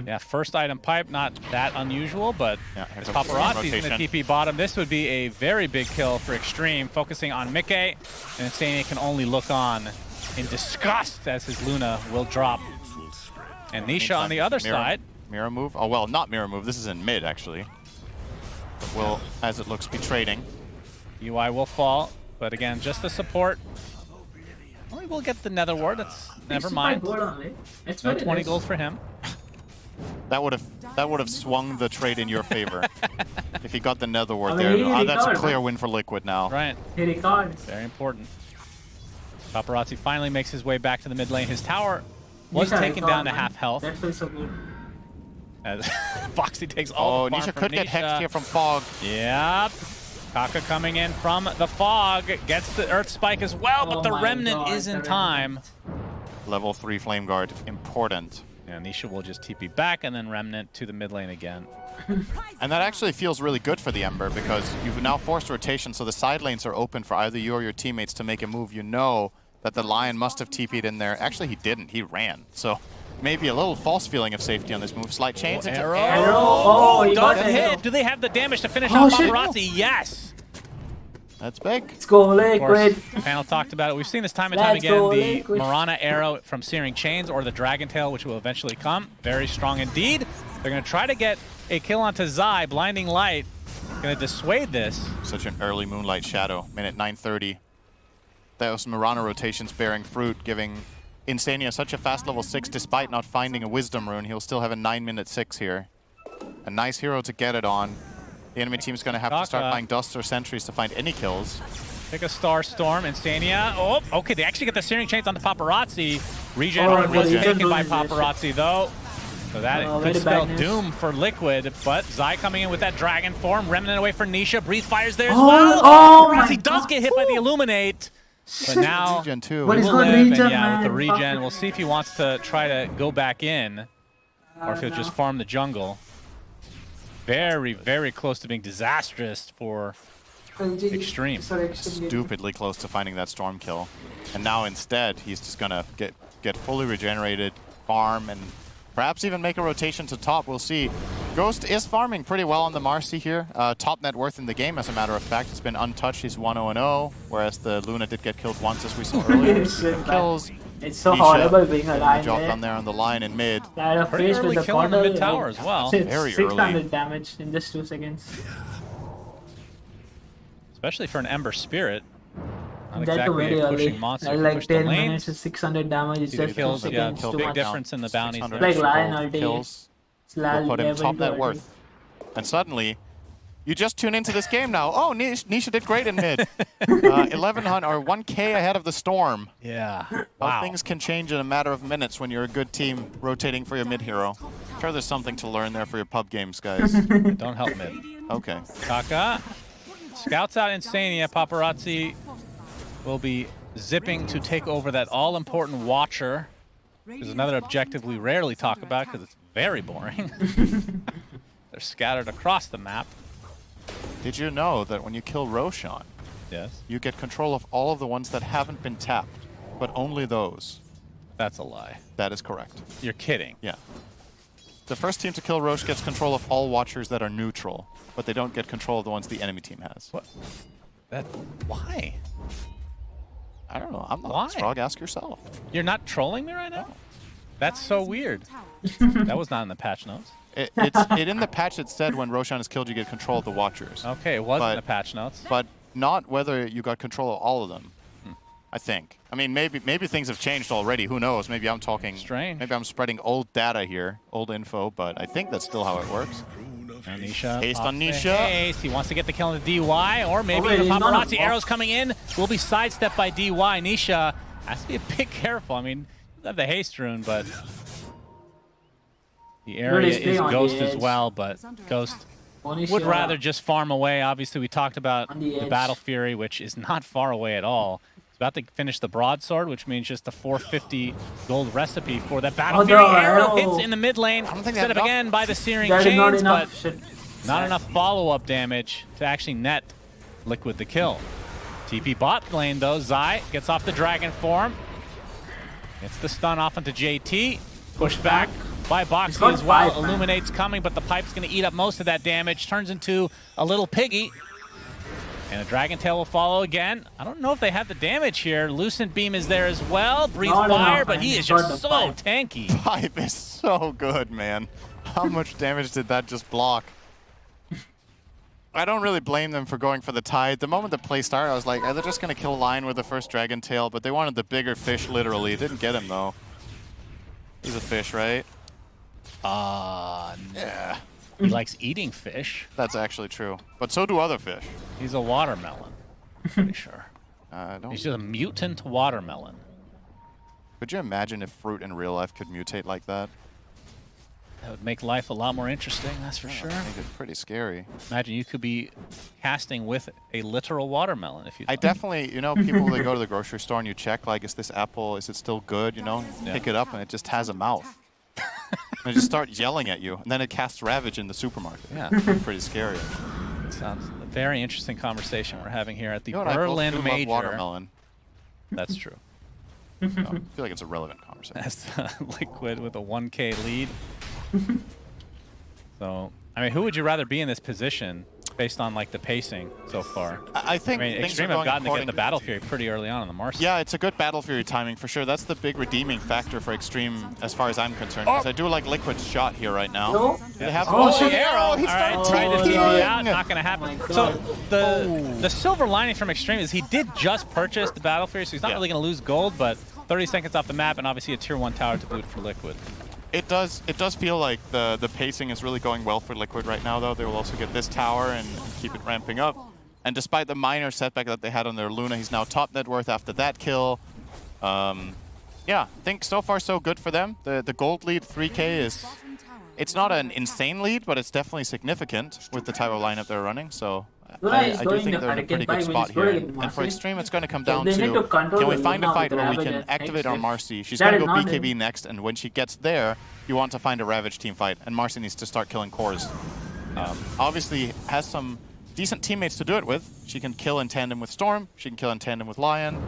yeah, first item pipe, not that unusual, but Yeah, here as comes the Paparazzi's in the rotation. TP bottom, this would be a very big kill for Extreme, focusing on Mikke, and Insania can only look on in disgust as his Luna will drop. And Nisha on the other side. Mirror move? Oh, well, not mirror move. This is in mid, actually. Will, as it looks, be trading. UI will fall, but again, just the support. Well, we will get the Nether Ward. That's never mind. It's No very 20 nice. gold for him. That would have swung the trade in your favor if he got the Nether Ward I mean, there. he That's a recovered, clear man. win for Liquid now. Right. He records. Very important. Paparazzi finally makes his way back to the mid lane. His tower was Nisha taken recovered, down to man. half health. That feels so good. As Boxy takes all Oh, the farm Nisha from could get hexed here from Fog. Yep. Kaka coming in from the fog. Gets the Earth Spike as well, but Oh the my Remnant God, is in the time. Level 3 Flame Guard, important. Yeah, Nisha will just TP back and then Remnant to the mid lane again. And that actually feels really good for the Ember because you've now forced rotation, so the side lanes are open for either you or your teammates to make a move. You know that the Lion must have TP'd in there. Actually, he didn't. He ran. So maybe a little false feeling of safety on this move. Slight chains into Arrow. Oh, he got Does the hit. arrow. Do they have the damage to finish Oh, off shit. Paparazzi? Yes. That's big. Let's go, Of course, Liquid. the panel talked about it. We've seen this time and time Let's again. go, The Liquid. Marana arrow from Searing Chains or the Dragon Tail, which will eventually come. Very strong indeed. They're going to try to get a kill onto Zai. Blinding Light. Going to dissuade this. Such an early Moonlight Shadow. Minute 9:30. Those Marana rotations bearing fruit, giving Insania such a fast level 6 despite not finding a Wisdom Rune. He'll still have a 9-minute 6 here. A nice hero to get it on. The enemy team's going to have to start Kaka. buying Dust or Sentries to find any kills. Pick a Star Storm. Insania. Oh, okay. They actually get the Searing Chains onto Paparazzi. Regen Oh, was Regen. taken by Regen. Paparazzi, though. So that Oh, could very spell bad news. doom for Liquid, but Zai coming in with that Dragon form. Remnant away for Nisha. Breathe fires there as Oh, well. oh my Paparazzi does God. get hit by the Illuminate. But now Regen too. What he is will good live, and regen, yeah, with the man? regen, we'll see if he wants to try to go back in, or if he'll just farm the jungle. Very, very close to being disastrous for Extreme. Stupidly close to finding that Storm kill. And now instead, he's just going to get fully regenerated, farm, and Perhaps even make a rotation to top, we'll see. Ghost is farming pretty well on the Marcy here. Top net worth in the game, as a matter of fact. It's been untouched, he's 1-0-0, whereas the Luna did get killed once, as we saw earlier. Kills. It's so Nisha horrible being a line dropped there. on there on the line in mid. Had a Pretty face early with the kill in the portal, mid tower as well. Very 600 early. damage in just 2 seconds. Especially for an Ember Spirit. Not That too exactly very a pushing early. monster. Like Push the 10 lanes. minutes, 600 damage. It's just 2 Kills, yeah, seconds. kill Too big much. difference in the bounties. 600 there. Like Lion gold ulti. kills. It's Will put him level top net 20. worth. And suddenly, you just tune into this game now. Oh, Nisha did great in mid. 1100 or 1k ahead of the Storm. Yeah. How Wow. things can change in a matter of minutes when you're a good team rotating for your mid hero. Sure, there's something to learn there for your pub games, guys. Don't help mid. Okay. Kaka scouts out Insania. Paparazzi will be zipping to take over that all-important Watcher. There's another objective we rarely talk about because it's very boring. They're scattered across the map. Did you know that when you kill Roshan, Yes. you get control of all of the ones that haven't been tapped, but only those? That's a lie. That is correct. You're kidding. Yeah. The first team to kill Rosh gets control of all Watchers that are neutral, but they don't get control of the ones the enemy team has. What? That? Why? I don't know. I'm not Why? Strog. Ask yourself. You're not trolling me right now? That's so weird. That was not in the patch notes. In the patch it said when Roshan is killed, you get control of the Watchers. Okay, it was in But- the patch notes. But not whether you got control of all of them. I think. I mean, maybe things have changed already. Who knows? Maybe I'm talking. Strange. Maybe I'm spreading old data here, old info. But I think that's still how it works. And Nisha. Haste off on the Nisha. haste. He wants to get the kill on the DY, or maybe wait, the he's not on paparazzi box. arrows coming in will be sidestepped by DY. Nisha has to be a bit careful. I mean, you have the haste rune, but the area stay is on the Ghost as edge. well. But Ghost Onishi would rather just farm away. Obviously, we talked about On the the edge. Battle Fury, which is not far away at all. It's about to finish the broadsword, which means just a 450 gold recipe for that Battle Oh, Fury. no, Arrow arrow. hits in the mid lane, don't think they set have up enough. again by the Searing That is not Chains, enough. but Shit. not enough follow-up damage to actually net Liquid the kill. TP bot lane though, Zai gets off the dragon form. Gets the stun off into JT. Pushed back by Boxy got as well. five, man. Illuminate's coming, but the pipe's going to eat up most of that damage. Turns into a little piggy. And a Dragon Tail will follow again. I don't know if they have the damage here. Lucent Beam is there as well. Breathe Not fire, enough, but man. he is He's got just the so pipe. tanky. Pipe is so good, man. How much damage did that just block? I don't really blame them for going for the tide. The moment the play started, I was like, they're just going to kill Lion with the first Dragon Tail, but they wanted the bigger fish, literally. Didn't get him, though. He's a fish, right? Yeah. He likes eating fish. That's actually true. But so do other fish. He's a watermelon. Pretty sure. Don't. He's just a mutant watermelon. Could you imagine if fruit in real life could mutate like that? That would make life a lot more interesting, that's for sure. I think it's pretty scary. Imagine you could be casting with a literal watermelon if you. I definitely, you know, people they go to the grocery store and you check, like, is this apple, is it still good? You know, Yeah. pick it up and it just has a mouth. And it just starts yelling at you, and then it casts Ravage in the supermarket. Yeah. Pretty scary. Sounds a very interesting conversation we're having here at the You know what, I both Berlin do love Major. watermelon. That's true. So, I feel like it's a relevant conversation. That's Liquid with a 1K lead. So, I mean, who would you rather be in this position based on like the pacing so far? I think I mean, things Extreme are have going gotten to get according the Battle Fury pretty early on in the Marcy. Yeah, it's a good Battle Fury timing for sure. That's the big redeeming factor for Extreme as far as I'm concerned. Because I do like Liquid's shot here right now. No? They have Oh, oh, shit. arrow! All He right, started trying to TPing. TP out, not going to happen. Oh my So God. the silver lining from Extreme is he did just purchase the Battle Fury, so he's not Yeah. really going to lose gold, but 30 seconds off the map and obviously a tier 1 tower to boot for Liquid. It does feel like the pacing is really going well for Liquid right now, though. They will also get this tower and keep it ramping up. And despite the minor setback that they had on their Luna, he's now top net worth after that kill. Yeah, I think so far so good for them. The gold lead 3K is, it's not an insane lead, but it's definitely significant with the type of lineup they're running. So Luna is I do going think the they're in a Hurricane pretty good 5 spot when here. he's going And for Marcy. Extreme, it's going to come down They need to control can we the find a Luna fight with where we Ravage can and activate Extreme. our Marcy? She's That going to is go not BKB him. next, and when she gets there, you want to find a Ravage team fight, and Marcy needs to start killing cores. Obviously has some decent teammates to do it with. She can kill in tandem with Storm, she can kill in tandem with Lion.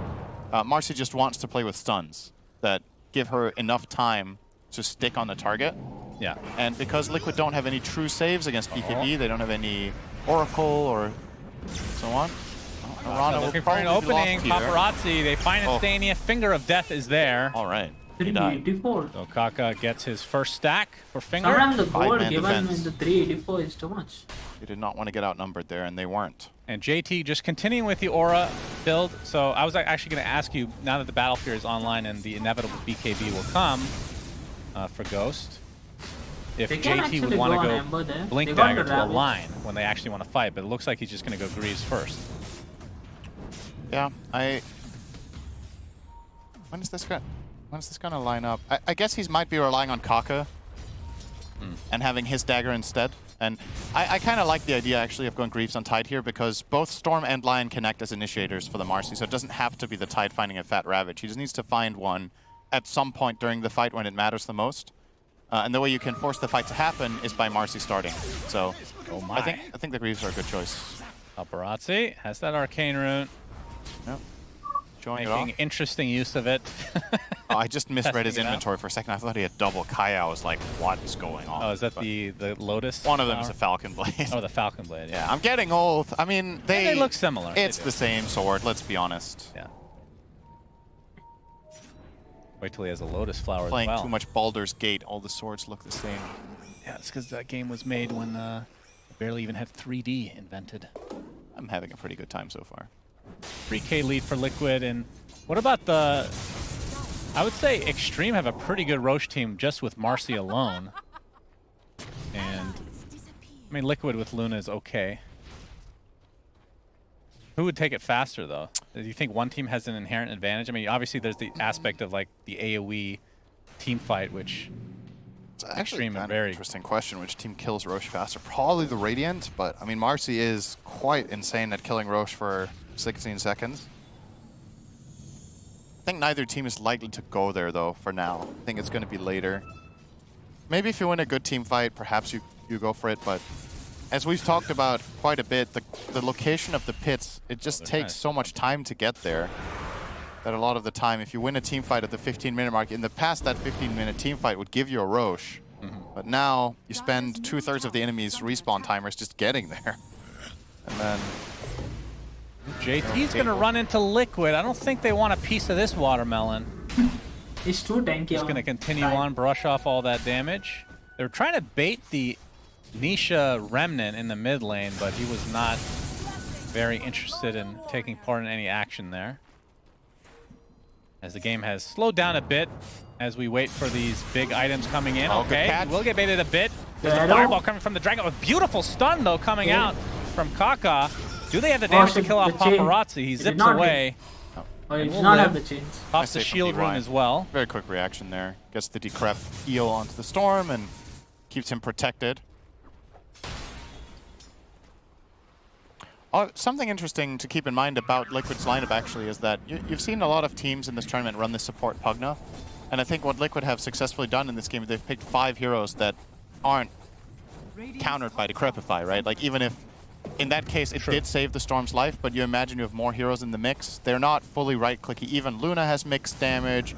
Marcy just wants to play with stuns that give her enough time to stick on the target. Yeah. And because Liquid don't have any true saves against BKB, they don't have any Oracle or so on. Arana Looking for an opening. Paparazzi, they find Instania. Finger of Death is there. All right. 384. So Kaka gets his first stack for Finger. Sometimes the gold Five-man given defense. in the 384 is too much. They did not want to get outnumbered there, and they weren't. And JT just continuing with the Aura build. So I was actually going to ask you, now that the Battlefield is online and the inevitable BKB will come for Ghost, if They can JT actually would want go on to Ember go there. Blink They got Dagger the to a Ravage. line when they actually want to fight, but it looks like he's just going to go Greaves first. Yeah, when is this gonna line up? I guess he might be relying on Kaka and having his dagger instead. And I kind of like the idea actually of going Greaves on Tide here because both Storm and Lion connect as initiators for the Marcy, so it doesn't have to be the Tide finding a fat Ravage. He just needs to find one at some point during the fight when it matters the most. And the way you can force the fight to happen is by Marcy starting. So I think the Greaves are a good choice. Paparazzi has that Arcane Rune. Yep. Showing it off. Making interesting use of it. Oh, I just misread his Testing it out. inventory for a second. I thought he had double Kaya. I was like, what is going on? Oh, is that But the Lotus? one of them is flower? a Falcon Blade. Oh, the Falcon Blade. Yeah, I'm getting old. I mean, They look similar. It's They do. the same sword, let's be honest. Yeah. Wait till he has a Lotus flower Playing as well. too much Baldur's Gate, all the swords look the same. Yeah, it's because that game was made when barely even had 3D invented. I'm having a pretty good time so far. 3K lead for Liquid, and what about the... I would say Extreme have a pretty good Roche team just with Marcy alone. And, I mean, Liquid with Luna is okay. Who would take it faster, though? Do you think one team has an inherent advantage? I mean, obviously there's the aspect of, like, the AoE team fight, which... It's actually Extreme and kind of very... an interesting question. Which team kills Roche faster? Probably the Radiant, but I mean, Marcy is quite insane at killing Roche for 16 seconds. I think neither team is likely to go there, though, for now. I think it's going to be later. Maybe if you win a good team fight, perhaps you go for it, but as we've talked about quite a bit, the location of the pits, it just takes so much time to get there that a lot of the time, if you win a team fight at the 15-minute mark, in the past that 15-minute team fight would give you a Roche, but now you spend 2/3 of the enemy's respawn timers just getting there. And then... JT's going to run into Liquid. I don't think they want a piece of this watermelon. It's too tanky. Just going to continue on, brush off all that damage. They were trying to bait the Nisha Remnant in the mid lane, but he was not very interested in taking part in any action there. As the game has slowed down a bit as we wait for these big items coming in. Oh, good Okay, catch. we'll get baited a bit. There's a fireball coming from the Dragon. A beautiful stun, though, coming out from Kaka. Do they have the damage to kill off Paparazzi? He zips away. Oh, he And did we'll not live. have the chains. Pops the Nice save from shield DY. rune as well. Very quick reaction there. Gets the Decrep heal onto the Storm and keeps him protected. Something interesting to keep in mind about Liquid's lineup actually is that you've seen a lot of teams in this tournament run this support Pugna. And I think what Liquid have successfully done in this game is they've picked 5 heroes that aren't countered by Decrepify, right? Like even if in that case it did save the Storm's life, but you imagine you have more heroes in the mix, they're not fully right-clicky. Even Luna has mixed damage,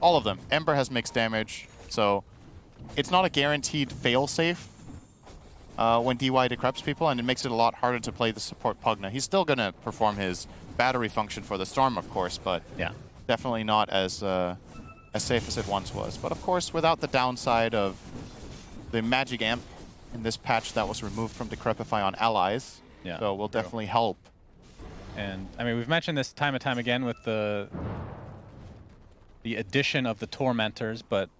all of them. Ember has mixed damage, so it's not a guaranteed fail-safe when DY decreps people, and it makes it a lot harder to play the support Pugna. He's still going to perform his battery function for the Storm, of course, but yeah, definitely not as safe as it once was. But of course, without the downside of the magic amp in this patch that was removed from Decrepify on allies, so will definitely help. And I mean, we've mentioned this time and time again with the addition of the Tormentors, but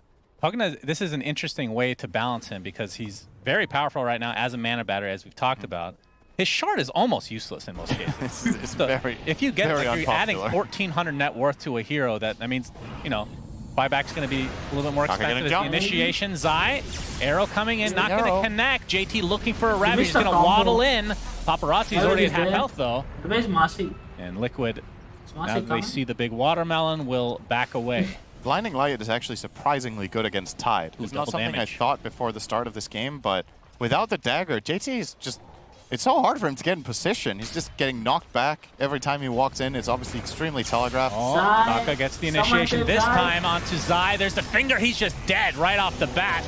Pugna, this is an interesting way to balance him because he's very powerful right now as a mana battery, as we've talked about. His shard is almost useless in most cases. it's so very, if you get, very like, you're adding unpopular. 1,400 net worth to a hero, that means, you know, buyback's going to be a little bit more Not gonna expensive. jump. The initiation, Zai, arrow coming in, not going to connect. JT looking for a Ravage, he's missed going a to combo. waddle in. Paparazzi's already at half there. health, though. Where's Marcy? And Liquid, Marcy now that they coming? see the big watermelon, will back away. Blinding Light is actually surprisingly good against Tide. It's not double something damage. I thought before the start of this game, but without the dagger, JT is just It's so hard for him to get in position. He's just getting knocked back every time he walks in. It's obviously extremely telegraphed. Oh, Zai, Taka gets the someone initiation save this Zai. time onto Zai. There's the finger. He's just dead right off the bat.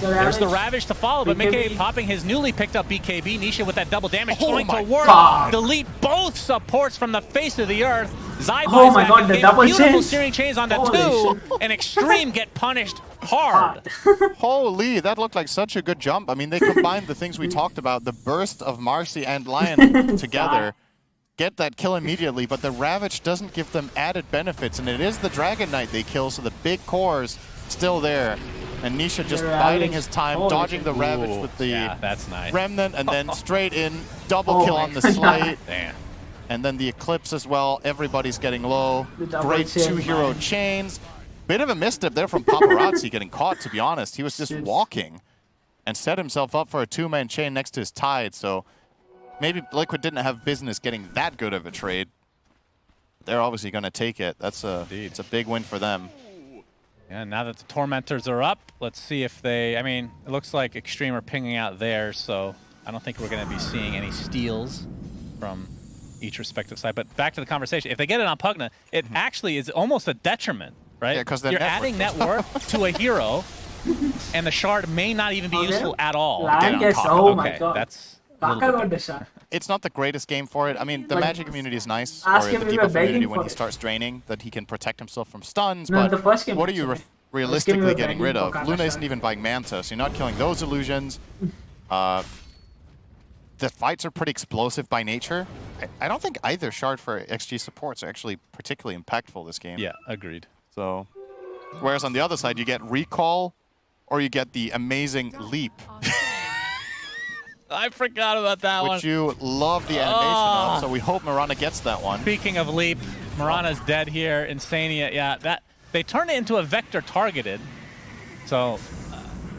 The There's the Ravage. Ravage to follow, but BKB. Mickey popping his newly picked up BKB. Nisha with that double damage Oh going my to work. God. Delete both supports from the face of the earth. Zai Oh buys my back God, and the gains double beautiful chains. steering chains onto Holy 2, shit. and Extreme get punished hard. Holy, that looked like such a good jump. I mean, they combined the things we talked about, the burst of Marcy and Lion together. Get that kill immediately, but the Ravage doesn't give them added benefits, and it is the Dragon Knight they kill, so the big core's still there. And Nisha just The biding Ravage. his time, Holy dodging shit. the Ravage Ooh, with the yeah, that's nice. Remnant, and then straight in, double Oh kill my on the God. Slate. Damn. And then the Eclipse as well. Everybody's getting low. The double Great chain, two-hero man. chains. Bit of a misstep there from Paparazzi getting caught, to be honest. He was just Shit. walking and set himself up for a two-man chain next to his Tide. So maybe Liquid didn't have business getting that good of a trade. They're obviously going to take it. It's a big win for them. Yeah, now that the Tormentors are up, let's see if they... I mean, it looks like Extreme are pinging out there, so I don't think we're going to be seeing any steals from each respective side. But back to the conversation. If they get it on Pugna, it actually is almost a detriment, right? Yeah, 'cause they're you're net adding worth. net worth to a hero, and the shard may not even be Okay. useful at all. Lion on gets, Taka. oh my Okay, god. that's a little Taka bit got the shot. It's not the greatest game for it. I mean, the Like, Magic community is nice, ask or him the if we were debuff community begging when for he it. starts draining, that he can protect himself from stuns, No, but the first game what are was you okay. realistically were getting rid begging of? for Kaka Luna shot. isn't even buying Manta, so you're not killing those illusions. The fights are pretty explosive by nature. I don't think either shard for XG supports are actually particularly impactful this game. Yeah, agreed. So, whereas on the other side, you get Recall, or you get the amazing Leap, I forgot about that one. which you love the animation of, so we hope Mirana gets that one. Speaking of Leap, Marana's dead here. Insania, yeah, that they turn it into a vector targeted. So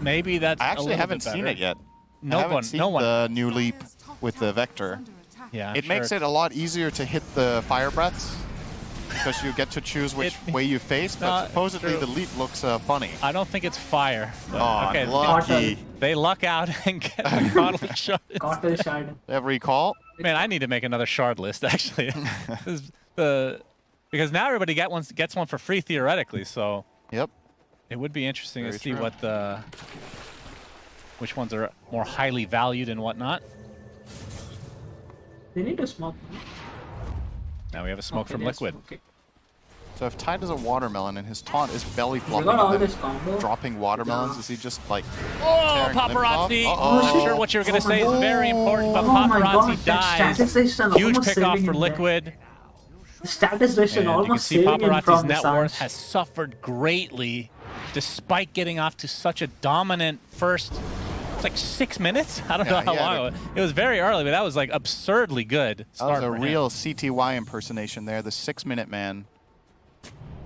maybe that's I a actually little haven't bit seen better. it yet. No I haven't one- seen no one- the new Leap with the Vector. Yeah, I'm It makes sure it a lot easier to hit the Fire Breaths, because you get to choose which way you face, but No, supposedly true. the Leap looks funny. I don't think it's fire. But, Oh, okay, lucky. they luck out and get the bottle shot. Got the shot. They have Recall. Man, I need to make another shard list actually. This is because now everybody gets one for free theoretically, so Yep. it would be interesting Very to see true. what which ones are more highly valued and whatnot. They need to smoke. Now we have a smoke Okay, from yes, Liquid. okay. So if Tide is a watermelon and his taunt is belly We flopping got all and this then combo. dropping watermelons, is he just like Oh, tearing limbs off? paparazzi! Uh-oh. Not sure what you were gonna say is very important, but Oh my paparazzi god, that dies. status is Huge almost pick off saving for him there. Liquid. The status is And you can almost see saving him paparazzi's from the net worth Suns. has suffered greatly despite getting off to such a dominant first. It's like 6 minutes? I don't know how yeah, long it was. It was very early, but that was like absurdly good That start was a for him. real CTY impersonation there, the 6-minute man.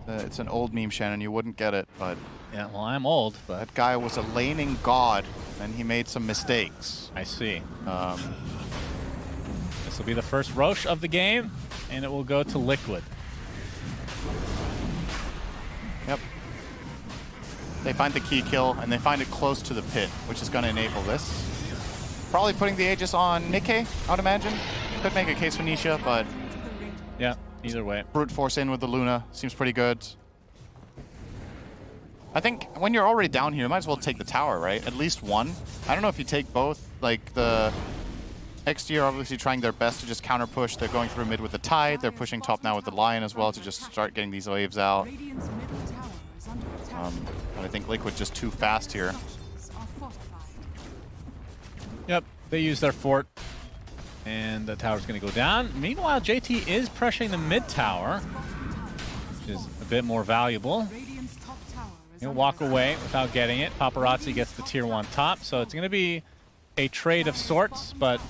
It's an old meme, Shannon, you wouldn't get it, but Yeah, well, I'm old, but that guy was a laning god, and he made some mistakes. I see. Um, This will be the first Roche of the game, and it will go to Liquid. Yep. They find the key kill, and they find it close to the pit, which is going to enable this. Probably putting the Aegis on Nikke, I would imagine. Could make a case for Nisha, but Yeah, either way. brute force in with the Luna seems pretty good. I think when you're already down here, you might as well take the tower, right? At least one. I don't know if you take both. Like, the XG are obviously trying their best to just counter push. They're going through mid with the Tide. They're pushing top now with the Lion as well to just start getting these waves out. Radiant's middle tower is under attack. But I think Liquid just too fast here. Structures are fortified. Yep, they use their fort, and the tower's going to go down. Meanwhile, JT is pressuring the mid tower, which is a bit more valuable. Radiant's top tower is He'll under walk attack. away without getting it. Paparazzi gets the tier 1 top, so it's going to be a trade of sorts, but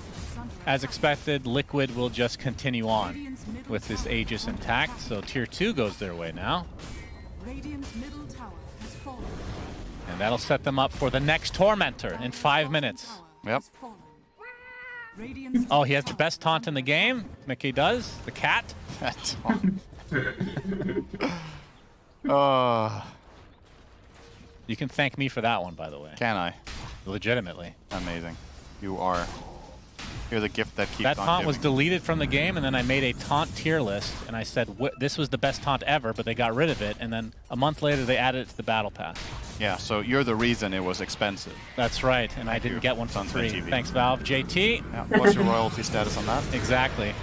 as expected, Liquid will just continue on with this Aegis intact, so tier 2 goes their way now. Radiant's middle tower has fallen. And that'll set them up for the next Tormentor in 5 minutes. Tower Yep. has fallen. Radiant's Oh, he has the best taunt in the game. Mickey does. The cat. That's fun. You can thank me for that one, by the way. Can I? Legitimately. Amazing. You are. You're the gift that keeps That on taunt was giving. deleted from the game, and then I made a taunt tier list, and I said this was the best taunt ever, but they got rid of it, and then a month later they added it to the battle pass. Yeah, so you're the reason it was expensive. That's right, and I Thank didn't you. get one for Sunset free. TV. Thanks, Valve. JT. Yeah. What's your royalty status on that? Exactly.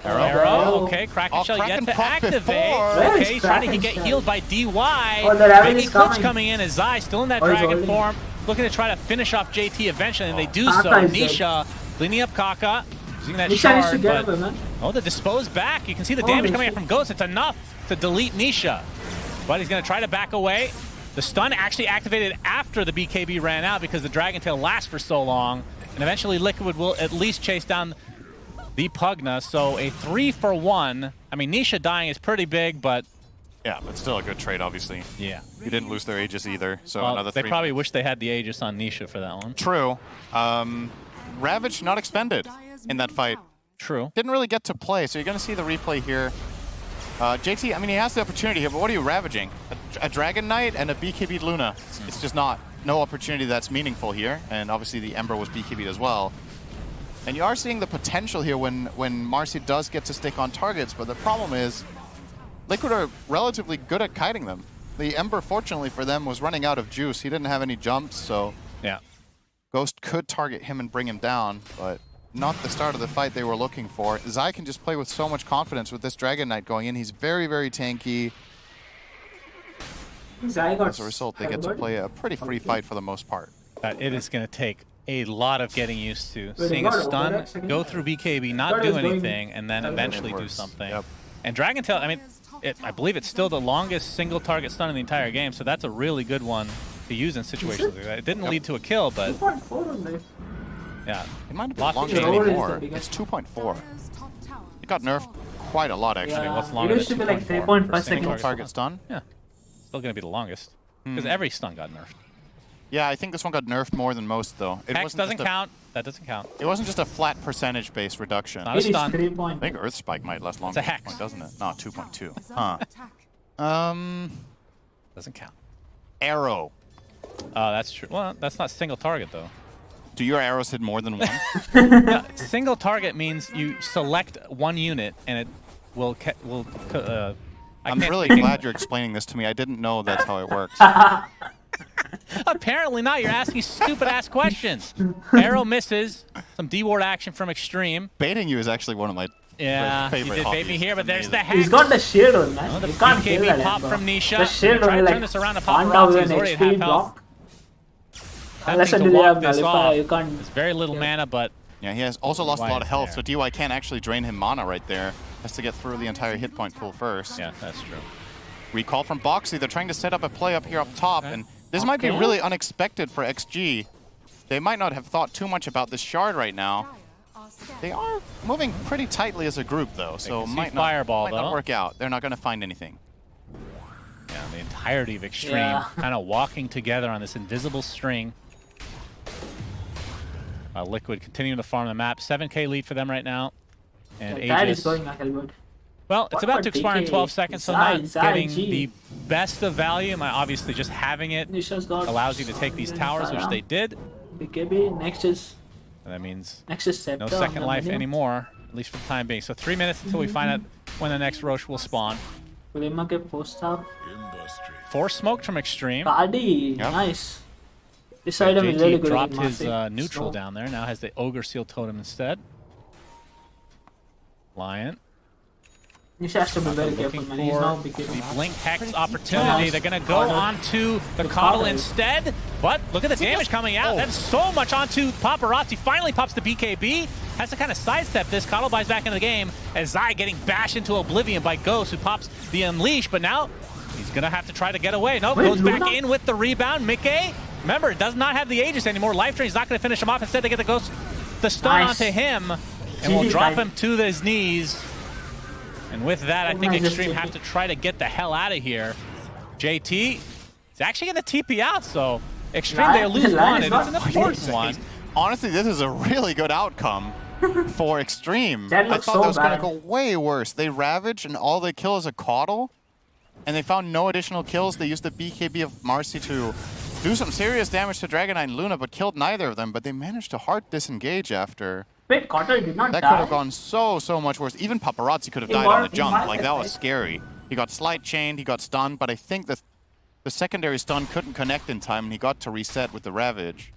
Arrow. Okay, Kraken Oh, shell Kraken yet to pop activate. before. Where Okay, is he's trying to Kraken get shell? healed by DY. Oh, the Raven Big is Eclipse coming. coming in as Zai still in that Oh, he's dragon holding. form, looking to try to finish off JT eventually, and they do Kaka so. is dead. Nisha cleaning up Kaka, using that Nisha needs to shard, get but him, man. oh, the dispose back. You can see the Oh, damage coming in Nisha. from Ghost. It's enough to delete Nisha, but he's going to try to back away. The stun actually activated after the BKB ran out because the Dragon Tail lasts for so long, and eventually Liquid will at least chase down the Pugna. So a 3-for-1. I mean, Nisha dying is pretty big, but Yeah, but still a good trade, obviously. yeah. You didn't lose their Aegis either, so Well, another they 3. probably wish they had the Aegis on Nisha for that one. True. Ravage not expended in that fight. True. Didn't really get to play, so you're going to see the replay here. JT, I mean, he has the opportunity here, but what are you ravaging? A Dragon Knight and a BKB'd Luna. It's just no opportunity that's meaningful here, and obviously the Ember was BKB'd as well. And you are seeing the potential here when Marcy does get to stick on targets, but the problem is Liquid are relatively good at kiting them. The Ember, fortunately for them, was running out of juice. He didn't have any jumps, so Yeah. Ghost could target him and bring him down, but not the start of the fight they were looking for. Zai can just play with so much confidence with this Dragon Knight going in. He's very, very tanky. Zai got As a result, they get to Herbert. play a pretty free fight for the most part. It is going to take a lot of getting used to. Wait, Seeing a what? stun, What second? go through BKB, not What do is going- anything, and then eventually It do works. something. Yep. And Dragon Tail, I mean, I believe it's still the longest single target stun in the entire game, so that's a really good one to use in situations like that. It didn't lead to a kill, but 2.4 on there. yeah. It might have been Lots of longer change. anymore. Is the It's biggest. 2.4. Dire's top tower It got nerfed quite a lot, actually. Yeah. What's It longer used to than be like 2.4 3.5 for single Single seconds. target stun. Yeah. Still going to be the longest. Because every stun got nerfed. Yeah, I think this one got nerfed more than most, though. It Hex wasn't doesn't just a- count. That doesn't count. It wasn't just a flat percentage-based reduction. Not a It is stun. 3 I point. think Earth Spike might last longer a than hex. point, doesn't it? No, 2.2. is Huh. under attack. Doesn't count. Arrow. That's true. Well, that's not single target, though. Do your arrows hit more than one? Yeah, single target means you select one unit, and it will... I'm really glad you're explaining this to me. I didn't know that's how it works. Apparently not. You're asking stupid-ass questions. Arrow misses. Some D-ward action from Extreme. Baiting you is actually one of my Yeah, favorite he did bait me hobbies. here, but there's the Amazing. hex. He's got the shield on, man. Oh, the You can't kill BKB that pop Ember. from Nisha. The shield Try only to turn like this around to 1,000 Paparazzi. He's already at HP half health. block. Attempting Unless to until they walk have this nullifier, off. you can't. There's very little mana, but Yeah, he has also lost a DY lot of is health, there. so DY can't actually drain him mana right there. Has to get through the entire hit point pool first. yeah, that's true. Recall from Boxy. They're trying to set up a play up here up top, Okay. and this might be Okay. really unexpected for XG. They might not have thought too much about this shard right now. Dire are scared. They are moving pretty tightly as a group, though, so can see might Fireball, not though. work out. They're not going to find anything. Yeah, the entirety of Extreme Yeah. kind of walking together on this invisible string. Liquid continuing to farm the map. 7K lead for them right now. And That is Aegis. going a Helmut. Well, it's What about about to expire in DK? 12 seconds, so Zai, not Zai, getting G. the best of value. Obviously, just having it Nisha's got allows you to take these towers, which they did. BKB. Next is And that means Scepter. no on second the life menu. anymore, at least for the time being. So 3 minutes until we find out when the next Roche will spawn. Will Emma get post up? 4 smoked from Extreme. Cardi. Yep. Nice. This item is JT really good. dropped against his Marcy. neutral So, down there. Now has the Ogre Seal Totem instead. Lion. Nisha has to be very careful, Looking man. He's now for the BKB. Blink Hex opportunity. They're going to go onto the Coddle instead. But look at the damage coming out. That's so much onto Paparazzi. Finally pops the BKB. Has to kind of sidestep this. Coddle buys back into the game as Zai getting bashed into oblivion by Ghost, who pops the Unleash. But now he's going to have to try to get away. No, Wait, goes back Luna? in with the rebound. Mickey, remember, does not have the Aegis anymore. Life Drain's not going to finish him off. Instead, they get the Ghost, the stun Nice. onto him, and will GG, drop guys. him to his knees. And with that, I think nice, Extreme GG. have to try to get the hell out of here. JT is actually going to TP out, so Extreme, they Lion- lose Lion one, is and it's an not- important one. Honestly, this is a really good outcome for Extreme. That I looks thought so that was going to bad. go way worse. They ravage, and all they kill is a Coddle, and they found no additional kills. They used the BKB of Marcy to do some serious damage to Dragon Knight and Luna, but killed neither of them. But they managed to hard disengage after. Wait, Cotter did not That die? could have gone so much worse. Even Paparazzi could have died on the jump. Like, that was scary. He got slide chained, he got stunned, but I think the secondary stun couldn't connect in time, and he got to reset with the Ravage.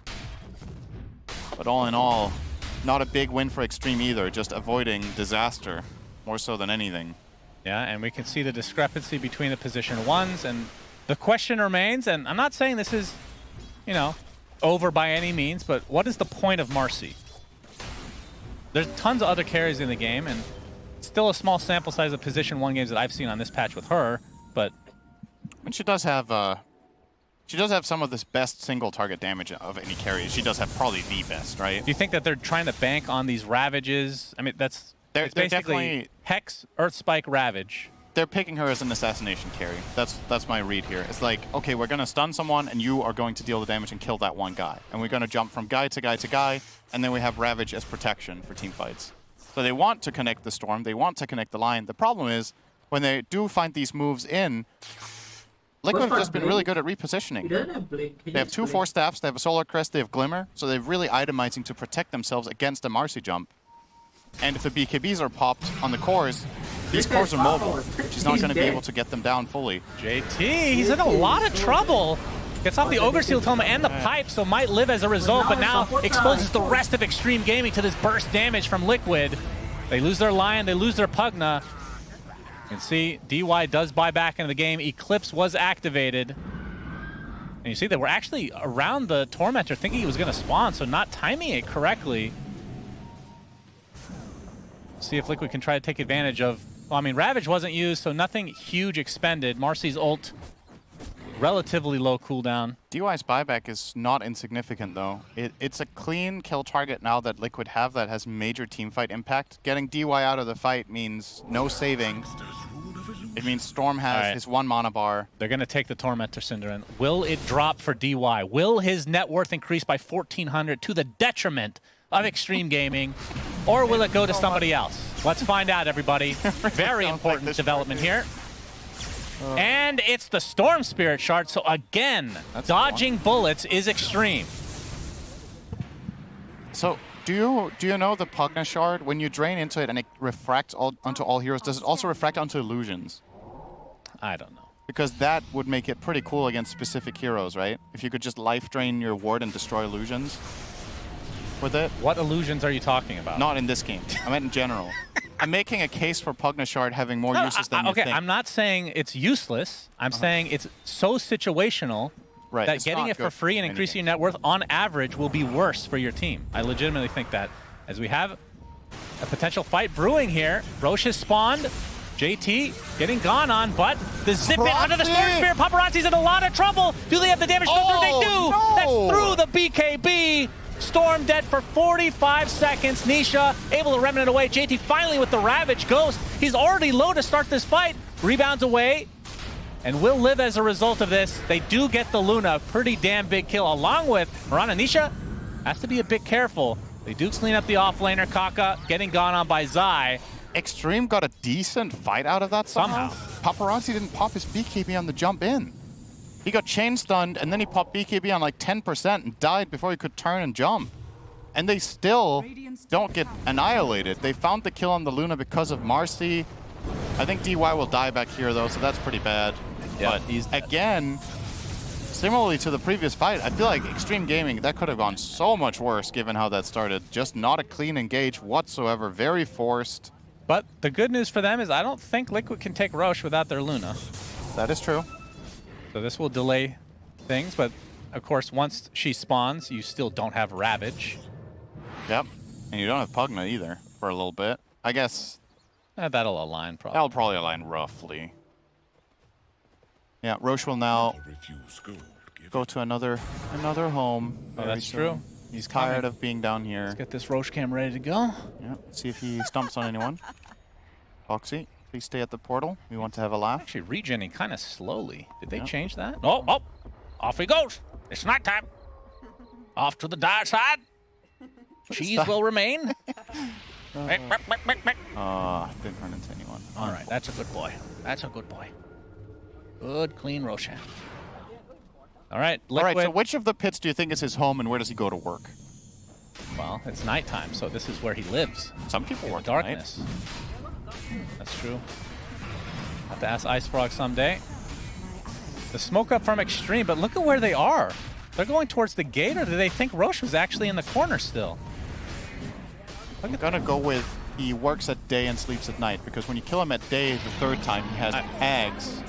But all in all, not a big win for Extreme either, just avoiding disaster, more so than anything. Yeah, and we can see the discrepancy between the position ones, and the question remains, and I'm not saying this is, you know, over by any means, but what is the point of Marcy? There's tons of other carries in the game, and still a small sample size of position 1 games that I've seen on this patch with her, but... I mean, she does have some of this best single target damage of any carry. She does have probably the best, right? Do you think that they're trying to bank on these Ravages? I mean, it's they're basically definitely... Hex, Earth Spike, Ravage. They're picking her as an assassination carry. That's my read here. It's like, okay, we're going to stun someone, and you are going to deal the damage and kill that one guy. And we're going to jump from guy to guy to guy, and then we have Ravage as protection for team fights. So they want to connect the Storm. They want to connect the line. The problem is, when they do find these moves in, Liquid have just been really good at repositioning. He doesn't have Blink. They have 2 Force Staffs, they have a Solar Crest, they have Glimmer, so they're really itemizing to protect themselves against a Marcy jump. And if the BKBs are popped on the cores, these cores are mobile. She's not going to be able to get them down fully. JT, he's in a lot of trouble. Gets off the Ogre Seal Tome and the pipe, so might live as a result, but now exposes the rest of Extreme Gaming to this burst damage from Liquid. They lose their Lion, they lose their Pugna. You can see DY does buy back into the game. Eclipse was activated. And you see that we're actually around the Tormentor thinking he was going to spawn, so not timing it correctly. See if Liquid can try to take advantage of... Well, I mean, Ravage wasn't used, so nothing huge expended. Marcy's ult, relatively low cooldown. DY's buyback is not insignificant, though. It's a clean kill target now that Liquid have that has major teamfight impact. Getting DY out of the fight means no saving. It means Storm has his 1 mana bar. They're going to take the Tormentor Cinderin. Will it drop for DY? Will his net worth increase by 1,400 to the detriment of Extreme Gaming? Or will it go to somebody else? Let's find out, everybody. Very important development here. And it's the Storm Spirit Shard, so again, dodging bullets is Extreme. So, do you know the Pugna Shard? When you drain into it and it refracts onto all heroes, does it also refract onto illusions? I don't know. Because that would make it pretty cool against specific heroes, right? If you could just life drain your ward and destroy illusions with it. What illusions are you talking about? Not in this game. I meant in general. I'm making a case for Pugna Shard having more uses than you think. I'm not saying it's useless. I'm saying it's so situational that getting it for free and increasing your net worth on average will be worse for your team. I legitimately think that. As we have a potential fight brewing here, Roche has spawned. JT getting gone on, but the zip in under the Storm Spirit. Paparazzi's in a lot of trouble. Do they have the damage filter? They do. No. That's through the BKB. Storm dead for 45 seconds. Nisha able to remnant away. JT finally with the Ravage Ghost. He's already low to start this fight. Rebounds away and will live as a result of this. They do get the Luna. Pretty damn big kill along with Mirana. Nisha has to be a bit careful. They do clean up the offlaner. Kaka getting gone on by Zai. Extreme got a decent fight out of that somehow. Paparazzi didn't pop his BKB on the jump in. He got chain stunned, and then he popped BKB on like 10% and died before he could turn and jump. And they still don't get annihilated. They found the kill on the Luna because of Marcy. I think DY will die back here, though, so that's pretty bad. Yeah, but he's again, similarly to the previous fight, I feel like Extreme Gaming, that could have gone so much worse given how that started. Just not a clean engage whatsoever, very forced. But the good news for them is I don't think Liquid can take Roche without their Luna. That is true. So this will delay things, but of course, once she spawns, you still don't have Ravage. Yep, and you don't have Pugna either for a little bit. I guess that'll align probably. That'll probably align roughly. Yeah, Roche will now go to another home. Oh, that's true. He's tired of being down here. Let's get this Roche cam ready to go. Yeah, see if he stumps on anyone. Foxy, please stay at the portal. We want to have a laugh. Actually, regenning kind of slowly. Did they change that? Oh, off he goes. It's nighttime. Off to the dire side. Cheese will remain. Didn't run into anyone. All right, that's a good boy. That's a good boy. Good, clean Roshan. All right, All Liquid. right, so which of the pits do you think is his home, and where does he go to work? Well, it's nighttime, so this is where he lives. Some people In work the at night. darkness. That's true. Have to ask Ice Frog someday. The smoke up from Extreme, but look at where they are. They're going towards the gate, or do they think Roche was actually in the corner still? I'm gonna go with he works at day and sleeps at night, because when you kill him at day the third time, he has Ags,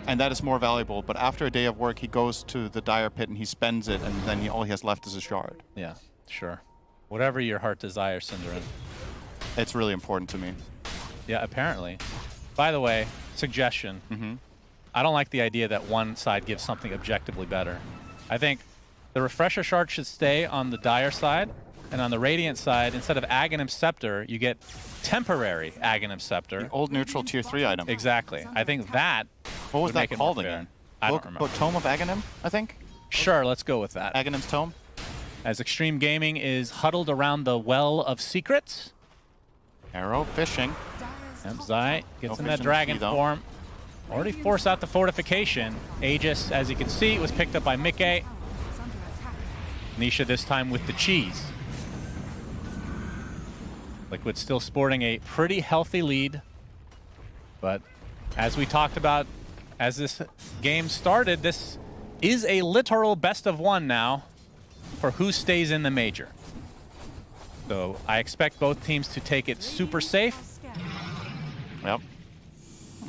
and that is more valuable. But after a day of work, he goes to the Dire Pit and he spends it, and then all he has left is a shard. Yeah, sure. Whatever your heart desires, Cinderin. It's really important to me. Yeah, apparently. By the way, suggestion. I don't like the idea that one side gives something objectively better. I think the Refresher Shard should stay on the Dire side, and on the Radiant side, instead of Aghanim Scepter, you get temporary Aghanim Scepter. The old neutral tier 3 item. Exactly. I think that What was would that make it more called fair. again? I don't remember. Tome of Aghanim, I think? Sure, let's go with that. Aghanim's Tome? As Extreme Gaming is huddled around the Well of Secrets. Arrow, fishing. Yep, Zai gets in that fish in the dragon sea, though. form. Already forced out the fortification. Aegis, as you can see, was picked up by Mickey. Nisha this time with the cheese. Liquid still sporting a pretty healthy lead. But as we talked about as this game started, this is a literal best of one now for who stays in the major. So I expect both teams to take it super safe. Yep.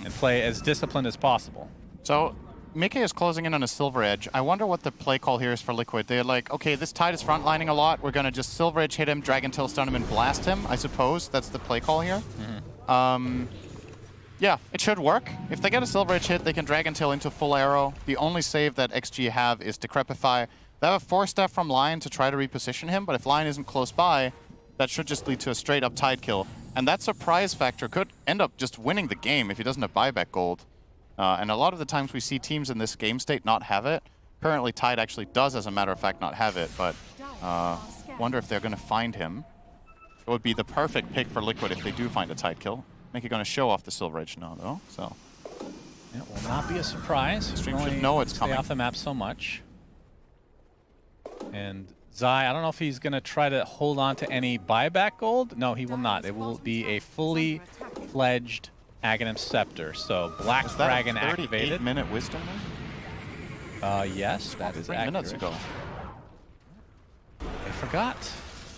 And play as disciplined as possible. So, Mickey is closing in on a Silver Edge. I wonder what the play call here is for Liquid. They're like, okay, this Tide is frontlining a lot. We're going to just Silver Edge hit him, Dragon Tail stun him, and blast him, I suppose. That's the play call here. Yeah, it should work. If they get a Silver Edge hit, they can Dragon Tail into full arrow. The only save that XG have is Decrepify. They have a 4-step from Lion to try to reposition him, but if Lion isn't close by, that should just lead to a straight-up Tide kill. And that surprise factor could end up just winning the game if he doesn't have buyback gold. And a lot of the times we see teams in this game state not have it. Currently, Tide actually does, as a matter of fact, not have it, but wonder if they're going to find him. It would be the perfect pick for Liquid if they do find a Tide kill. Mickey going to show off the Silver Edge now, though, so... It will not be a surprise. Stream Only should know it's stay coming. off the map so much. And Zai, I don't know if he's going to try to hold on to any buyback gold. No, he will not. It will be a fully fledged Aghanim Scepter. So Black Dragon activated. 38-minute wisdom? Yes, that is 3 accurate. minutes ago. I forgot.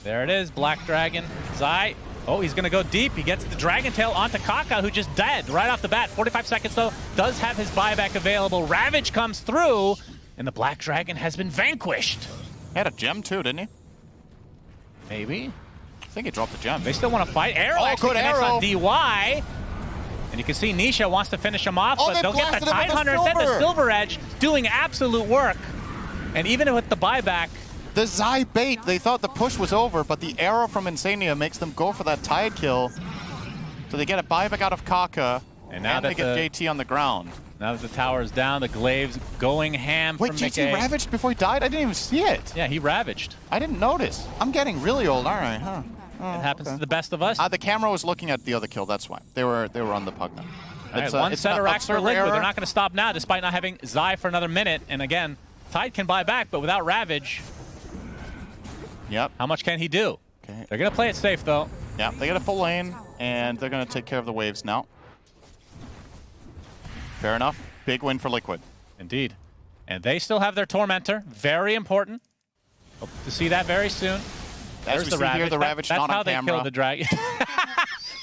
There it is, Black Dragon. Zai. Oh, he's going to go deep. He gets the Dragon Tail onto Kaka, who just dead right off the bat. 45 seconds, though. Does have his buyback available. Ravage comes through, and the Black Dragon has been vanquished. He had a gem, too, didn't he? Maybe. I think he dropped the gem. They still want to fight. Arrow actually good connects arrow. on DY. And you can see Nisha wants to finish him off, Oh, but they they'll get the blasted him with Tide the Hunter instead. The silver. Silver Edge doing absolute work. And even with the buyback, The Zai bait, they thought the push was over, but the arrow from Insania makes them go for that Tide kill. So they get a buyback out of Kaka, And now they that get JT on the ground. now that the tower is down, the Glaives going ham Wait, from JT Mickey. ravaged before he died? I didn't even see it. Yeah, he ravaged. I didn't notice. I'm getting really old, aren't I? Huh. It happens to the best of us. The camera was looking at the other kill, that's why. They were on the Pugna. All right, one set of racks for Liquid. They're not going to stop now, despite not having Zai for another minute. And again, Tide can buy back, but without Ravage, Yep. how much can he do? Okay. They're going to play it safe, though. Yeah, they get a full lane, and they're going to take care of the waves now. Fair enough. Big win for Liquid. Indeed. And they still have their Tormentor. Very important. Hope to see that very soon. As we see here, the Ravage That's not how on they camera. killed the dragon.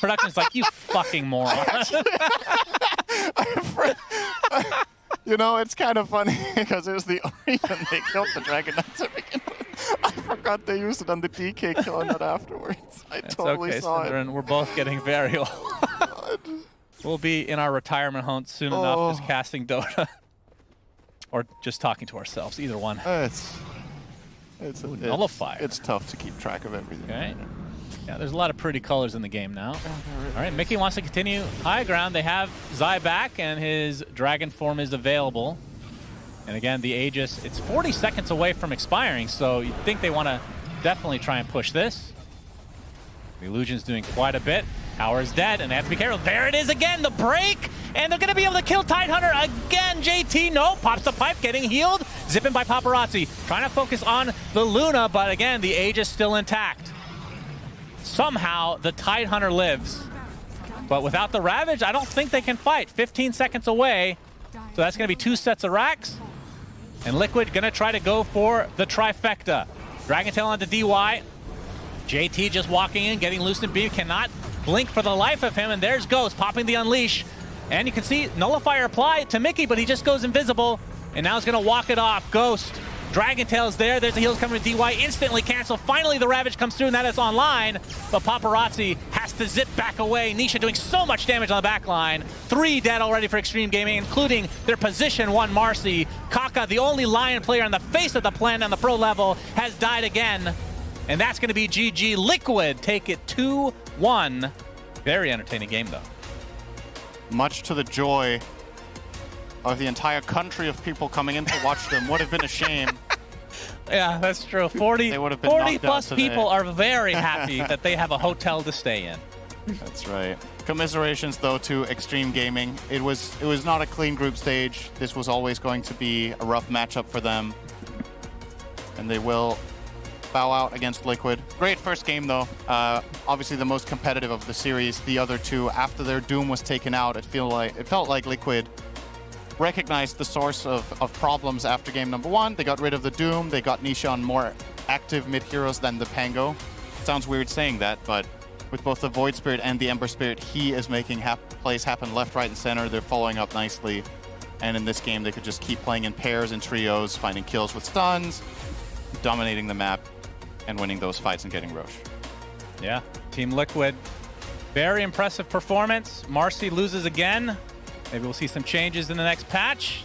Production's like, you fucking moron. You know, it's kind of funny because it was the reason they killed the dragon knights to begin with. I forgot they used it on the DK kill and not afterwards. I It's totally okay, saw Cinderin. We're both getting very old. We'll be in our retirement home soon enough, just casting Dota. Or just talking to ourselves, either one. Nullifier. It's tough to keep track of everything. Okay. Yeah, there's a lot of pretty colors in the game now. All right, Mickey wants to continue high ground. They have Zai back, and his dragon form is available. And again, the Aegis, it's 40 seconds away from expiring, so you'd think they want to definitely try and push this. The Illusion's doing quite a bit. Tower is dead, and they have to be careful. There it is again, the break! and they're going to be able to kill Tidehunter again. JT, no, pops the pipe, getting healed. Zipping by Paparazzi, trying to focus on the Luna, but again, the Age is still intact. Somehow, the Tidehunter lives. But without the Ravage, I don't think they can fight. 15 seconds away, so that's going to be 2 sets of racks. And Liquid going to try to go for the trifecta. Dragon Tail onto DY. JT just walking in, getting Lucent Beam, cannot blink for the life of him, and there's Ghost popping the Unleash. And you can see Nullifier apply to Mickey, but he just goes invisible, and now he's going to walk it off. Ghost, Dragon Tail's there, there's the heals coming to DY, instantly cancel. Finally the Ravage comes through, and that is online, but Paparazzi has to zip back away. Nisha doing so much damage on the back line. 3 dead already for Extreme Gaming, including their position 1 Marcy. Kaka, the only Lion player on the face of the planet on the pro level, has died again. And that's going to be GG. Liquid take it 2-1. Very entertaining game, though. Much to the joy of the entire country of people coming in to watch them. Would have been a shame. Yeah, that's true. 40 plus today. people are very happy that they have a hotel to stay in. That's right. Commiserations, though, to Extreme Gaming. It was not a clean group stage. This was always going to be a rough matchup for them. And they will bow out against Liquid. Great first game, though. Obviously the most competitive of the series. The other two, after their Doom was taken out, it felt like Liquid recognized the source of problems after game number 1. They got rid of the Doom. They got Nisha on more active mid-heroes than the Pango. Sounds weird saying that, but with both the Void Spirit and the Ember Spirit, he is making plays happen left, right, and center. They're following up nicely. And in this game, they could just keep playing in pairs and trios, finding kills with stuns, dominating the map, and winning those fights and getting Roche. Yeah, Team Liquid, very impressive performance. Marcy loses again. Maybe we'll see some changes in the next patch,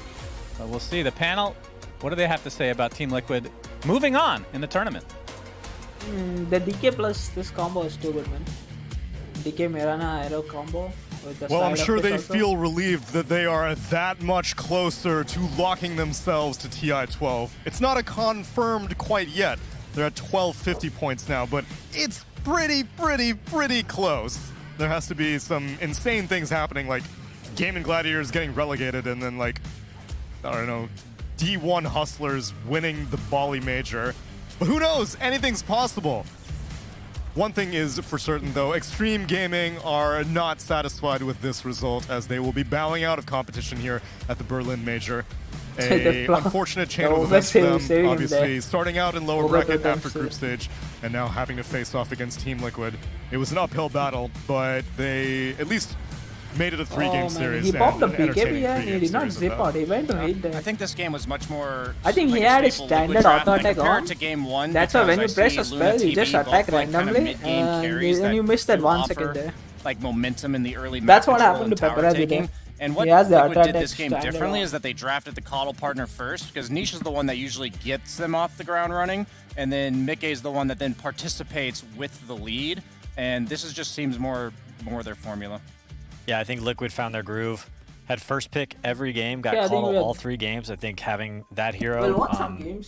but we'll see. The panel, what do they have to say about Team Liquid moving on in the tournament? The DK plus this combo is too good, man. DK Mirana Aero combo. Well, I'm sure they feel relieved that they are that much closer to locking themselves to TI-12. It's not a confirmed quite yet. They're at 1250 points now, but it's pretty close. There has to be some insane things happening, like Gaming Gladiators getting relegated and then, like, I don't know, D1 Hustlers winning the Bali Major. But who knows? Anything's possible. One thing is for certain, though, Extreme Gaming are not satisfied with this result, as they will be bowing out of competition here at the Berlin Major. A unfortunate chain of events for them, obviously, starting out in lower bracket after group stage, and now having to face off against Team Liquid. It was an uphill battle, but they at least made it a 3-game series. He popped the BKB and he did not zip out. He went to hit them. I think this game was much more. I think he had a standard auto attack on. To game 1, that's why when you press a spell, you just attack randomly, and you miss that 1 second there. Like momentum in the early. That's what happened to Paparazzi. And what Liquid did this game differently is that they drafted the Coddle partner first, because Nisha's the one that usually gets them off the ground running, and then Mickey's the one that then participates with the lead, and this just seems more their formula. Yeah, I think Liquid found their groove. Had first pick every game, got Coddle all 3 games. I think having that hero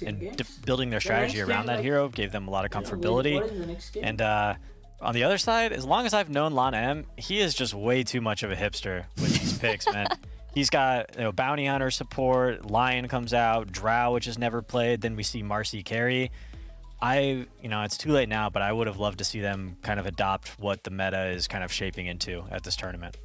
and building their strategy around that hero gave them a lot of comfortability. And on the other side, as long as I've known Lana M, he is just way too much of a hipster with these picks, man. He's got Bounty Hunter support, Lion comes out, Drow, which is never played, then we see Marcy carry. It's too late now, but I would have loved to see them kind of adopt what the meta is kind of shaping into at this tournament.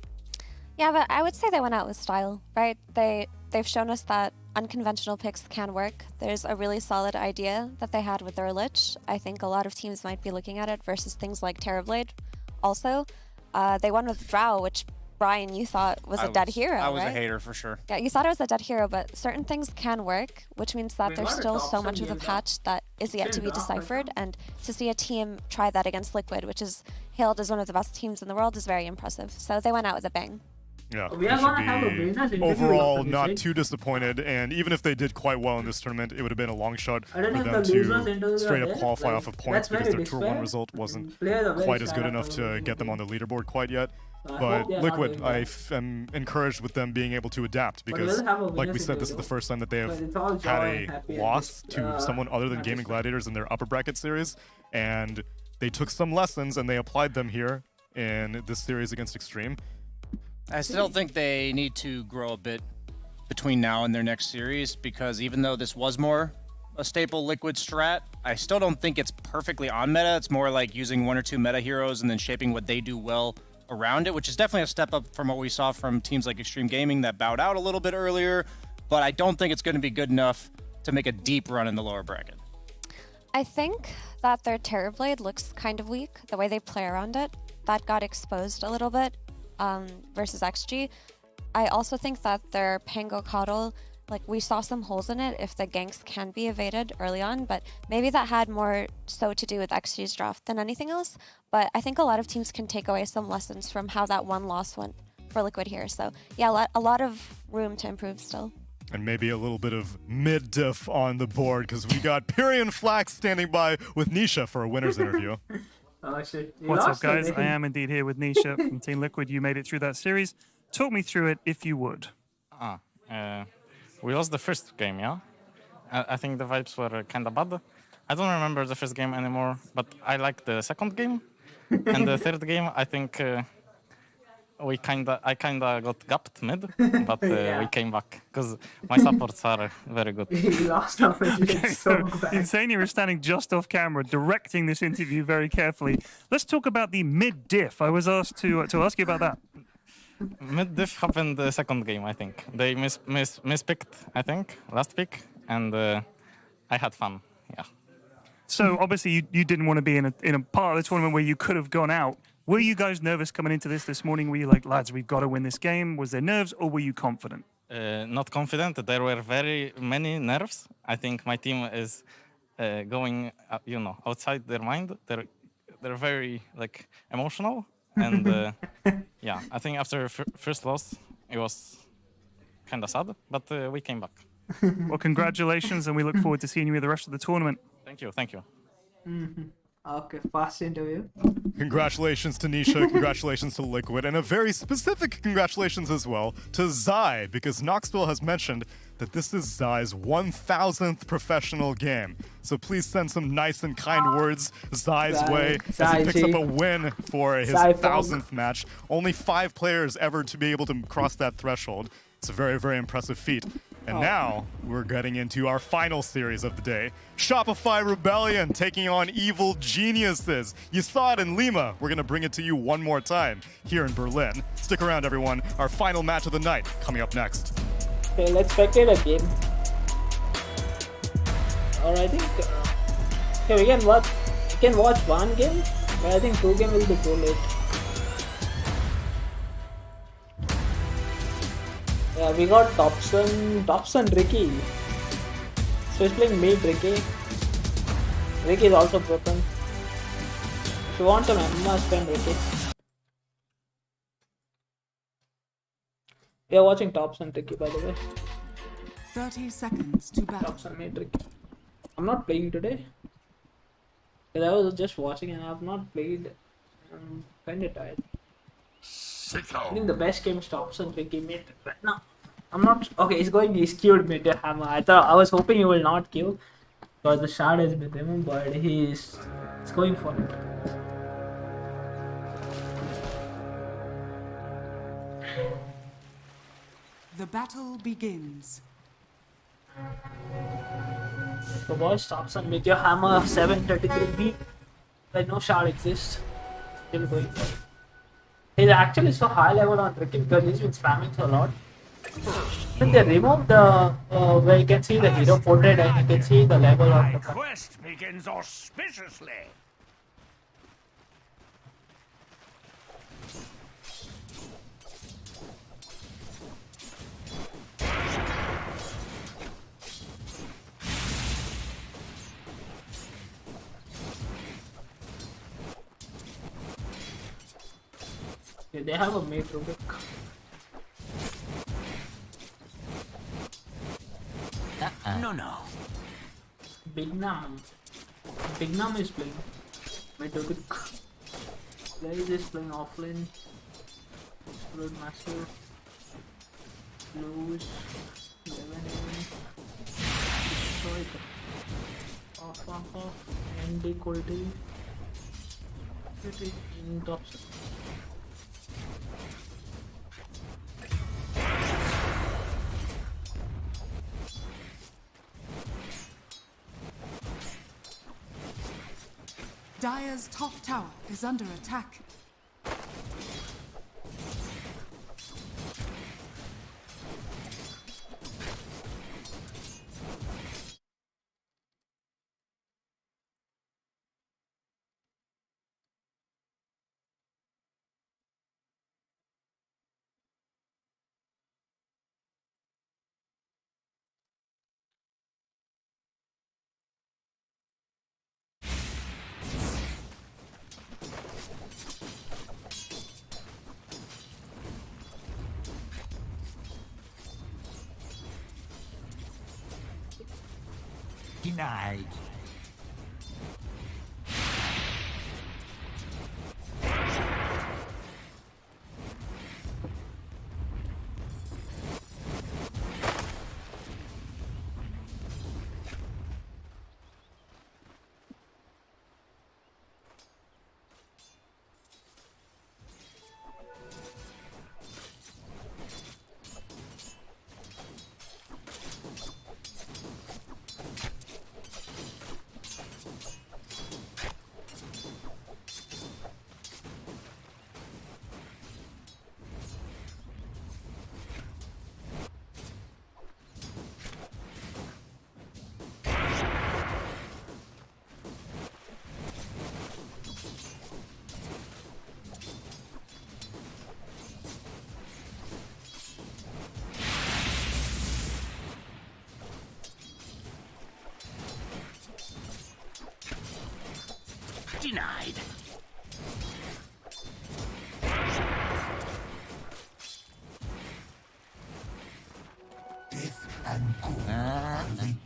Yeah, but I would say they went out with style, right? They've shown us that unconventional picks can work. There's a really solid idea that they had with their Lich. I think a lot of teams might be looking at it versus things like Terrorblade. Also, they won with Drow, which, Brian, you thought was a dead hero, I was right? a hater for sure. Yeah, you thought it was a dead hero, but certain things can work, which means that there's still so much of the patch that is yet to be deciphered, and to see a team try that against Liquid, which is hailed as one of the best teams in the world, is very impressive. So they went out with a bang. Yeah, we should be overall not too disappointed, and even if they did quite well in this tournament, it would have been a long shot for them to straight up qualify off of points, because their Tour 1 result wasn't quite as good enough to get them on the leaderboard quite yet. But Liquid, I am encouraged with them being able to adapt, because, like we said, this is the first time that they have had a loss to someone other than Gaming Gladiators in their upper bracket series, and they took some lessons and they applied them here in this series against Extreme. I still think they need to grow a bit between now and their next series, because even though this was more a staple Liquid strat, I still don't think it's perfectly on meta. It's more like using one or two meta heroes and then shaping what they do well around it, which is definitely a step up from what we saw from teams like Extreme Gaming that bowed out a little bit earlier, but I don't think it's going to be good enough to make a deep run in the lower bracket. I think that their Terrorblade looks kind of weak, the way they play around it. That got exposed a little bit versus XG. I also think that their Pango Coddle, like we saw some holes in it if the ganks can be evaded early on, but maybe that had more so to do with XG's draft than anything else. But I think a lot of teams can take away some lessons from how that one loss went for Liquid here. So yeah, a lot of room to improve still. And maybe a little bit of mid-diff on the board, because we got Pyrion Flax standing by with Nisha for a winner's interview. Oh shit. You What's up, lost guys? already. I am indeed here with Nisha from Team Liquid. You made it through that series. Talk me through it, if you would. We lost the first game, yeah? I think the vibes were kind of bad. I don't remember the first game anymore, but I like the second game. And the third game, I think I kinda got gapped mid, but we came back because my supports are very good. You lost already. So bad. Insania is standing just off camera, directing this interview very carefully. Let's talk about the mid diff. I was asked to ask you about that. Mid diff happened the second game, I think. They mispicked, I think, last pick, and I had fun. Yeah. So obviously you didn't want to be in a part of the tournament where you could have gone out. Were you guys nervous coming into this morning? Were you like, lads, we've got to win this game? Was there nerves, or were you confident? Not confident. There were very many nerves. I think my team is going, outside their mind. They're very emotional, and yeah, I think after first loss, it was kind of sad, but we came back. Well, congratulations, and we look forward to seeing you in the rest of the tournament. Thank you. Thank you. Okay, fast interview. Congratulations to Nisha, congratulations to Liquid, and a very specific congratulations as well to Zai, because Knoxville has mentioned that this is Zai's 1,000th professional game. So please send some nice and kind words Zai's way as he picks up a win for his 1,000th match. Only 5 players ever to be able to cross that threshold. It's a very, very impressive feat. And now, we're getting into our final series of the day. Shopify Rebellion taking on Evil Geniuses. You saw it in Lima. We're going to bring it to you one more time here in Berlin. Stick around, everyone. Our final match of the night coming up next. Okay, let's spectate a game. Or I think... okay, we can watch one game, but I think 2 games will be too late. Yeah, we got Dobson, Ricky. So he's playing mid Ricky. Ricky is also broken. If you want some Emma, spend Ricky. We are watching Dobson Ricky, by the way. 30 seconds to battle. Dobson mid Ricky. I'm not playing today. Because I was just watching and I have not played. I'm kinda tired. I think the best game is Dobson Ricky mid right now. I'm not okay. He's queued mid Hammer. I was hoping he will not queue because the shard is with him, but he's going for it. The battle begins. The boys Dobson with your Hammer 733 beat. Like no shard exists. Still going for it. He's actually so high level on Ricky because he's been spamming so a lot. When they remove the where you can see the hero portrait and you can see the level of the quest begins auspiciously. okay, they have a mate Rubik. No. Big Nam is playing. Mate Rubik. Blaze is playing offlane. Explode Massive. Lose. 11 Destroy. Off. AMD quality. In top. Dire's top tower is under attack. Denied. Denied. Death and good are linked.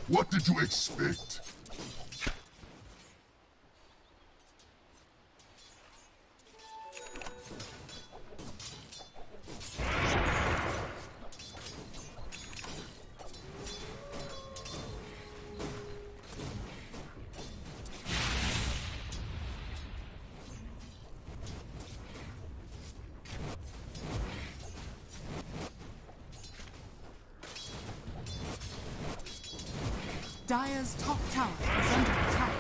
What did you expect? Dire's top tower is under attack.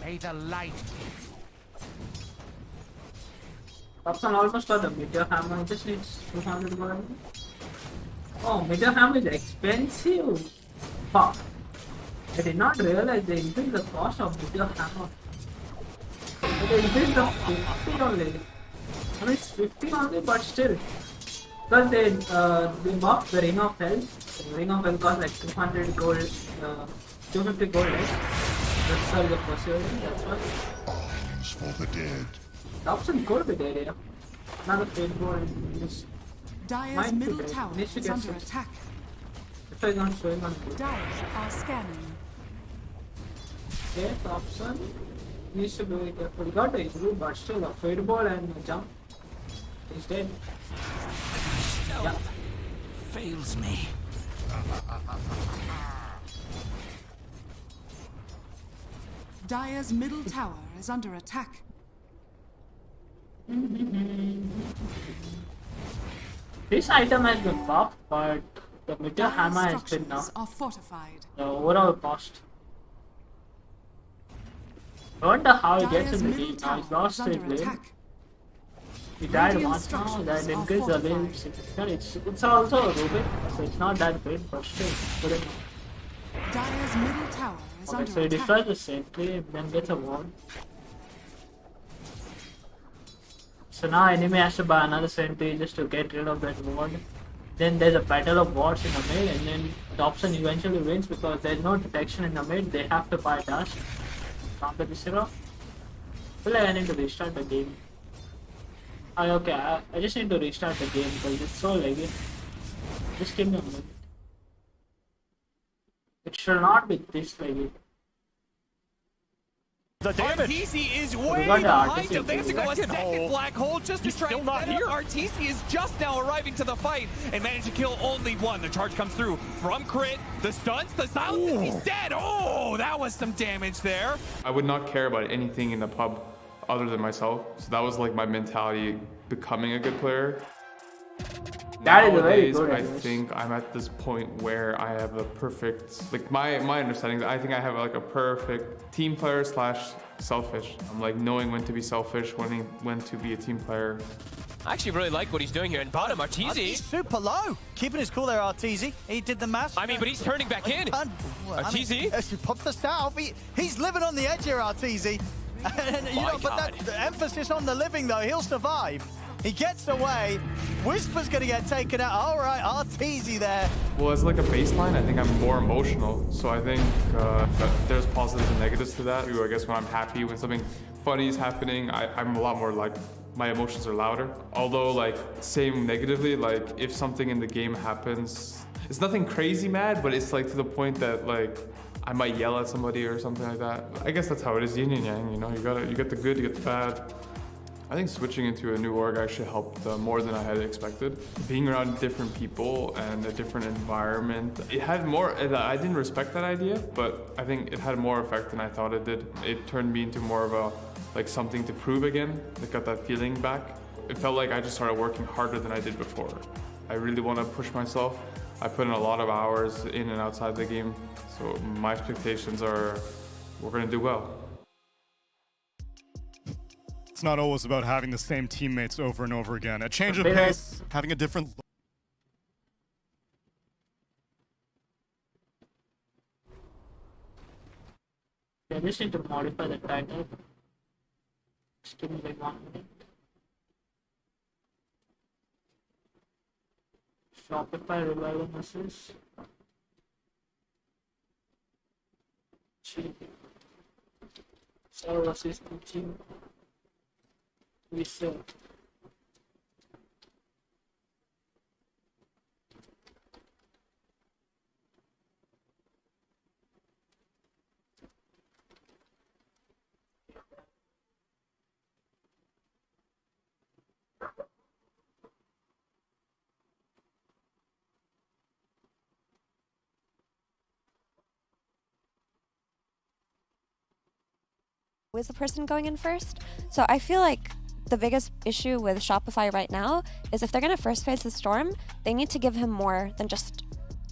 May the light. Thompson almost got the meteor hammer. It just needs 200 gold. Oh, meteor hammer is expensive. Fuck. I did not realize they increased the cost of meteor hammer. They increased the 50 only. I mean, it's 50 only, but still. Because they buffed the Ring of Health. The Ring of Health costs like 200 gold, 250 gold less. That's all the possibility, that's why. Arms for the dead. Thompson could be dead, yeah. Another fate gold. Dire's middle tower is under attack. If I'm not showing on the Dire are scanning. Okay, Thompson needs to be careful. He got the blue, but still a fade ball and a jump. He's dead. Yeah. Fails me. Dire's middle tower is under attack. This item has been buffed, but the meteor hammer has been Structures now are fortified. the overall cost. I wonder how he gets Dire's in the middle game now. tower He's lost is his under lane. attack. He died Radiant once now, structures that are increased the lane fortified. significantly. It's also a Rubik, so it's not that great, but still, it's good enough. Dire's middle tower is Okay, under so he attack. destroys the sentry and then gets a ward. So now enemy has to buy another sentry just to get rid of that ward. Then there's a battle of wards in the mid, and then Dobson eventually wins because there's no detection in the mid. They have to buy dust. Counter this hero. I feel like I need to restart the game. Okay, I just need to restart the game because it's so laggy. Just give me a minute. It should not be this laggy. The RTC is We way got the behind RTC him. They have to go a second second hole. black hole just to try and not here. RTC is just now arriving to the fight and managed to kill only one. The charge comes through from crit. The stuns, the silences, he's dead. Oh, that was some damage there. I would not care about anything in the pub other than myself. So that was like my mentality becoming a good player. That is a very Nowadays, good I advice. think I'm at this point where I have a perfect, like my understanding, I think I have like a perfect team player slash selfish. I'm like knowing when to be selfish, when to be a team player. I actually really like what he's doing here in bottom. He's Arteezy. super low. Keeping his cool there, Arteezy. He did the math. I mean, but he's turning back in. Arteezy. As he pops the south, he's living on the edge here, Arteezy. And, you know, but the emphasis on the living, though, he'll survive. He gets away. Whisper's going to get taken out. All right, Arteezy there. Well, as like a baseline, I think I'm more emotional. So I think that there's positives and negatives to that. I guess when I'm happy, when something funny is happening, I'm a lot more like, my emotions are louder. Although like, same negatively, like if something in the game happens, it's nothing crazy mad, but it's like to the point that like, I might yell at somebody or something like that. I guess that's how it is, yin and yang, you know? You get the good, you get the bad. I think switching into a new org actually helped more than I had expected. Being around different people and a different environment, it had more, I didn't respect that idea, but I think it had more effect than I thought it did. It turned me into more of a, like something to prove again. I got that feeling back. It felt like I just started working harder than I did before. I really want to push myself. I put in a lot of hours in and outside the game. So my expectations are, we're going to do well. It's not always about having the same teammates over and over again. A change of pace, having a different... I just need to modify the title. Just give me like 1 minute. Shopify revival message. So versus team. We sell. Was the person going in first? So I feel like the biggest issue with Shopify right now is if they're going to first phase the Storm, they need to give him more than just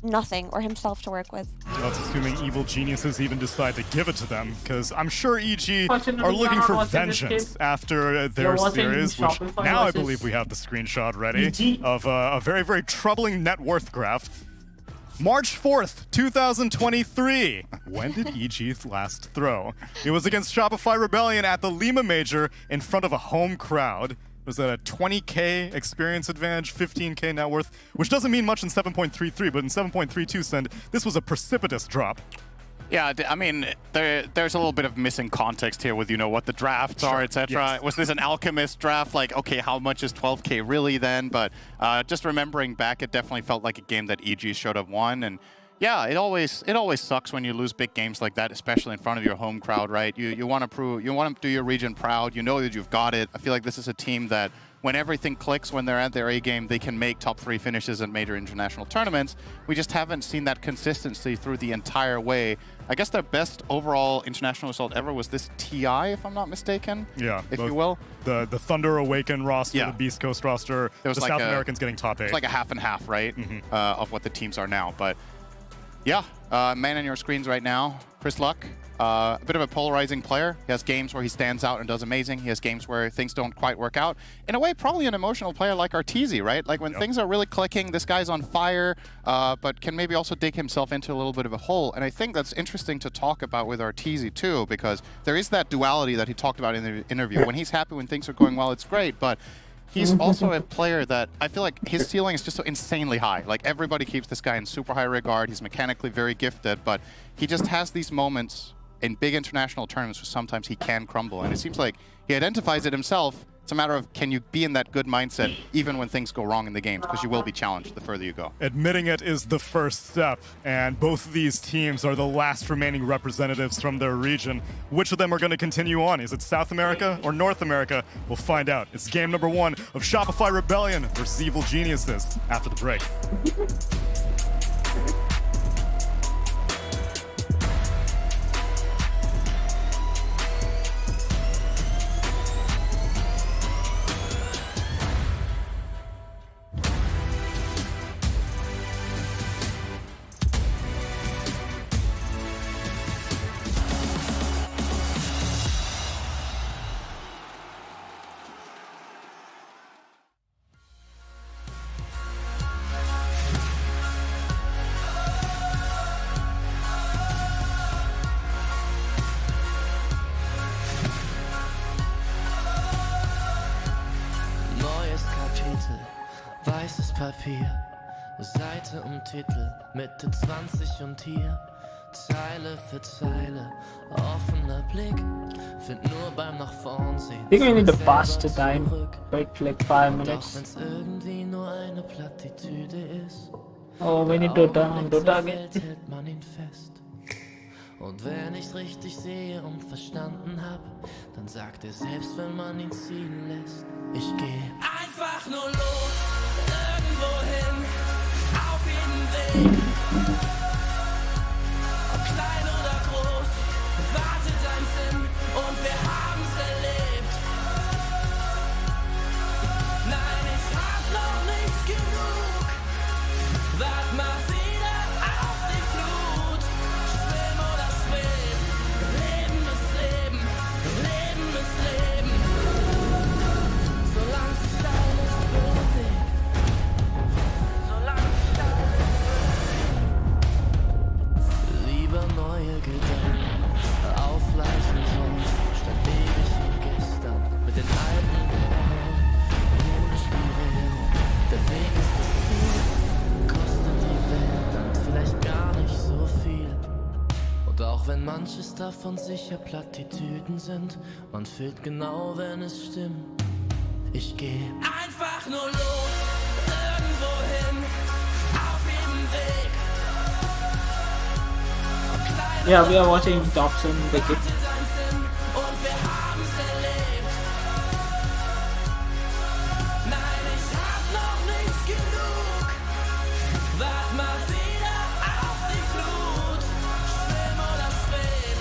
nothing or himself to work with. That's assuming evil geniuses even decide to give it to them, because I'm sure EG are looking for vengeance after their series, which now I believe we have the screenshot ready of a very, very troubling net worth graph. March 4th, 2023. When did EG last throw? It was against Shopify Rebellion at the Lima Major in front of a home crowd. It was at a 20k experience advantage, 15k net worth, which doesn't mean much in 7.33, but in 7.32 Send, this was a precipitous drop. Yeah, I mean, there's a little bit of missing context here with, you know, what the drafts are, etc. Yes. Was this an Alchemist draft? Like, okay, how much is 12K really then? But just remembering back, it definitely felt like a game that EG should have won. And yeah, it always sucks when you lose big games like that, especially in front of your home crowd, right? You want to do your region proud. You know that you've got it. I feel like this is a team that when everything clicks, when they're at their A game, they can make top 3 finishes at major international tournaments. We just haven't seen that consistency through the entire way. I guess their best overall international result ever was this TI, if I'm not mistaken. Yeah, if you will. The Thunder Awaken roster, the Beast Coast roster, the like South Americans getting top 8. It's like a half and half, right, of what the teams are now. But yeah, man on your screens right now, Chris Luck. A bit of a polarizing player. He has games where he stands out and does amazing. He has games where things don't quite work out. In a way, probably an emotional player like Arteezy, right? Like when things are really clicking, this guy's on fire, but can maybe also dig himself into a little bit of a hole. And I think that's interesting to talk about with Arteezy too, because there is that duality that he talked about in the interview. When he's happy, when things are going well, it's great, but he's also a player that I feel like his ceiling is just so insanely high. Like everybody keeps this guy in super high regard. He's mechanically very gifted, but he just has these moments in big international tournaments where sometimes he can crumble. And it seems like he identifies it himself. It's a matter of, can you be in that good mindset even when things go wrong in the games? Because you will be challenged the further you go. Admitting it is the first step, and both of these teams are the last remaining representatives from their region. Which of them are going to continue on? Is it South America or North America? We'll find out. It's game number 1 of Shopify Rebellion versus Evil Geniuses after the break. Weißes Papier, Seite um Titel, Mitte 20 und hier, Zeile für Zeile, offener Blick, find nur beim nach vorn sehen. I think we need to pass the time, wait like 5 minutes. Doch wenn's irgendwie nur eine Plattitüde ist, oh, we need Dota and Dota again. hält man ihn fest. Und wenn ich's richtig sehe und verstanden hab, dann sagt er selbst, wenn man ihn ziehen lässt, ich geh einfach nur los, irgendwohin, auf jeden Weg. Ob klein oder groß, wartet ein Sinn und wir haben's erlebt. Nein, ich hab noch nicht genug, wart mal wieder auf die Flut. Schwimm oder schwimm, Leben ist Leben, Leben ist Leben. Solange sich alles bewegt, solange sich alles bewegt. Lieber neue Gedanken, aufleichen sonst, statt ewig wie gestern. Mit den alten Bären, ohne Spielregeln. Der Weg ist das Ziel, kostet die Welt dann vielleicht gar nicht so viel. Und auch wenn manches davon sicher Plattitüden sind, man fühlt genau, wenn es stimmt. Ich geh einfach nur los, irgendwohin, auf jedem Weg. Ob klein Yeah, we are watching Thompson Wicket. wartet ein Sinn und wir haben's erlebt. Nein, ich hab noch nicht genug. Wart mal wieder auf die Flut. Schwimm oder schwimm.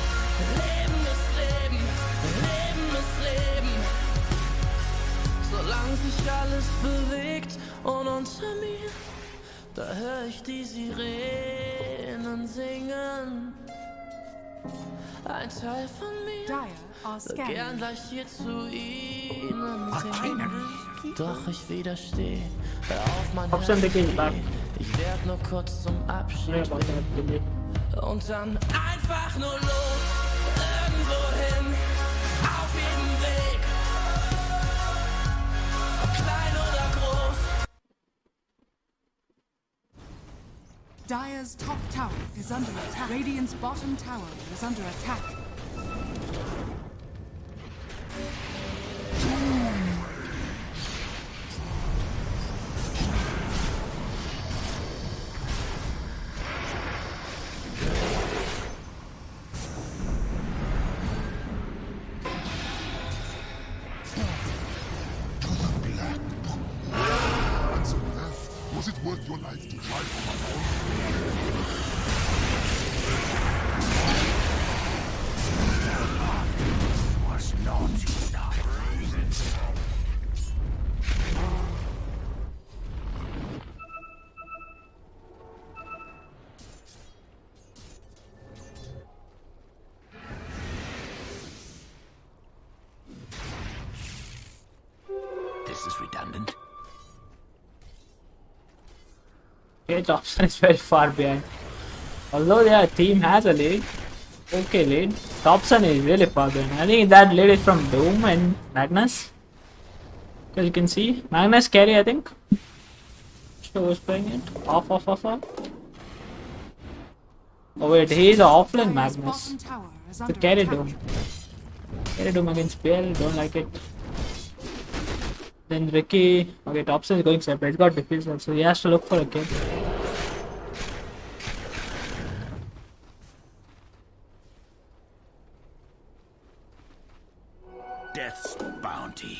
Leben ist Leben. Leben ist Leben. Solange sich alles bewegt und unter mir, da hör ich die Sirenen singen. Ein Teil von mir wird gern gleich hier zu ihnen singen. Doch ich widersteh, hör auf mein Herz, ich werd nur kurz zum Abschied reden. Und dann einfach nur los, irgendwohin, auf jedem Weg. Ob klein oder groß. Dire's top tower is under attack. Radiant's bottom tower is under attack. To the black Was it worth your life to try for Was not enough. This is redundant. Okay, Thompson is very far behind. Although their team has a lead, okay lead, Thompson is really far behind. I think that lead is from Doom and Magnus. Because you can see, Magnus carry I think. So who's playing it? Off. Oh wait, he is offline Magnus. So carry Doom. Carry Doom against Bill, don't like it. Then Ricky, okay, Thompson is going separate. He's got diffusal, so he has to look for a kill. Death's bounty.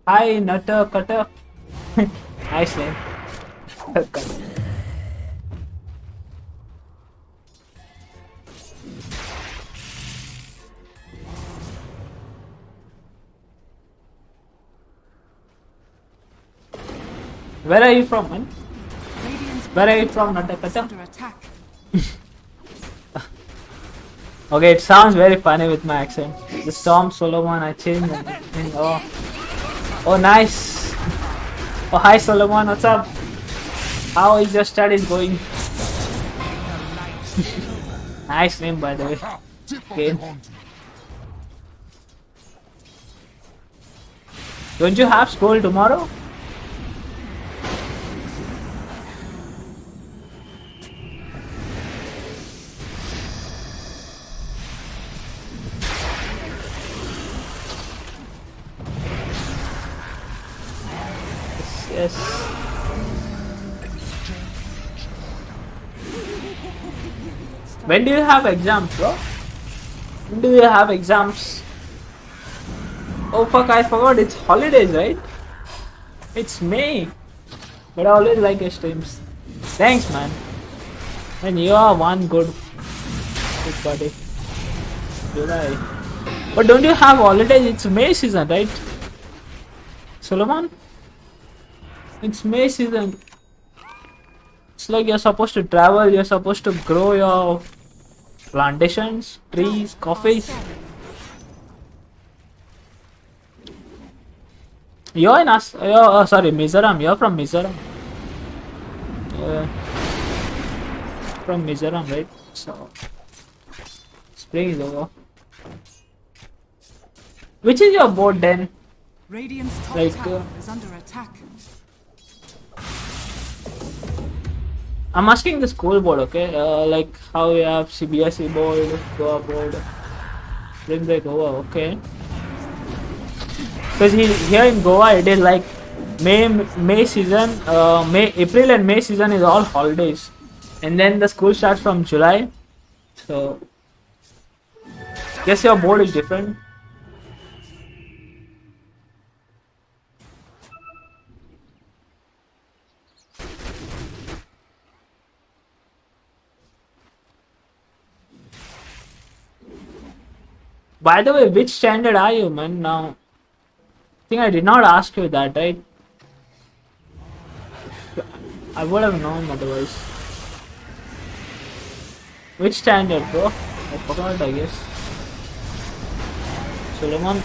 Hi, Nutter Cutter. Nice name. Where are you from, man? Where are you from, Nutter Cutter? Okay, it sounds very funny with my accent. The Storm Solomon, I changed and oh nice. Oh hi Solomon, what's up? How is your studies going? Nice name by the way. Okay. Don't you have school tomorrow? Yes. When do you have exams, bro? When do you have exams? Oh fuck, I forgot it's holidays, right? It's May. But I always like your streams. Thanks, man. And you are one good buddy. July. But don't you have holidays? It's May season, right? Solomon? It's May season. It's like you're supposed to travel, you're supposed to grow your plantations, trees, coffees. You're in sorry, Mizoram. You're from Mizoram. From Mizoram, right? So spring is over. Which is your board then? Radiant's top Like, tower is under attack. I'm asking the school board, okay? Like how we have CBSE board, Goa board, spring break Goa, okay? Because here in Goa it is like May season, April and May season is all holidays, and then the school starts from July. So guess your board is different. By the way, which standard are you, man? Now, I think I did not ask you that, right? I would have known otherwise. Which standard, bro? I forgot, I guess. Solomon.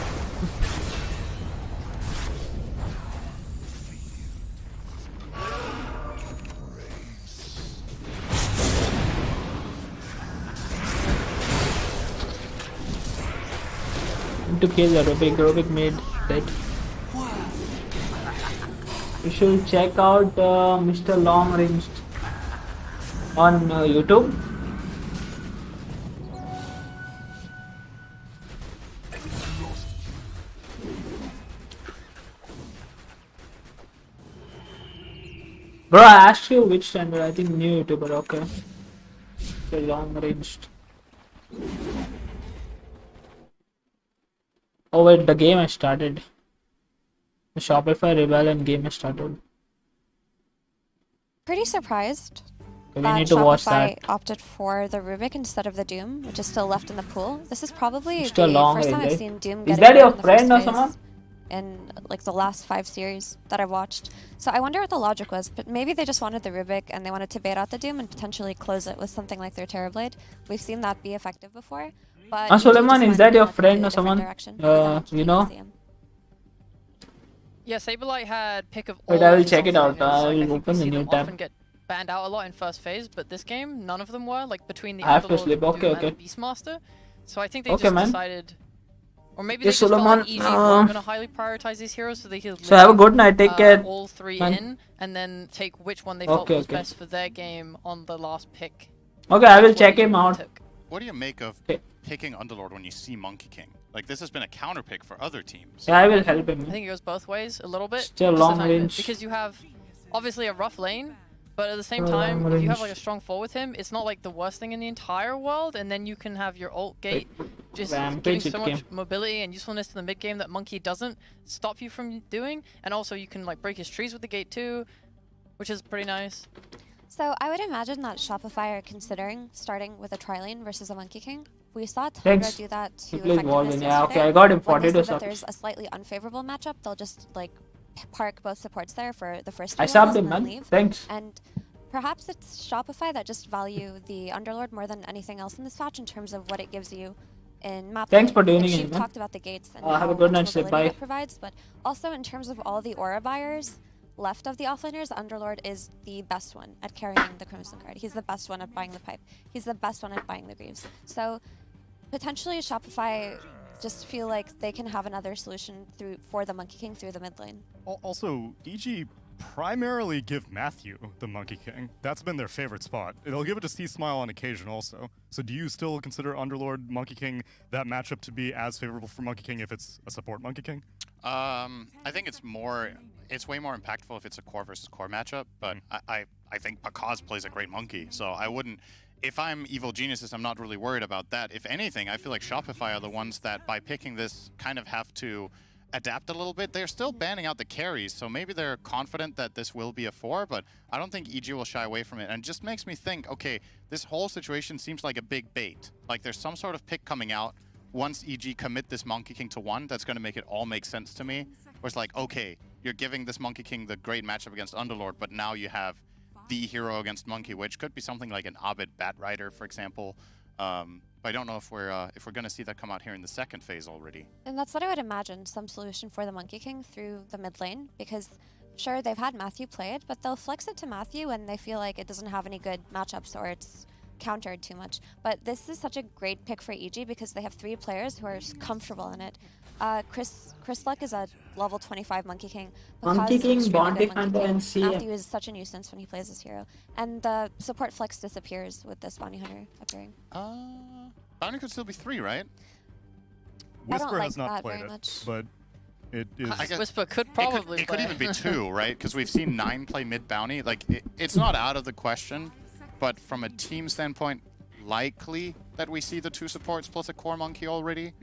To kill Rubik made dead. You should check out Mr. Long Ranged on YouTube. Bro, I asked you which standard. I think new YouTuber. Okay. Okay, Long Ranged. Oh wait, the game has started. The Shopify Rebellion game has started. Pretty surprised We that need to watch Shopify that. opted for the Rubik instead of the Doom, which is still left in the pool. This is probably It's the still long first time range, I've eh? seen Doom Is get that it your in the friend first or someone? phase in like the last 5 series that I've watched. So I wonder what the logic was, but maybe they just wanted the Rubik and they wanted to bait out the Doom and potentially close it with something like their Terrorblade. We've seen that be effective before. But EG Suleiman, just is went that in your a friend completely or different someone? direction with You know? Museum. Yeah, Saberlight had pick of all Wait, I will of his check it out. offlaners. Like, I I'll think we open the see new them tab. often get banned out a lot in first phase, but this game, none of them were. Like between the I have to Underlord, sleep. Doom, Okay, okay. and Beastmaster. So I think they Okay, just man. decided, or maybe they Yes, just felt like Suleiman, EG weren't gonna highly prioritize these heroes, so they could So have a good night. Take care. all 3 man. in, and then take which one they felt Okay, was okay. best for their game on the last pick. Okay, I will That's what check EG him out. took. What do you make of picking Underlord when you see Monkey King? Like, this has been a counter pick for other teams. Yeah, I will help him. I think it goes both ways a little bit. Still just long a tiny bit, range. because you have obviously a rough lane, but at the same Still time, long if you have range. like a strong four with him, it's not like the worst thing in the entire world. And then you can have your ult gate just giving Rampage so it much came. mobility and usefulness to the mid game that Monkey doesn't stop you from doing. And also you can like break his trees with the gate too, which is pretty nice. So I would imagine that Shopify are considering starting with a Trilane versus a Monkey King. We saw Tundra Thanks. do that He to plays effectiveness Walden. Yeah, okay, yesterday. I got him When they 42 see that subs. there's a slightly unfavorable matchup, they'll just like park both supports there for the first I few levels subbed him, and then man. leave. Thanks. And perhaps it's Shopify that just value the Underlord more than anything else in this patch in terms of what it gives you in map. Thanks for play. tuning Like, in, Sheep man. talked about the gates and Have a how good much night, Sid. mobility Bye. that provides, but also in terms of all the aura buyers left of the offlaners, Underlord is the best one at carrying the Crimson card. He's the best one at buying the pipe. He's the best one at buying the Greaves. So potentially Shopify just feel like they can have another solution for the Monkey King through the mid lane. Also, EG primarily give Matthew the Monkey King. That's been their favorite spot. They'll give it to C-Smile on occasion also. So do you still consider Underlord Monkey King, that matchup, to be as favorable for Monkey King if it's a support Monkey King? I think it's way more impactful if it's a core versus core matchup, but I think Pakaz plays a great Monkey, so I wouldn't, if I'm Evil Geniuses, I'm not really worried about that. If anything, I feel like Shopify are the ones that, by picking this, kind of have to adapt a little bit. They're still banning out the carries, so maybe they're confident that this will be a 4, but I don't think EG will shy away from it. And it just makes me think, okay, this whole situation seems like a big bait. Like there's some sort of pick coming out. Once EG commit this Monkey King to 1, that's going to make it all make sense to me. Where it's like, okay, you're giving this Monkey King the great matchup against Underlord, but now you have the hero against Monkey, which could be something like an Abed Bat Rider, for example. But I don't know if we're going to see that come out here in the second phase already. And that's what I would imagine, some solution for the Monkey King through the mid lane, because sure, they've had Matthew play it, but they'll flex it to Matthew when they feel like it doesn't have any good matchups or it's countered too much. But this is such a great pick for EG because they have 3 players who are comfortable in it. Chris Luck is a level 25 Monkey King. Monkey Because King, he's Bounty really good Hunter, Monkey and King. CM. Matthew is such a nuisance when he plays this hero. And the support flex disappears with this Bounty Hunter appearing. Bounty could still be 3, right? I don't Whisper like has not that played very it, much. but it is... I guess Whisper could probably it could play. even be 2, right? Because we've seen 9 play mid Bounty. Like, it's not out of the question, but from a team standpoint, likely that we see the 2 supports plus a core Monkey already.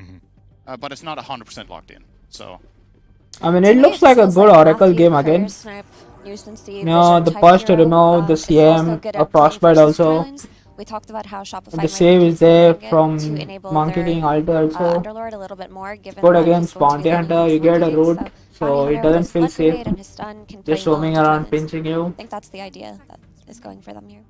But it's not 100% locked in, so... I mean, it looks like a good Oracle game again. No, the push to remove the CM, a Frostbite also. We talked about how Shopify The save is there from Monkey King Alter also. Underlord a little bit more, given Good that against he's going to Bounty be Hunter, learning you his get a Monkey root, King, so Bounty it Hunter doesn't with feel Blood safe. Grenade and his stun can play Just well roaming into around tournaments. pinching you. I think that's the idea that is going for them here.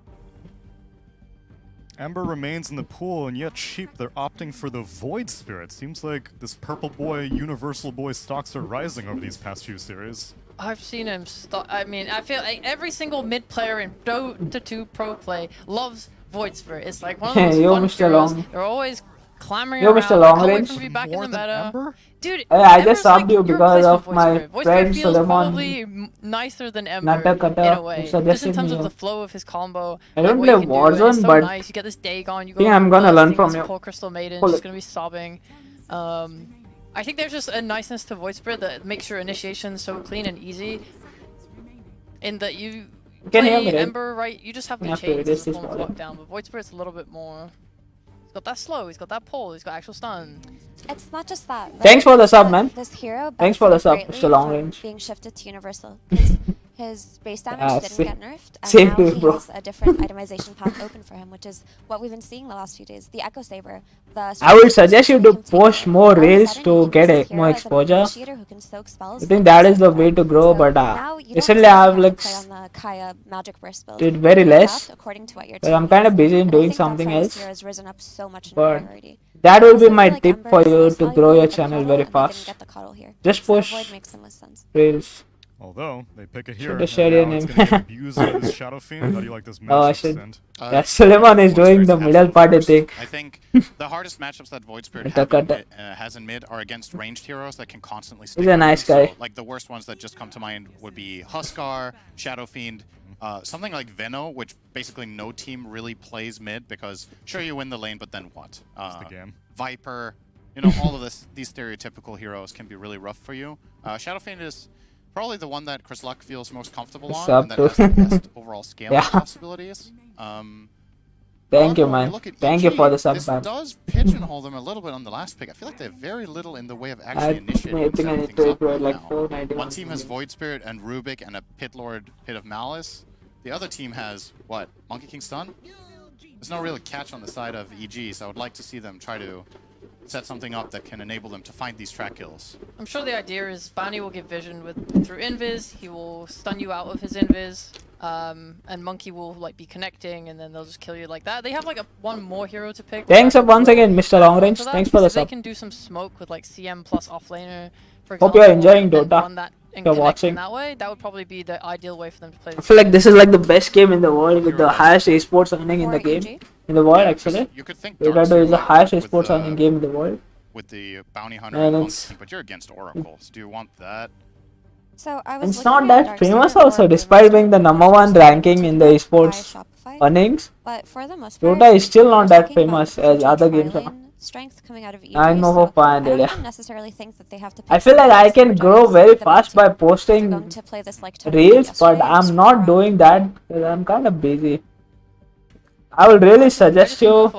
Ember remains in the pool, and yet Sheep, they're opting for the Void Spirit. Seems like this Purple Boy, Universal Boy stocks are rising over these past few series. I've seen him I mean, I feel like every single mid player in Dota 2 Pro Play loves Void Spirit. It's like one of those Yo, fun Mr. heroes. Long. They're always clamoring Yo, around. Mr. Long Can't wait Range. for him to be back in the meta. Dude, Hey, I Ember's just like subbed you your because replacement of Void my Spirit. Void friend Spirit feels Solomon. probably nicer than Ember in Natakata a way. Just suggested in terms me. of the flow of his combo. I like don't what play he can do, and Warzone, it's so but nice. You get this Dagon, you go think I'm gonna learn bursting from this you. poor Crystal Maiden, Pull she's it. gonna be sobbing. I think there's just a niceness to Void Spirit that makes your initiation so clean and easy. In that you can hear play me, right? Ember, right? You just have the Yeah, okay, chains this and is the what- locked down, but Void Spirit's a little bit more. He's got that slow, he's got that pull, he's got actual stun. It's not just that. Thanks for the sub, man. This hero Thanks for the sub, benefited Mr. greatly Long from Range. being shifted to universal. His base damage didn't get nerfed, and same now here, he bro. has a different itemization path open for him, which is what we've been seeing the last few days. The Echo Saber. I would suggest you to post more reels to get more exposure. I think that is the way to grow, but recently I have like did very less, but I'm kind of busy in doing something else. But that will be my tip for you to grow your channel very fast. Just post reels. Although they pick a hero, Just share your name. abused as Shadow Fiend. How do you like this matchup? Oh, I should. Stand? Yeah, Suleiman is doing the middle part, I think. I think the hardest matchups that Void Spirit has in mid are against ranged heroes that can constantly stay. He's a nice guy. So, like the worst ones that just come to mind would be Huskar, Shadow Fiend, something like Veno, which basically no team really plays mid because sure you win the lane, but then what? The game. Viper, you know, all of these stereotypical heroes can be really rough for you. Shadow Fiend is probably the one that Chris Luck feels most comfortable on, and that has the best overall scaling possibilities. Thank you, man. Thank you for the sub, This man. does pigeonhole them a little bit on the last pick. I feel like they have very little in the way of actually initiating setting things up right now. One team has Void Spirit and Rubik and a Pit Lord, Pit of Malice. The other team has, what, Monkey King Stun? There's no real catch on the side of EG, so I would like to see them try to set something up that can enable them to find these track kills. I'm sure the idea is Bounty will give vision through invis, he will stun you out of his invis, and Monkey will like be connecting, and then they'll just kill you like that. They have like one more hero to pick. Thanks up once again, Mr. Long Range. Thanks for the They sub. can do some smoke with like CM plus offlaner, for Hope example. you are enjoying and then Dota. run that and You're connect watching. in that way. That would probably be the ideal way for them to play. I feel like this is like the best game in the world with the highest esports earning in the game. In the world, actually. You could think Dota is the highest esports earning game in the world. With the Bounty Hunter And and it's- Monkey King, but you're against Oracles. Do you want that? So I was It's looking not at that Darkseid famous before also, we despite went being the to #1 ranking in the esports earnings. But for the most part, Dota is still not that talking about famous as other games are. tri-lane strength coming out of EG, I know so for 500, I yeah. don't necessarily think that they have to I pick feel like I something can grow synergized very with the fast by posting going to play this like reels, but I'm not doing that because I'm kind of busy. I would really suggest you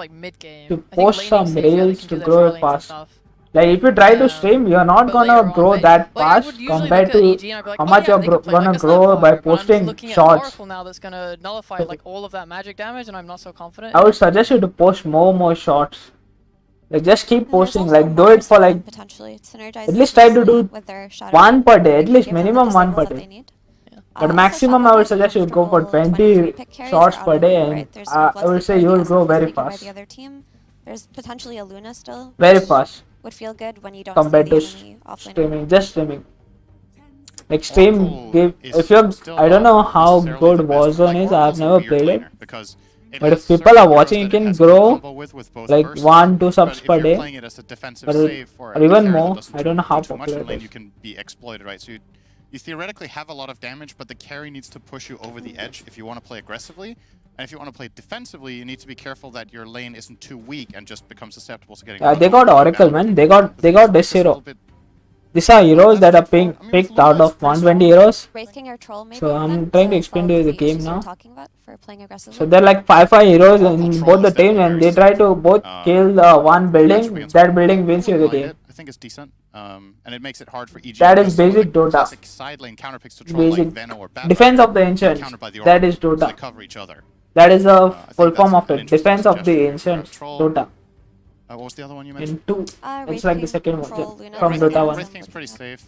to post some reels to grow it fast. Like if you try to stream, you're not gonna grow that fast compared to how much you're gonna grow by posting shorts. Oracle now that's gonna nullify like all of that magic damage, and I'm not so confident. I would suggest you to post more shorts. Like just keep posting, like do it for like at least try to do one per day, at least minimum one per day. But maximum I would suggest you go for 20 shots per day, and I would say you will grow very fast. There's potentially a Luna still. Very which fast. Would feel good when you don't Compared see to the enemy offlaner. streaming, just streaming. Like stream give if you're I don't know how good Warzone is, I've never played it. But if people are watching, you can grow like 1-2 subs per day, or even more. I don't know how popular it is. You can be exploited, right? So you theoretically have a lot of damage, but the carry needs to push you over the edge if you want to play aggressively. And if you want to play defensively, you need to be careful that your lane isn't too weak and just becomes susceptible to getting. They got Oracle, man. They got this hero. These are heroes that are picked out of 120 heroes. So I'm trying to explain to you the game now. So they're like 5 heroes in both the teams, and they try to both kill one building. That building wins you the game. I think it's decent, and it makes it hard for EG. That is basic Dota. Side lane counter picks to troll like Veno or Battle. Defense of the ancients. That is Dota. They cover each other. That is the full form of it. Defense of the ancients. Dota. What was the other one you mentioned? In 2. It's like the second one from Dota 1. Wraith King's pretty safe.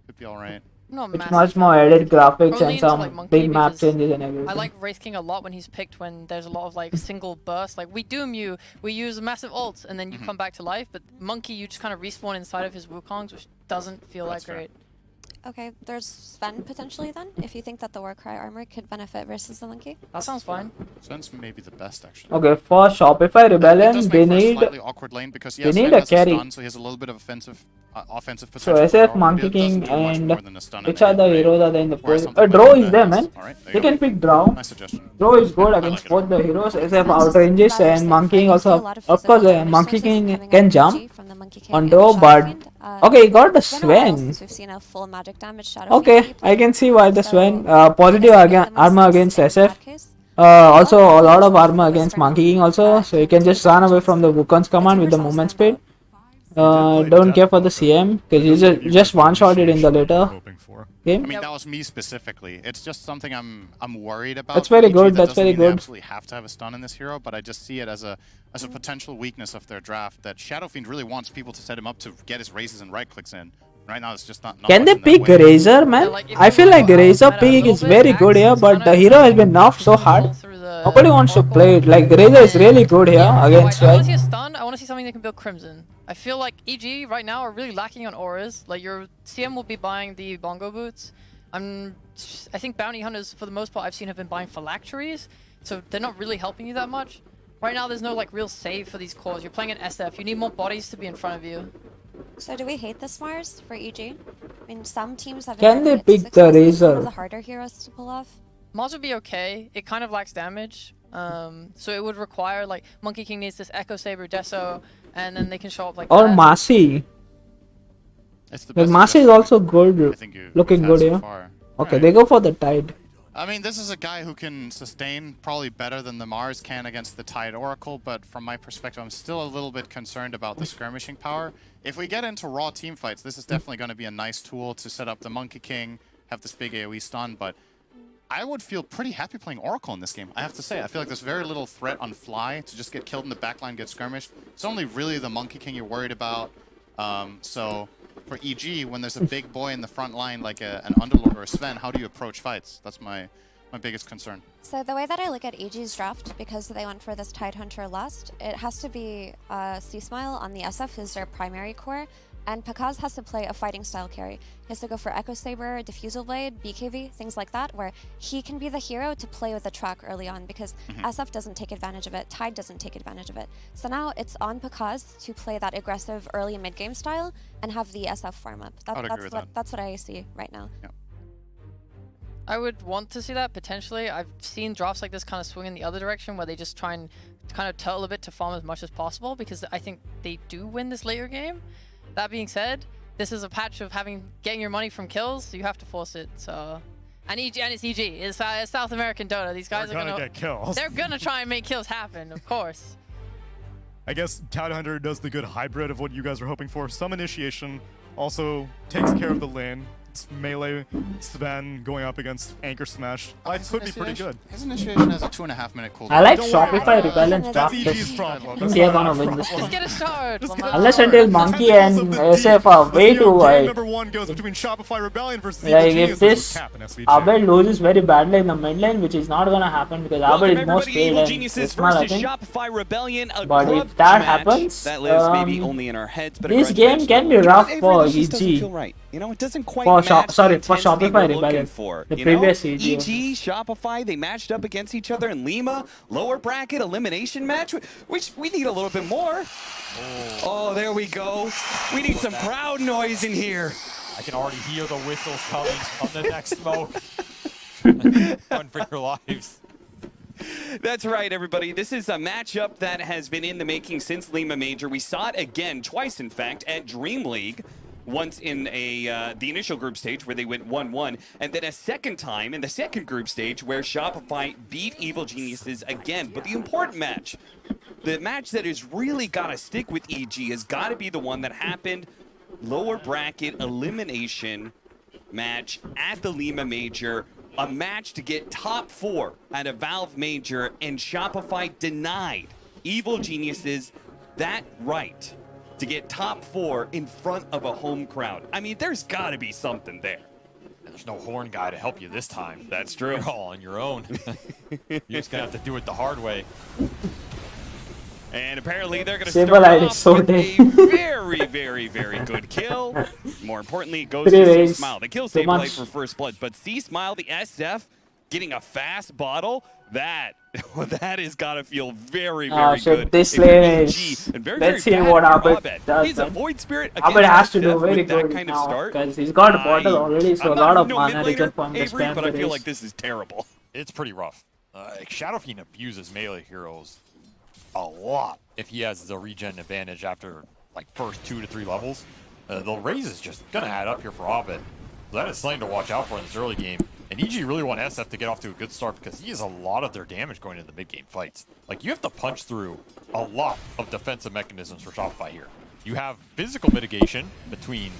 Could be alright. It's much more added graphics and Like some Monkey big map because changes and everything. I like Wraith King a lot when he's picked when there's a lot of like single bursts. Like we doom you, we use massive ults, and then you come back to life. But Monkey, you just kind of respawn inside of his Wukongs, which doesn't feel that great. Okay, there's Sven potentially then, if you think that the Warcry armor could benefit versus the Monkey. That sounds fine. Sven's maybe the best actually. Okay, for Shopify Rebellion, they need a carry. Stun, so he has a little bit of offensive potential. So SF, Monkey King, and which other heroes are there in the pool? Draw is there, man. They can pick Draw. Draw is good against both the heroes. SF outranges, and Monkey King also. Of course, Monkey King can jump on Draw, but okay, he got the Sven. Okay, I can see why the Sven positive armor against SF. Also a lot of armor against Monkey King also, so you can just run away from the Wukon's command with the movement speed. Don't care for the CM because you just one-shot it in the later game. I mean, that was me specifically. It's just something I'm worried about. That's very PG. good. That That's doesn't very mean they good. absolutely have to have a stun in this hero, but I just see it as a potential weakness of their draft that Shadowfiend really wants people to set him up to get his races and right clicks in. Right now, it's just not. Can they pick Razor, man? I feel like Razor pick is very good here, but the hero has been nerfed so hard. Nobody wants to play it. Like, the Razor is really good here against I want to Swag. see a stun. I want to see something that can build Crimson. I feel like EG right now are really lacking on auras. Like, your CM will be buying the bongo boots. I think bounty hunters, for the most part, I've seen have been buying phylacteries, so they're not really helping you that much. Right now, there's no like real save for these cores. You're playing an SF. You need more bodies to be in front of you. So do we hate this Mars for EG? I mean, some teams have. Can they pick the Razor? One of the harder heroes to pull off. Mars would be okay. It kind of lacks damage, so it would require like Monkey King needs this Echo Saber, Deso, and then they can show up like. Or that. Masi. Like, Masi is also good, looking good here. Okay, they go for the Tide. I mean, this is a guy who can sustain probably better than the Mars can against the Tide Oracle, but from my perspective, I'm still a little bit concerned about the skirmishing power. If we get into raw team fights, this is definitely going to be a nice tool to set up the Monkey King, have this big AoE stun, but I would feel pretty happy playing Oracle in this game, I have to say. I feel like there's very little threat on Fly to just get killed in the backline, get skirmished. It's only really the Monkey King you're worried about. So for EG, when there's a big boy in the front line like an Underlord or a Sven, how do you approach fights? That's my biggest concern. So the way that I look at EG's draft, because they went for this Tide Hunter last, it has to be C-Smile on the SF, who's their primary core, and Pakaz has to play a fighting style carry. He has to go for Echo Saber, Diffusal Blade, BKB, things like that, where he can be the hero to play with the track early on, because SF doesn't take advantage of it, Tide doesn't take advantage of it. So now it's on Pakaz to play that aggressive early mid-game style and have the SF farm up. That's what I see right now. Yeah. I would want to see that potentially. I've seen drafts like this kind of swing in the other direction where they just try and kind of turtle a bit to farm as much as possible because I think they do win this later game. That being said, this is a patch of getting your money from kills, so you have to force it. So, and it's EG. It's South American Dota. These guys are gonna get kills. They're gonna try and make kills happen, of course. I guess Tide Hunter does the good hybrid of what you guys are hoping for. Some initiation, also takes care of the lane. It's melee, Sven going up against Anchor Smash. Life could be pretty good. His initiation has a 2.5-minute cooldown. I like Shopify Rebellion's draft. I think they are gonna win this one. Get a start. Unless until Monkey and SF are way too wide. Number one goes between Shopify Rebellion versus Like, if this Abed loses very badly in the mid lane, which is not gonna happen because Abed is more skilled and Ismail, I think. Shopify Rebellion, But if that happens, that lives maybe only in our heads, but this game can be rough for EG. Right. You know, it doesn't quite For match sorry, the for intensity Shopify we're looking Rebellion. for. The You previous know? EG. EG, Shopify, they matched up against each other in Lima, lower bracket elimination match, which we need a little bit more. Oh, there we go. We need some crowd noise in here. I can already hear the whistles coming on the next smoke. Run for your lives. That's right, everybody. This is a matchup that has been in the making since Lima Major. We saw it again, twice in fact, at Dream League. Once in the initial group stage where they went 1-1, and then a second time in the second group stage where Shopify beat Evil Geniuses again. But the important match, the match that has really got to stick with EG has got to be the one that happened, lower bracket elimination match at the Lima Major. A match to get top 4 at a Valve Major, and Shopify denied Evil Geniuses that right to get top 4 in front of a home crowd. I mean, there's got to be something there. There's no horn guy to help you this time. That's true. You're all on your own. You're just going to have to do it the hard way. And apparently they're going to start off with a very, very, very good kill. More importantly, it goes to C-Smile. The kill stay play for first blood, but C-Smile, the SF, getting a fast bottle, that has got to feel very, very good. This lane is, let's see what Abed does. He's a Void Spirit Abed has to do SF very with that good kind of now start. because he's got a bottle already, so a lot of mana mid regen laner, from this Avery, but I feel race. like this is terrible. It's pretty rough. Shadowfiend abuses melee heroes a lot if he has the regen advantage after like first 2 to 3 levels. The raise is just gonna add up here for Abed. So that is something to watch out for in this early game. And EG really want SF to get off to a good start because he has a lot of their damage going into the mid-game fights. Like, you have to punch through a lot of defensive mechanisms for Shopify here. You have physical mitigation between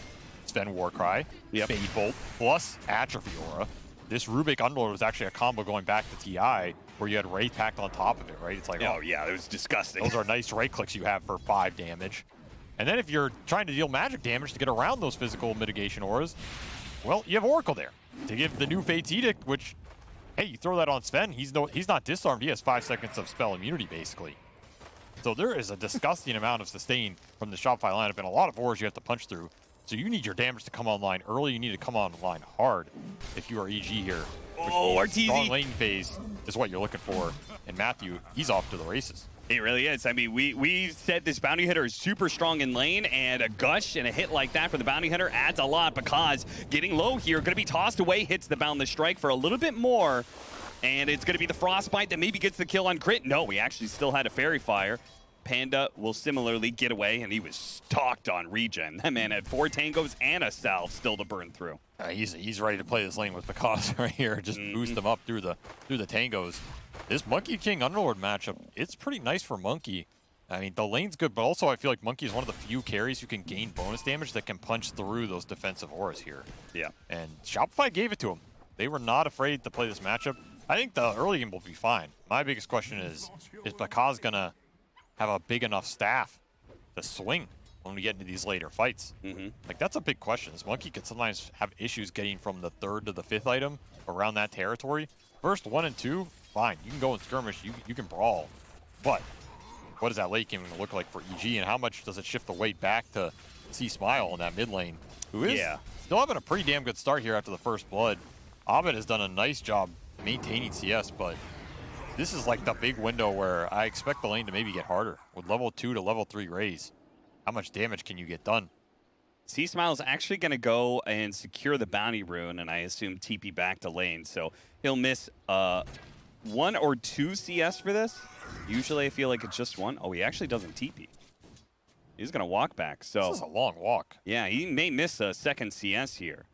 Sven Warcry, Fade Bolt, plus Atrophy Aura. This Rubik Underlord was actually a combo going back to TI where you had Wraith packed on top of it, right? It's like, oh yeah, it was disgusting. Those are nice right clicks you have for 5 damage. And then if you're trying to deal magic damage to get around those physical mitigation auras, well, you have Oracle there to give the new Fate's Edict, which, hey, you throw that on Sven, he's not disarmed. He has 5 seconds of spell immunity, basically. So there is a disgusting amount of sustain from the Shopify lineup and a lot of auras you have to punch through. So you need your damage to come online early. You need to come online hard if you are EG here. Oh, RTZ. Strong lane phase is what you're looking for. And Matthew, he's off to the races. It really is. I mean, we said this bounty hunter is super strong in lane, and a gush and a hit like that for the bounty hunter adds a lot because getting low here, going to be tossed away, hits the boundless strike for a little bit more, and it's going to be the frostbite that maybe gets the kill on Crit. No, we actually still had a fairy fire. Panda will similarly get away, and he was stalked on regen. That man had 4 tangos and a salve still to burn through. He's ready to play this lane with Picasso right here. Just boost him up through the tangos. This Monkey King Underlord matchup, it's pretty nice for Monkey. I mean, the lane's good, but also I feel like Monkey is one of the few carries who can gain bonus damage that can punch through those defensive auras here. Yeah. And Shopify gave it to him. They were not afraid to play this matchup. I think the early game will be fine. My biggest question is Picasso gonna have a big enough staff to swing when we get into these later fights? Like, that's a big question. This Monkey can sometimes have issues getting from the 3rd to the 5th item around that territory. First 1 and 2, fine. You can go and skirmish, you can brawl. But what is that late game going to look like for EG, and how much does it shift the weight back to C-Smile in that mid lane, who is still having a pretty damn good start here after the first blood. Abed has done a nice job maintaining CS, but this is like the big window where I expect the lane to maybe get harder. With level 2 to level 3 raise, how much damage can you get done? C-Smile is actually going to go and secure the bounty rune, and I assume TP back to lane. So he'll miss 1 or 2 CS for this. Usually I feel like it's just 1. Oh, he actually doesn't TP. He's going to walk back. So this is a long walk. Yeah, he may miss a 2nd CS here,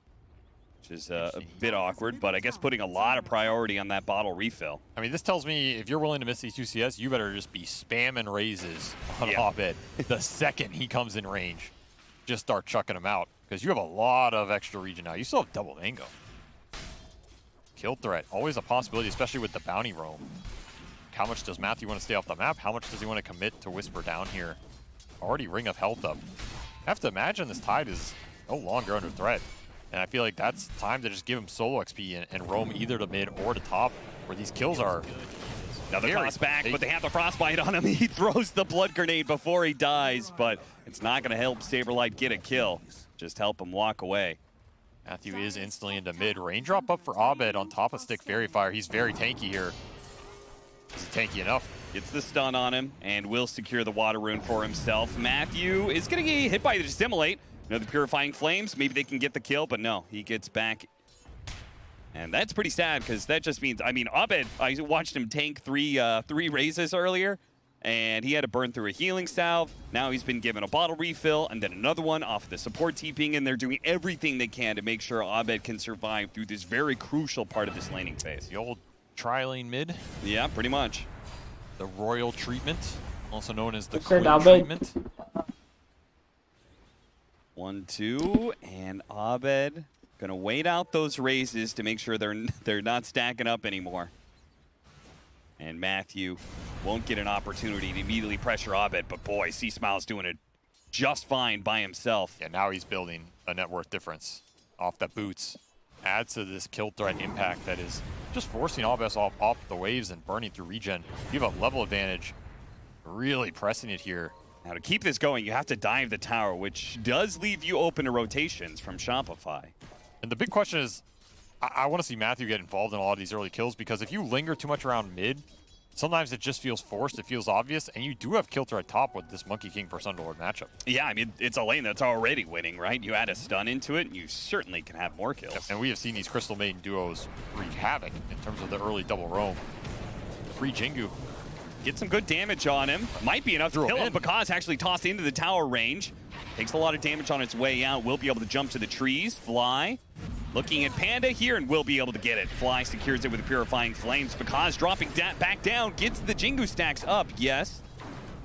which is a bit awkward, but I guess putting a lot of priority on that bottle refill. I mean, this tells me if you're willing to miss these 2 CS, you better just be spamming raises on Abed. The second he comes in range, just start chucking him out, because you have a lot of extra regen now. You still have double mango. Kill threat, always a possibility, especially with the bounty roam. How much does Matthew want to stay off the map? How much does he want to commit to Whisper down here? Already Ring of Health up. I have to imagine this Tide is no longer under threat. And I feel like that's time to just give him solo XP and roam either to mid or to top, where these kills are. Now the toss back, but they have the frostbite on him. He throws the blood grenade before he dies, but it's not going to help Saberlight get a kill. Just help him walk away. Matthew is instantly into mid. Raindrop up for Abed on top of Stick Fairy Fire. He's very tanky here. Is he tanky enough? Gets the stun on him and will secure the water rune for himself. Matthew is going to get hit by the Dissimulate. The Purifying Flames, maybe they can get the kill, but no, he gets back. And that's pretty sad, because that just means, I mean, Abed, I watched him tank three raises earlier, and he had to burn through a healing salve. Now he's been given a bottle refill, and then another one off the support TPing, and they're doing everything they can to make sure Abed can survive through this very crucial part of this laning phase. The old tri-lane mid? Yeah, pretty much. The royal treatment, also known as the It's queen treatment. 1-2, and Abed gonna wait out those raises to make sure they're not stacking up anymore. And Matthew won't get an opportunity to immediately pressure Abed, but boy, C-Smile's doing it just fine by himself. Yeah, now he's building a net worth difference off that boots. Adds to this kill threat impact that is just forcing Abed off the waves and burning through regen. You have a level advantage, really pressing it here. Now to keep this going, you have to dive the tower, which does leave you open to rotations from Shopify. And the big question is, I want to see Matthew get involved in a lot of these early kills, because if you linger too much around mid, sometimes it just feels forced, it feels obvious, and you do have kill threat top with this Monkey King versus Underlord matchup. Yeah, I mean, it's a lane that's already winning, right? You add a stun into it, and you certainly can have more kills. Yep. And we have seen these Crystal Maiden duos wreak havoc in terms of the early double roam. Free Jingu. Get some good damage on him. Might be enough to kill him because actually tossed into the tower range. Takes a lot of damage on its way out. Will be able to jump to the trees, fly. Looking at Panda here and will be able to get it. Fly secures it with the Purifying Flames. Because dropping back down, gets the Jingu stacks up, yes.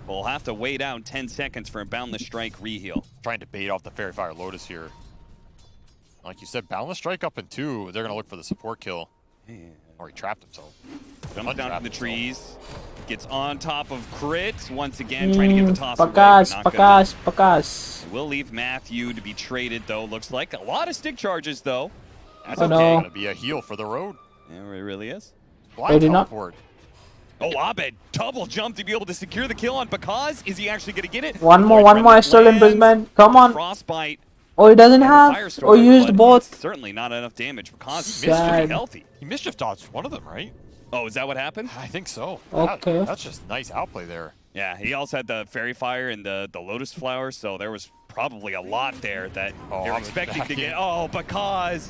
We'll have to wait out 10 seconds for a Boundless Strike reheal. Trying to bait off the Fairy Fire Lotus here. Like you said, Boundless Strike up in 2. They're going to look for the support kill. Or he trapped himself. Jumps down from the trees. Gets on top of Crit. Once again, trying to get the toss away. Pakas. We'll leave Matthew to be traded, though. Looks like a lot of stick charges, though. That's going to be a heal for the road. Yeah, it really is. Why teleport? Oh, Abed, double jump to be able to secure the kill on Bakaz. Is he actually going to get it? One more Astral Imprisonment. Come on. Frostbite. Oh, he doesn't have. Oh, he used both. Certainly not enough damage. Bakaz He is pretty healthy. He mischief dodged one of them, right? Oh, is that what happened? I think so. Okay. That's just nice outplay there. Yeah, he also had the Fairy Fire and the Lotus Flower, so there was probably a lot there that they're expecting to get. Oh, Bakaz.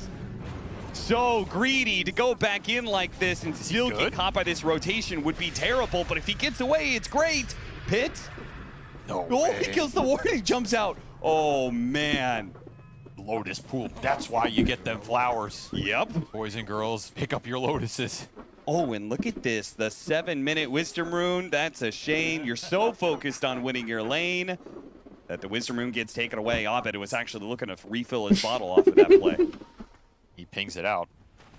So greedy to go back in like this and still get caught by this rotation would be terrible, but if he gets away, it's great. Pit? No Oh, way. he kills the ward, he jumps out. Oh, man. Lotus pool. That's why you get them flowers. Yep. Boys and girls, pick up your lotuses. Oh, and look at this. The 7-minute Wisdom Rune. That's a shame. You're so focused on winning your lane that the Wisdom Rune gets taken away. Abed was actually looking to refill his bottle off of that play. He pings it out,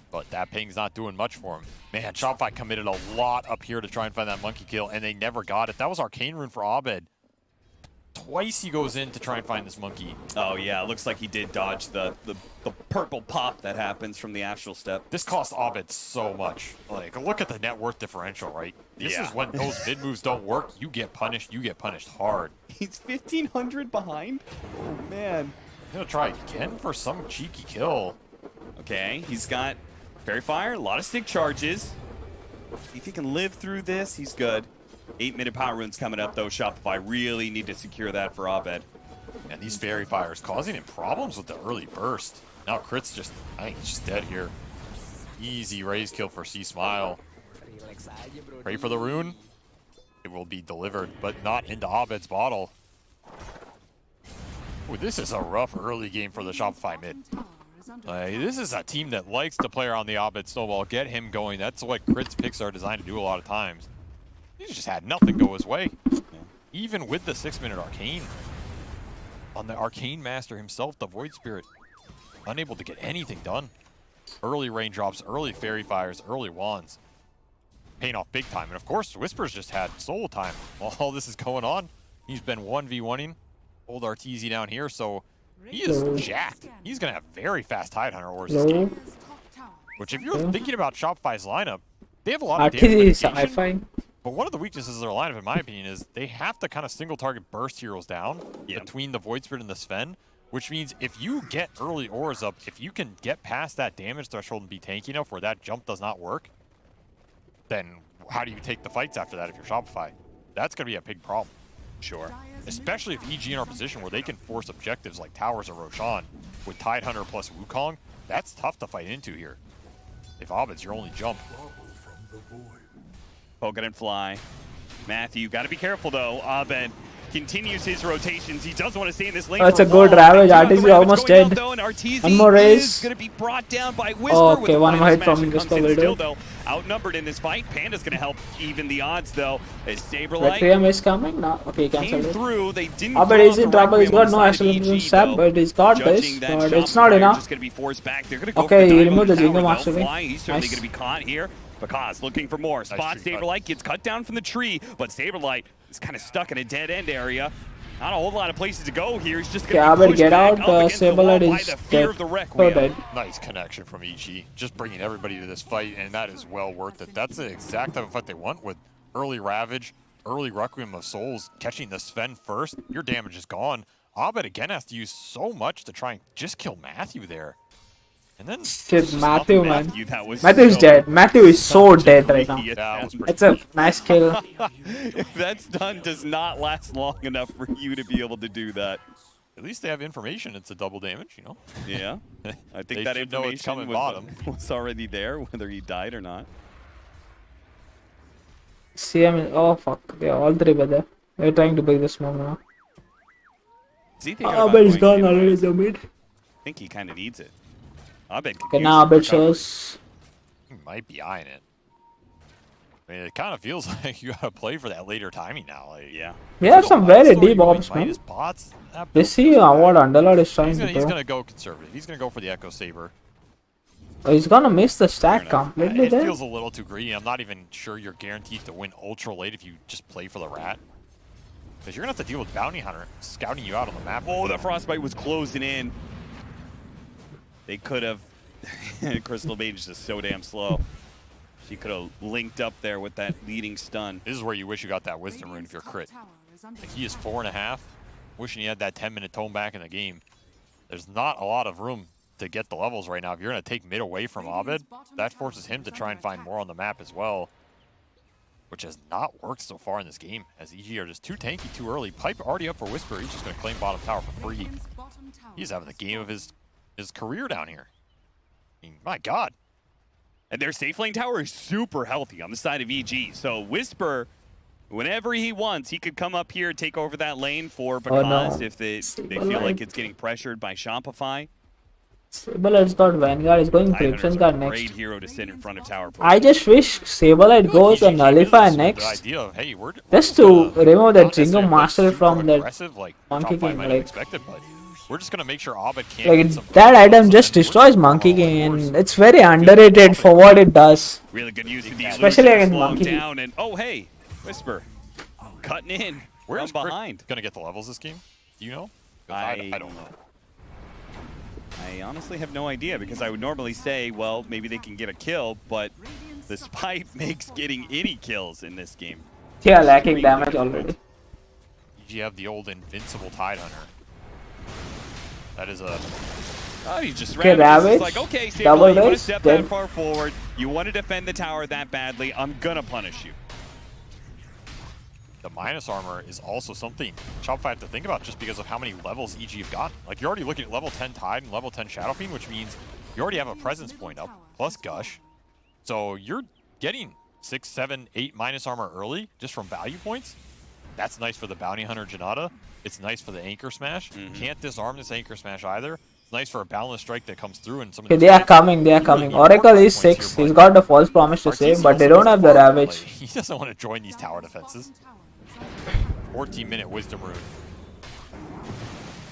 but that ping's not doing much for him. Man, Shopify committed a lot up here to try and find that monkey kill, and they never got it. That was Arcane Rune for Abed. Twice he goes in to try and find this monkey. Oh, yeah. It looks like he did dodge the purple pop that happens from the Astral Step. This cost Abed so much. Like, look at the net worth differential, right? This is when those mid moves don't work. You get punished hard. He's 1,500 behind? Oh, man. I'm going to try again for some cheeky kill. Okay, he's got Fairy Fire, a lot of stick charges. If he can live through this, he's good. 8-minute Power Rune's coming up, though. Shopify really need to secure that for Abed. And these Fairy Fires causing him problems with the early burst. Now Crit's just, I think he's just dead here. Easy raise kill for C-Smile. Pray for the rune. It will be delivered, but not into Abed's bottle. Ooh, this is a rough early game for the Shopify mid. This is a team that likes to play around the Abed snowball, get him going. That's what Crit's picks are designed to do a lot of times. He just had nothing go his way. Even with the 6-minute Arcane. On the Arcane Master himself, the Void Spirit, unable to get anything done. Early raindrops, early Fairy Fires, early Wands. Paying off big time. And of course, Whispers just had Soul Time while all this is going on. He's been 1v1ing old Arteezy down here, so he is jacked. He's going to have very fast Tidehunter ores this game. Which, if you're thinking about Shopify's lineup, they have a lot of damage mitigation. But one of the weaknesses of their lineup, in my opinion, is they have to kind of single target burst heroes down between the Void Spirit and the Sven, which means if you get early ores up, if you can get past that damage threshold and be tanky enough where that jump does not work, then how do you take the fights after that if you're Shopify? That's going to be a big problem. Sure. Especially if EG in our position where they can force objectives like Towers or Roshan with Tidehunter plus Wukong, that's tough to fight into here. If Abed's your only jump. Poke it and fly. Matthew, got to be careful though. Abed continues his rotations. He doesn't want to stay in this lane. That's a good Ravage. Arteezy almost dead. One more raise. Going to be brought down by Whisper. Oh, okay, one more hit from Whisper will do. Though, outnumbered in this fight. Panda's going to help even the odds though. As Requiem Saberlight is coming. No, okay, he came canceled it. through. They didn't. Abed is in trouble. He's got no Astral Step, but he's got this. But it's not enough. Just going to be forced back. They're going to go okay, for he the removed the Diamond Jingle Tower, Master. though. He's certainly Nice. going to be caught here. Bakaz looking for more. Spot Saberlight gets cut down from the tree, but Saberlight is kind of stuck in a dead end area. Not a whole lot of places to go here. He's just going to be pushed get back out. up against the wall Saberlight by is the fear dead. of the So Requiem. dead. Nice connection from EG. Just bringing everybody to this fight, and that is well worth it. That's the exact type of fight they want with early Ravage, early Requiem of Souls, catching the Sven first. Your damage is gone. Abed again has to use so much to try and just kill Matthew there. And then Kid, Matthew, man. Matthew's Matthew's dead. Matthew is so dead right now. It's a nice kill. If that's done, does not last long enough for you to be able to do that. At least they have information. It's a double damage, you know? Yeah. I think They that should know it's information coming was, bottom. was already there, whether he died or not. See, I mean, oh fuck. Yeah, all three were there. They're trying to break the smoke now. Is he thinking about Abed is going gone in? already, the mid. I think he kind of needs it. Abed could Okay, use now some Abed recovery. shows. He might be eyeing it. I mean, it kind of feels like you gotta play for that later timing now. Like, yeah. We have some very deep ops, man. Bots. This see what Underlord is trying to He's do. gonna go conservative. He's gonna go for the Echo Saber. Oh, he's gonna miss the stack completely It there. feels a little too greedy. I'm not even sure you're guaranteed to win ultra late if you just play for the rat. Because you're gonna have to deal with Bounty Hunter scouting you out on the map. Oh, the Frostbite was closing in. They could have. Crystal Mage is just so damn slow. She could have linked up there with that leading stun. This is where you wish you got that Wisdom Rune if you're crit. Like, he is 4.5. Wishing he had that 10-minute tone back in the game. There's not a lot of room to get the levels right now. If you're going to take mid away from Abed, that forces him to try and find more on the map as well, which has not worked so far in this game, as EG are just too tanky too early. Pipe already up for Whisper. He's just going to claim bottom tower for free. He's having the game of his career down here. I mean, my God. And their safe lane tower is super healthy on the side of EG. So Whisper, whenever he wants, he could come up here and take over that lane for Bakaz if they feel like it's getting pressured by Shopify. Saberlight's got Vanguard. He's going Crimson Guard next. Great hero to sit in front of tower. I just wish Saberlight goes and Nullify next. The idea of, hey, we're Just to remove that Jingo Master from that aggressive, like Monkey Shopify King. might have Like, expected, but we're just going to make sure Abed can't like get some that item just destroys Monkey King, and it's very underrated for what it does. Really good use of the Especially illusion to against slow him Monkey King. down. And oh, hey, Whisper cutting in Where's from behind. Going to get the levels this game? Do you know? I don't know. I honestly have no idea, because I would normally say, well, maybe they can get a kill, but the Spite makes getting any kills in this game. Yeah, lacking damage already. You have the old invincible Tide Hunter. That is a... Oh, you just Okay, Ravage. It's Ravage, like, okay, double Stable, you want to race, step dead. that far forward. You want to defend the tower that badly. I'm going to punish you. The minus armor is also something Shopify have to think about, just because of how many levels EG have gotten. Like, you're already looking at level 10 Tide and level 10 Shadow Fiend, which means you already have a presence point up, plus Gush. So you're getting 6, 7, 8 minus armor early, just from value points. That's nice for the Bounty Hunter Janata. It's nice for the Anchor Smash. Can't disarm this Anchor Smash either. It's nice for a Boundless Strike that comes through and some of Okay, the they are coming, they are coming. Oracle is 6. He's got the false promise to save, but they don't have the Ravage. He doesn't want to join these tower defenses. 14-minute Wisdom Rune.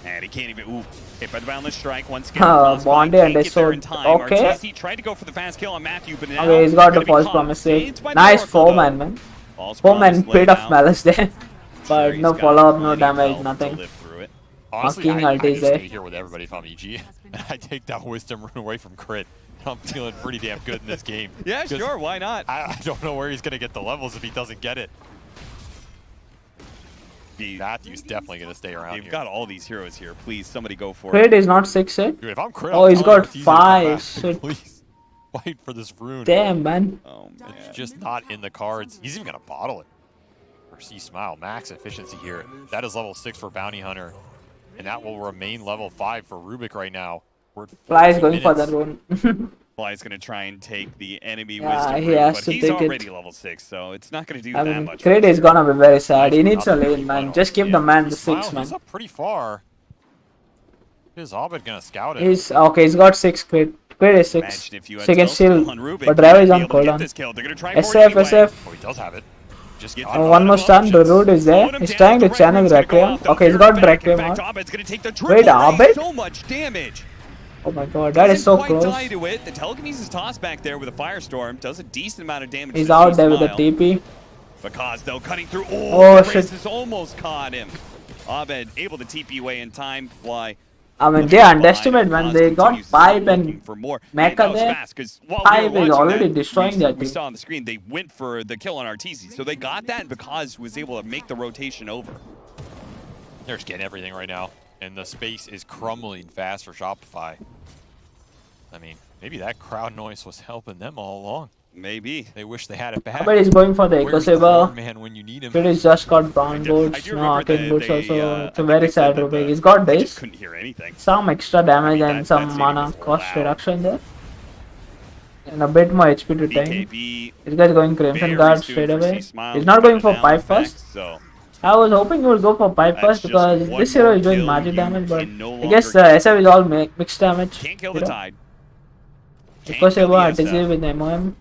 And he can't even... Ooh, hit by the Boundless Strike once again. Bondi and Sword. Okay. RTC tried to go for the fast kill on Matthew, but now Okay, he's got the gonna be false caught. promise save. It's by the Nice Oracle, though. 4-man, man. False 4-man promise bit laid of out. malice there. But He's no got follow-up, no plenty of damage, health to nothing. live through it. Honestly, King I ult just is there. stay here with everybody if I'm EG. And I take that Wisdom Rune away from Crit. I'm feeling pretty damn good in this game. Yeah, sure, why not? I don't know where he's going to get the levels if he doesn't get it. Matthew's definitely going to stay around You've here. got all these heroes here. Please, somebody go for Crit it. is not 6 yet. Dude, if I'm Crit, Oh, I'm he's telling got you, it's easy to come 5. back. Shit. Please, fight for this rune. Damn, man. Oh, It's just not in the cards. He's even going to bottle it. For C-Smile, max efficiency here. That is level 6 for Bounty Hunter. And that will remain level 5 for Rubik right now. We're at Fly is 14 going for minutes. the rune. Fly is going to try and take the enemy Yeah, Wisdom he Rune, has but to he's take it. already level 6, so it's not going to do I that mean, much. Crit is gonna be very sad. He needs a lane, man. Just give the man the Smile, 6, man. He's up pretty far. Is Abed going to scout it? He's okay. He's got 6 crit. Crit is 6. Imagine if you had So he can Stealth still. on Rubik, But you'd Ravage is be on able to get cooldown. this kill. They're going to try for it SF, anyway. SF. Oh, he does have it. Just get Oh, one more stun. The root is there. He's trying to channel Requiem. Okay, he's got Requiem out. Abed's going to take the Wait, triple Abed? so much damage. Oh my god, that is so Doesn't quite close. die to it. The telekinesis toss back there with a Firestorm does a decent amount of damage. He's to out there with the C-Smile. TP. Because though cutting through, Oh, the shit. Races almost caught him. Abed able to TP away in time. Fly. I mean, they underestimate when they got Pipe and for more. Mecha that was there. fast, 'cause while we Pipe were is watching already that, destroying their we team. saw on the screen they went for the kill on RTC, so they got that because was able to make the rotation over. They're just getting everything right now. And the space is crumbling fast for Shopify. I mean, maybe that crowd noise was helping them all along. Maybe. They wish they had it back. But he's going for the Echo Where's the Saber. Lord Man when you need him? Crit is just got brown boots, no arcane boots also. It's a very sad Rubik. He's got I just this. couldn't hear anything. Some extra damage and some mana cost reduction there. And a bit more HP to tank. BKB This guy's going Crimson very Guard soon straight for away. C-Smile. He's not going for Down, Pipe in fact, first. So I was hoping he would go for Pipe first just because one this hero more is doing kill magic you damage, but can no I guess longer SF is all mixed damage. can't kill you the know. Tide. Echo Saber RTC with MOM.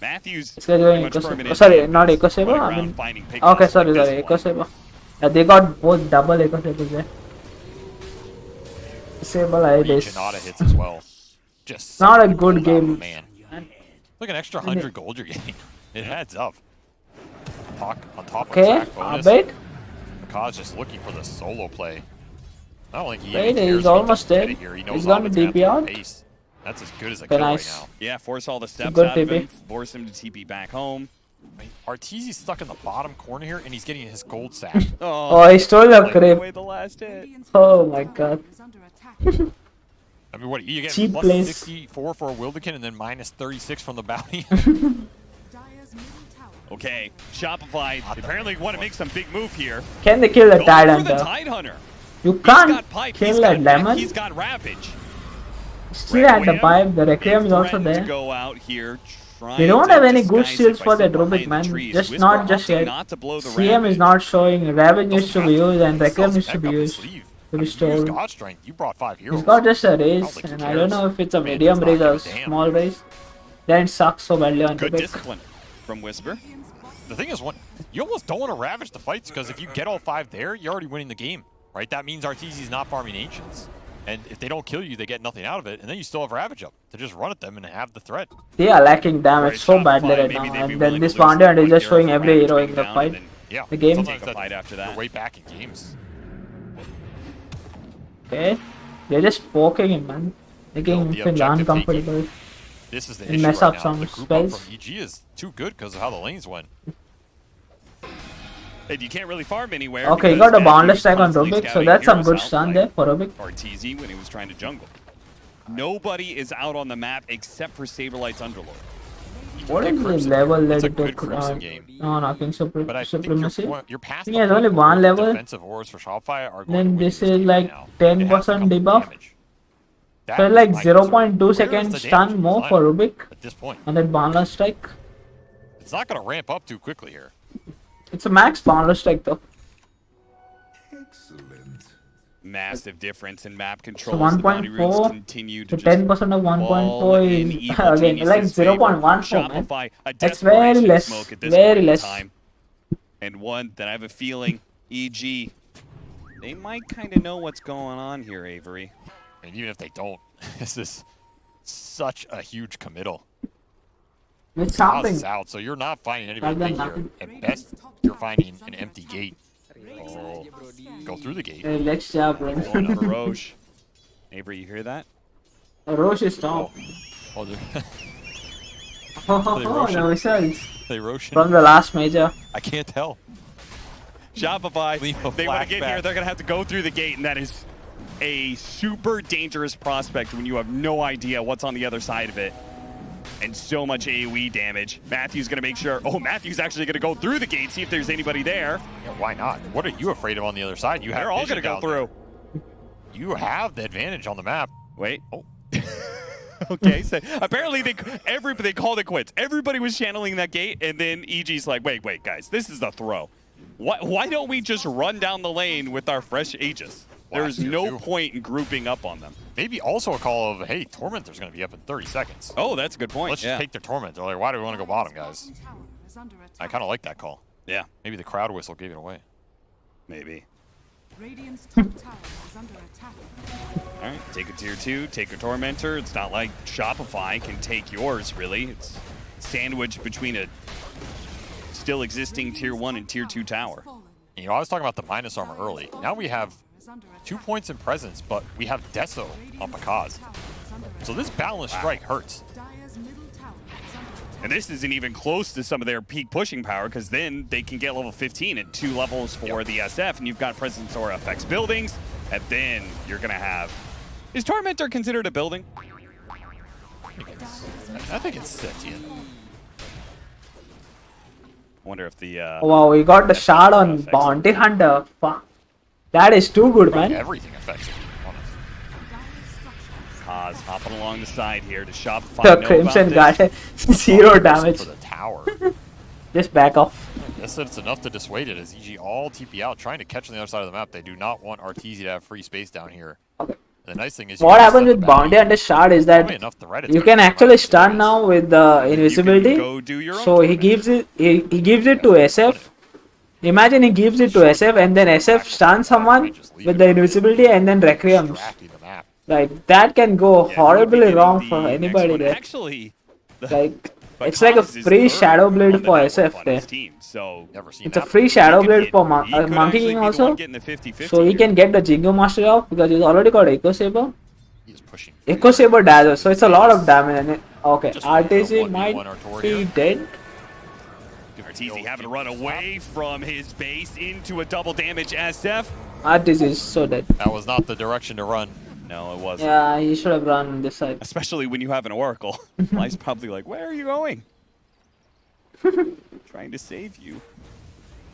Matthews It's going Echo Saber. Sorry, not Echo Saber. I mean, okay, sorry, Echo Saber. They got both double Echo Sabers there. Saber like this. Janata hits as well. Just Not a good game. Man. Look, an extra 100 gold you're getting. It adds up. On top of Okay, track bonus. wait. Makaz just looking for the solo play. I don't think he Wait, even cares he's about almost the dead. here. He knows He's gonna Ovid's gonna DP out. pace. That's as good as a Okay, kill nice. right now. Yeah, force all the steps Good out of him. TP. Force him to TP back home. Arteezy's stuck in the bottom corner here, and he's getting his gold sack. Oh, he stole the away creep. the last hit. Oh my god. I mean, what you get? Cheap plus place. 64 for a Wildekin, and then minus 36 from the bounty. Okay, Shopify apparently want to make some big move here. Can they kill the Going Tide for the Hunter? Tide Hunter. You He's can't got pipe, kill he's a got mech, lemon. He's got Ravage. Still at the pipe. The Requiem is also To there. go out here, They don't trying have to any good disguise shields it for by that staying Rubik, behind the man. trees. Just Whisper not just opting yet. not to blow the CM is not showing. Ravage needs to be used and Requiem needs to be used. To be Use stored. God strength. You brought 5 heroes. He's got just a I don't raise, think he and I don't know cares. if it's a Man medium does not raise or give a damn. small raise. Then it sucks so badly on Good Rubik. discipline from Whisper. The thing is, you almost don't want to ravage the fights, because if you get all 5 there, you're already winning the game, right? That means Arteezy's not farming Ancients. And if they don't kill you, they get nothing out of it, and then you still have Ravage up to just run at them and have the threat. They are lacking damage so badly right now, and then this Vanguard is just showing every hero in the fight. Yeah, The game. sometimes Take a fight after that. You're way back in games. Okay, they're just poking him, man, making The things objective uncomfortable. This is the And issue mess right up now. some The group up spells. from EG is too good because of how the lanes went. And you can't really farm anywhere. Okay, he because got a Matthews boundless tag on constantly Rubik, so scouting that's some heroes good out, stun like there for Rubik. Arteezy when he was trying to jungle. Nobody is out on the map except for Saberlight's Underlord. What is the level that It's a it good took? Crimson game. No, nothing But I think supremacy. you're past I the think there's point only where one the level. defensive ores for Shopify are going Then to win this this is game like now. 10% debuff. That So is like my concern. 0.2 Where is seconds the stun damage more design for Rubik at this point? on that boundless strike. It's not going to ramp up too quickly here. It's a max boundless strike though. Massive difference in map So controls. The bounty runes 1.4 continue to to 10% just of fall 1.4 in is Evil again like Genius's favor. 0.14 man. Shopify, a That's very desperation less, smoke at this very point in less. time. And one that I have a feeling EG, they might kind of know what's going on here, Avery. And even if they don't, this is such a huge committal. It's Oz something. is out, so you're not finding anybody Rather big than here. nothing. At best, you're finding an empty gate. Oh, go through the gate. Hey, let's jump, bro. Going up Roche. Avery, you hear that? Roche is top. Oh, they're Oh, the results They Roshan. from the last major. I can't tell. Shopify, Limo they want to get flashback. here, they're going to have to go through the gate, and that is a super dangerous prospect when you have no idea what's on the other side of it. And so much AoE damage. Matthew's going to make sure. Oh, Matthew's actually going to go through the gate, see if there's anybody there. Yeah, why not? What are you afraid of on the other side? You have They're all vision going to go down through. there. You have the advantage on the map. Wait. Oh. Okay, so apparently they called it quits. Everybody was channeling that gate, and then EG's like, wait, guys, this is the throw. Why don't we just run down the lane with our fresh Aegis? There's no point in grouping up on them. Maybe also a call of, hey, Tormentor's going to be up in 30 seconds. Oh, that's a good point. Let's just take their Tormentor. Like, why do we want to go bottom, guys? I kind of like that call. Yeah. Maybe the crowd whistle gave it away. Maybe. Radiant's top tower is under attack. All right, take a tier 2, take a Tormentor. It's not like Shopify can take yours, really. It's sandwiched between a still existing tier 1 and tier 2 tower. You know, I was talking about the minus armor early. Now we have 2 points in presence, but we have Deso on Pakaz. So this balanced strike hurts. And this isn't even close to some of their peak pushing power, because then they can get level 15 at 2 levels for the SF, and you've got Presence Aura affects buildings, and then you're going to have... Is Tormentor considered a building? I think it's Setian. I wonder if the... Wow, we got the shot on Bounty Hunter. Fuck. That is too good, man. Everything affects it. Kaz hopping along the side here to Shopify. The Crimson got 0 damage. For the tower. Just back off. I said it's enough to dissuade it as EG all TP out, trying to catch on the other side of the map. They do not want Arteezy to have free space down here. The nice thing is what happens with Bounty under Shard is that you can actually stun now with the invisibility. So he gives it to SF. Imagine he gives it to SF and then SF stuns someone with the invisibility and then Requiems. Like that can go horribly wrong for anybody there. Like it's like a free Shadow Blade for SF there. It's a free Shadow Blade for Monkey King also. So he can get the Jingo Master off because he's already got Echo Saber. Echo Saber Dazzle, so it's a lot of damage. Okay, RTC might be dead. RTZ having to run away from his base into a double damage SF. RTC is so dead. That was not the direction to run. No, it wasn't. Yeah, he should have run this side. Especially when you have an Oracle. Fly's probably like, where are you going? Trying to save you.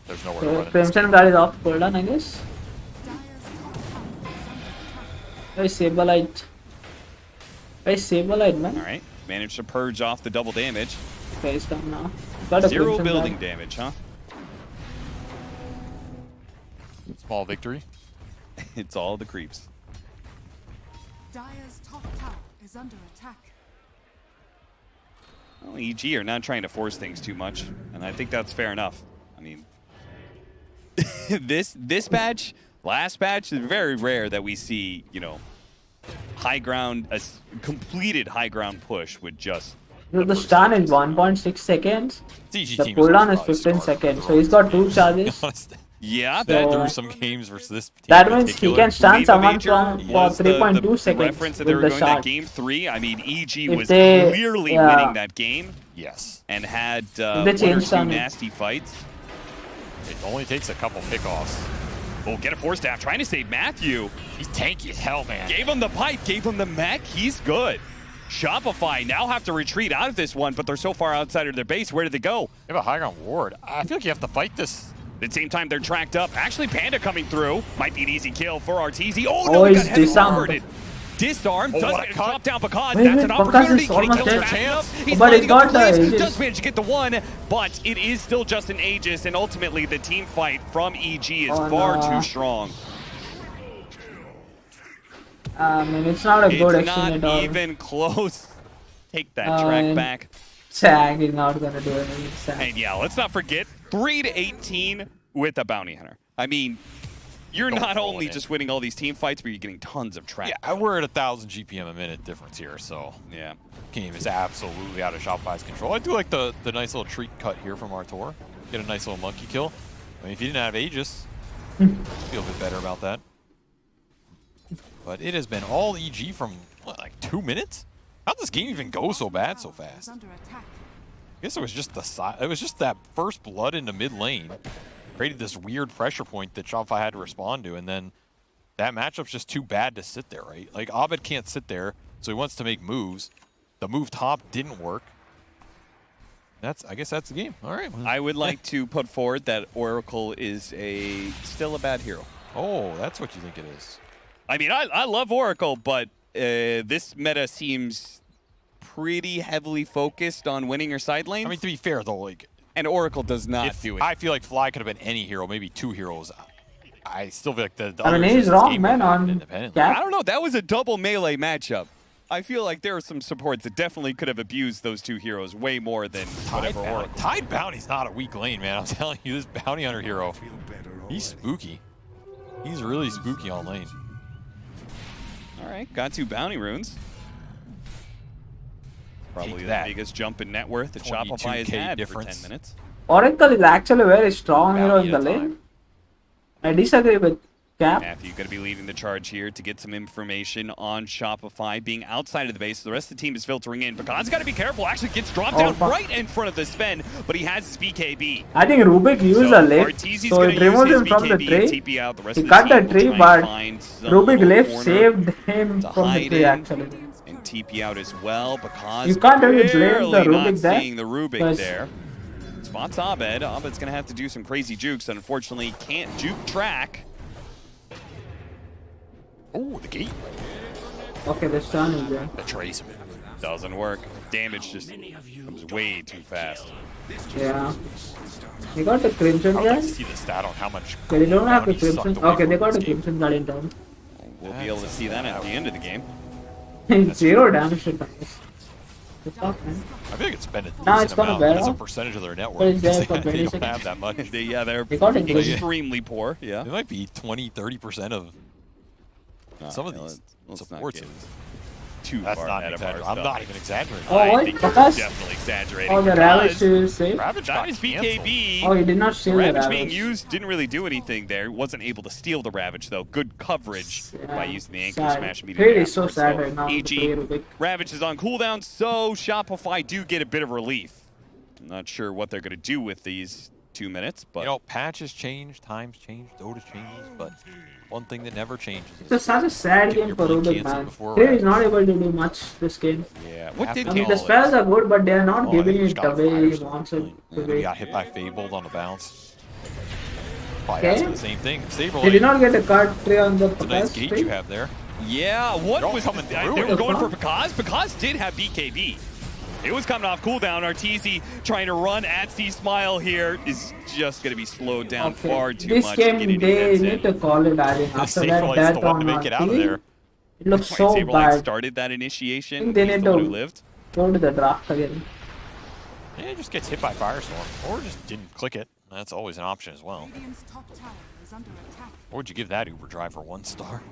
There's nowhere to run. Crimson Guard is off cooldown, I guess. Very Saberlight. Very Saberlight, man. Alright, managed to purge off the double damage. Okay, he's done now. Got a 0 building damage, huh? Small victory. It's all the creeps. Dire's top tower is under attack. Well, EG are not trying to force things too much, and I think that's fair enough. I mean, this badge, last badge, is very rare that we see, you know, high ground, a completed high ground push with just. The stun is 1.6 seconds. The cooldown is 15 seconds. So he's got 2 charges. Yeah, so through some games versus this team. That means he can stun someone for 3.2 seconds reference that with they were the going shot. that game 3. I mean, EG was they, clearly winning that game. Yes. And had they one or two nasty fights. It only takes a couple pickoffs. Oh, get a force staff, trying to save Matthew. He's tanky as hell, man. Gave him the pipe, gave him the mech. He's good. Shopify now have to retreat out of this one, but they're so far outside of their base. Where did they go? They have a high ground ward. I feel like you have to fight this. At the same time, they're tracked up. Actually, Panda coming through. Might be an easy kill for RTZ. Oh, no, he got heavy disarmed. Does manage to drop down because that's an opportunity. Can he kill the chance? He's lining up the plays. Does manage to get the one, but it is still just an Aegis, and ultimately the team fight from EG is far too strong. I mean, it's not a good exchange at all. Not even close. Take that track back. Tag is not gonna do anything. And yeah, let's not forget 3-18 with a bounty hunter. I mean, you're not only just winning all these team fights, but you're getting tons of track. Yeah, we're at 1,000 GPM a minute difference here, so yeah, game is absolutely out of Shopify's control. I do like the nice little treat cut here from Artur. Get a nice little monkey kill. I mean, if you didn't have Aegis, feel a bit better about that. But it has been all EG from what, like 2 minutes. How'd this game even go so bad so fast? I guess it was just it was just that first blood into mid lane created this weird pressure point that Shopify had to respond to, and then that matchup's just too bad to sit there, right? Like Abed can't sit there, so he wants to make moves. The move top didn't work. I guess that's the game. All right. I would like to put forward that Oracle is still a bad hero. Oh, that's what you think it is. I mean, I love Oracle, but this meta seems pretty heavily focused on winning your side lanes. I mean, to be fair, though, like... And Oracle does not do it. I feel like Fly could have been any hero, maybe 2 heroes. I still feel like the I mean, he's wrong, man, on I don't know. That was a double melee matchup. I feel like there are some supports that definitely could have abused those 2 heroes way more than whatever Oracle. Tide Bounty's not a weak lane, man. I'm telling you, this Bounty Hunter hero, he's spooky. He's really spooky on lane. All right, got 2 bounty runes. Probably the biggest jump in net worth that Shopify has had for 10 minutes. Oracle is actually a very strong hero in the lane. I disagree with Cap. Matthew going to be leading the charge here to get some information on Shopify being outside of the base. The rest of the team is filtering in. Pekan's got to be careful. Actually gets dropped down right in front of the Sven, but he has his BKB. I think Rubik used a lane, so it removed him from the tree. He cut the tree, but Rubik left saved him from the tree actually. And TP out as well. Pekan's you can't really blame the Rubik there. Seeing the Rubik there. Spots Abed. Abed's going to have to do some crazy jukes. Unfortunately, can't juke track. Oh, the gate. Okay, the stun is there. The trace doesn't work. Damage just comes way too fast. Yeah. They got the Crimson Guard. See the stat on how much. Okay, they don't have the Crimson. Okay, they got the Crimson Guard in town. We'll be able to see that at the end of the game. 0 damage to Titus. It's tough, man. I feel like it's been a Nah, it's decent gonna amount bear as a off. percentage of their network. But it's there because for they 20 don't seconds. have that much. They're They got it good. extremely poor. Yeah. It might be 20-30% of some of yeah, these let's not supports. get too That's far not ahead of exaggerating. I'm ourselves. not even exaggerating. Oh, I what? think you're Because- definitely exaggerating. Oh, the Ravage is safe? Ravage That got is canceled. BKB. Oh, he did not steal the Ravage being Ravage. used didn't really do anything there. Wasn't able to steal the Ravage though. Good coverage by using the ankle Sad. smash immediately Really so afterwards, sad though. right now to AG play Rubik. Ravage is on cooldown, so Shopify do get a bit of relief. I'm not sure what they're going to do with these 2 minutes, but You know, patches change, times change, Dota changes, but one thing that never changes is It's such a sad getting game your for blink Rubik, canceled man. before Here Ravage. is not able to do much this game. yeah. What did I mean, the cancel spells are good, but they are not Oh, I giving think he it got the way fired he or wants it to He be. got hit by Fabled on the bounce. Probably Okay. asking the same thing. Saberlight, They did not get a card tree on the it's a nice Pakas gauge tree. you have there. Yeah, what They're all was coming they through were it. going for Pakaz. Pakaz did have BKB. It was coming off cooldown. Arteezy trying to run at C-Smile here is just going to be slowed down far too This much. game, to get any they hits need in. to call it, I think. After that, Saberlight's that the one to on make it out of RT, there. it looks Right, so Saberlight bad. started that I initiation. think they He's need the one who to lived. go to the draft again. Yeah, just gets hit by Firestorm, or just didn't click it. That's always an option as well. Radiant's top tower is under attack. Or would you give that Uber driver 1 star?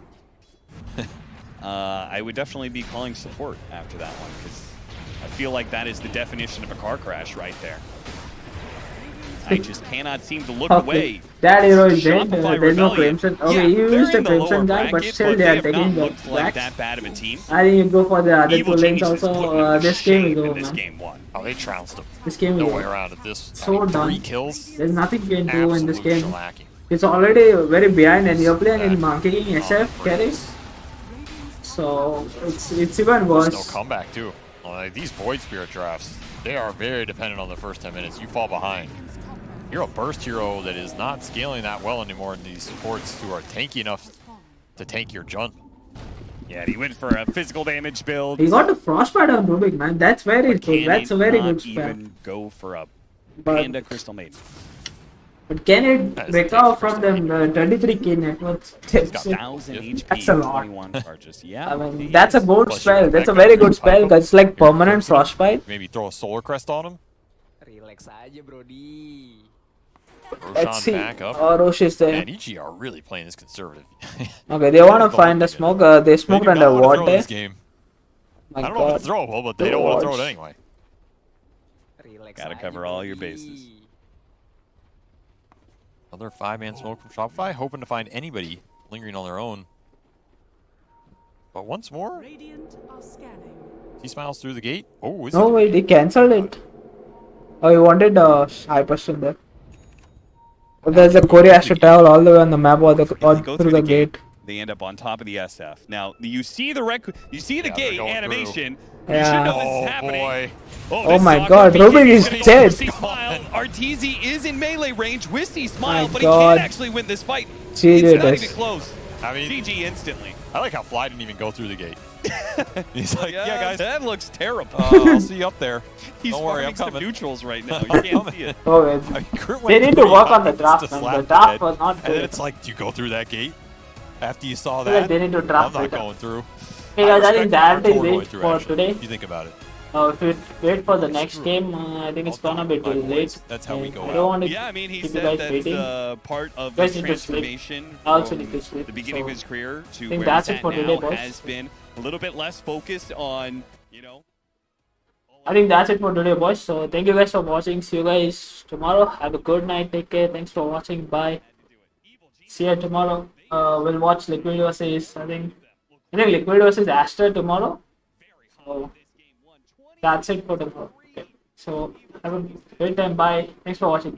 I would definitely be calling support after that one because I feel like that is the definition of a car crash right there. I just cannot seem to look away. That hero is dead. Shopify There's no Rebellion. Crimson. Okay, Yeah, you they're used the in the lower Crimson guy, but bracket, still they they are have taking not the looked like backs. that bad of a team. I think you go for the other Evil two lanes Geniuses put also. them to This game shame is in over, this man. game one. Oh, they trounced him. This game is No over. way around it. This So 3 done. kills. There's nothing you can do in this Absolute game. shellacking. It's already very behind, and you're playing in Monkey King SF carries. So it's even There's no worse. comeback too. Like, these Void Spirit drafts, they are very dependent on the first 10 minutes. You fall behind. You're a burst hero that is not scaling that well anymore in these supports who are tanky enough to tank your Jun. Yeah, he went for a physical damage build. He got the frostbite on Rubik, man. That's very good. That's a very good spell. Even go for a But- Panda Crystal Maiden. But can it recover from them 23k networks? He's got 1000 HP. That's a lot. 21 charges. Yeah. I mean, that's a good Plus you spell. got That's a that very guy good spell because it's like permanent frostbite. Maybe throw a Solar Crest on him. Relax aja, Brody. Let's Roshan see. back up. Rosh is there. Man, EG are really playing this conservative. Okay, they want to find a smoke. They smoked do under not wanna what throw there? this game. My I don't know if God. it's throwable, but they don't want to throw it Watch. anyway. Gotta cover all your bases. Another 5-man smoke from Shopify, hoping to find anybody lingering on their own. But once more, Radiant are scanning. he smiles through the gate. Oh, is No, it? wait, he cancelled it. Oh, he wanted Hyperstone there. But there's a Corey has to travel all the way on the map or, or Go through the gate. They end up on top of the SF. Now you see the they're gate going animation. through. You should Yeah. know this is Oh, happening. boy. Oh this my Soccer God, BKB Rubik is gonna dead. see Smile. Arteezy is in melee range with C-Smile, My but he God. can't actually win this fight. GG It's not it is. even close. I mean, GG instantly. I like how Fly didn't even go through the gate. He's like, yeah, guys, that looks terrible. I'll see you up there. He's Don't worry, farming I'm some coming. neutrals right now. You can't see it. Oh, I mean, Kurt they went need to pretty work high on the just draft, to man. slap The the draft head. was not And then good. it's like, do you go through that gate? After you saw I feel like that, they need to I'm draft not better. going through. Hey guys, I respect think that what is Torgoy it threw, for actually, today. if you think about it. If we wait for the next game, I think it's gonna be too late. That's how we go I out. don't want to Yeah, I mean, he keep you said guys that's waiting. part of Guys the need to sleep. transformation I also from need to sleep, the beginning so of his career to I think where that's he's it at for now today, boys. has been a little bit less focused on, you know. I think that's it for today, boys. So thank you guys for watching. See you guys tomorrow. Have a good night. Take care. Thanks for watching. Bye. See you tomorrow. We'll watch Liquid versus I think Liquid versus Aster tomorrow. So that's it for tomorrow. Okay. So have a great time. Bye. Thanks for watching.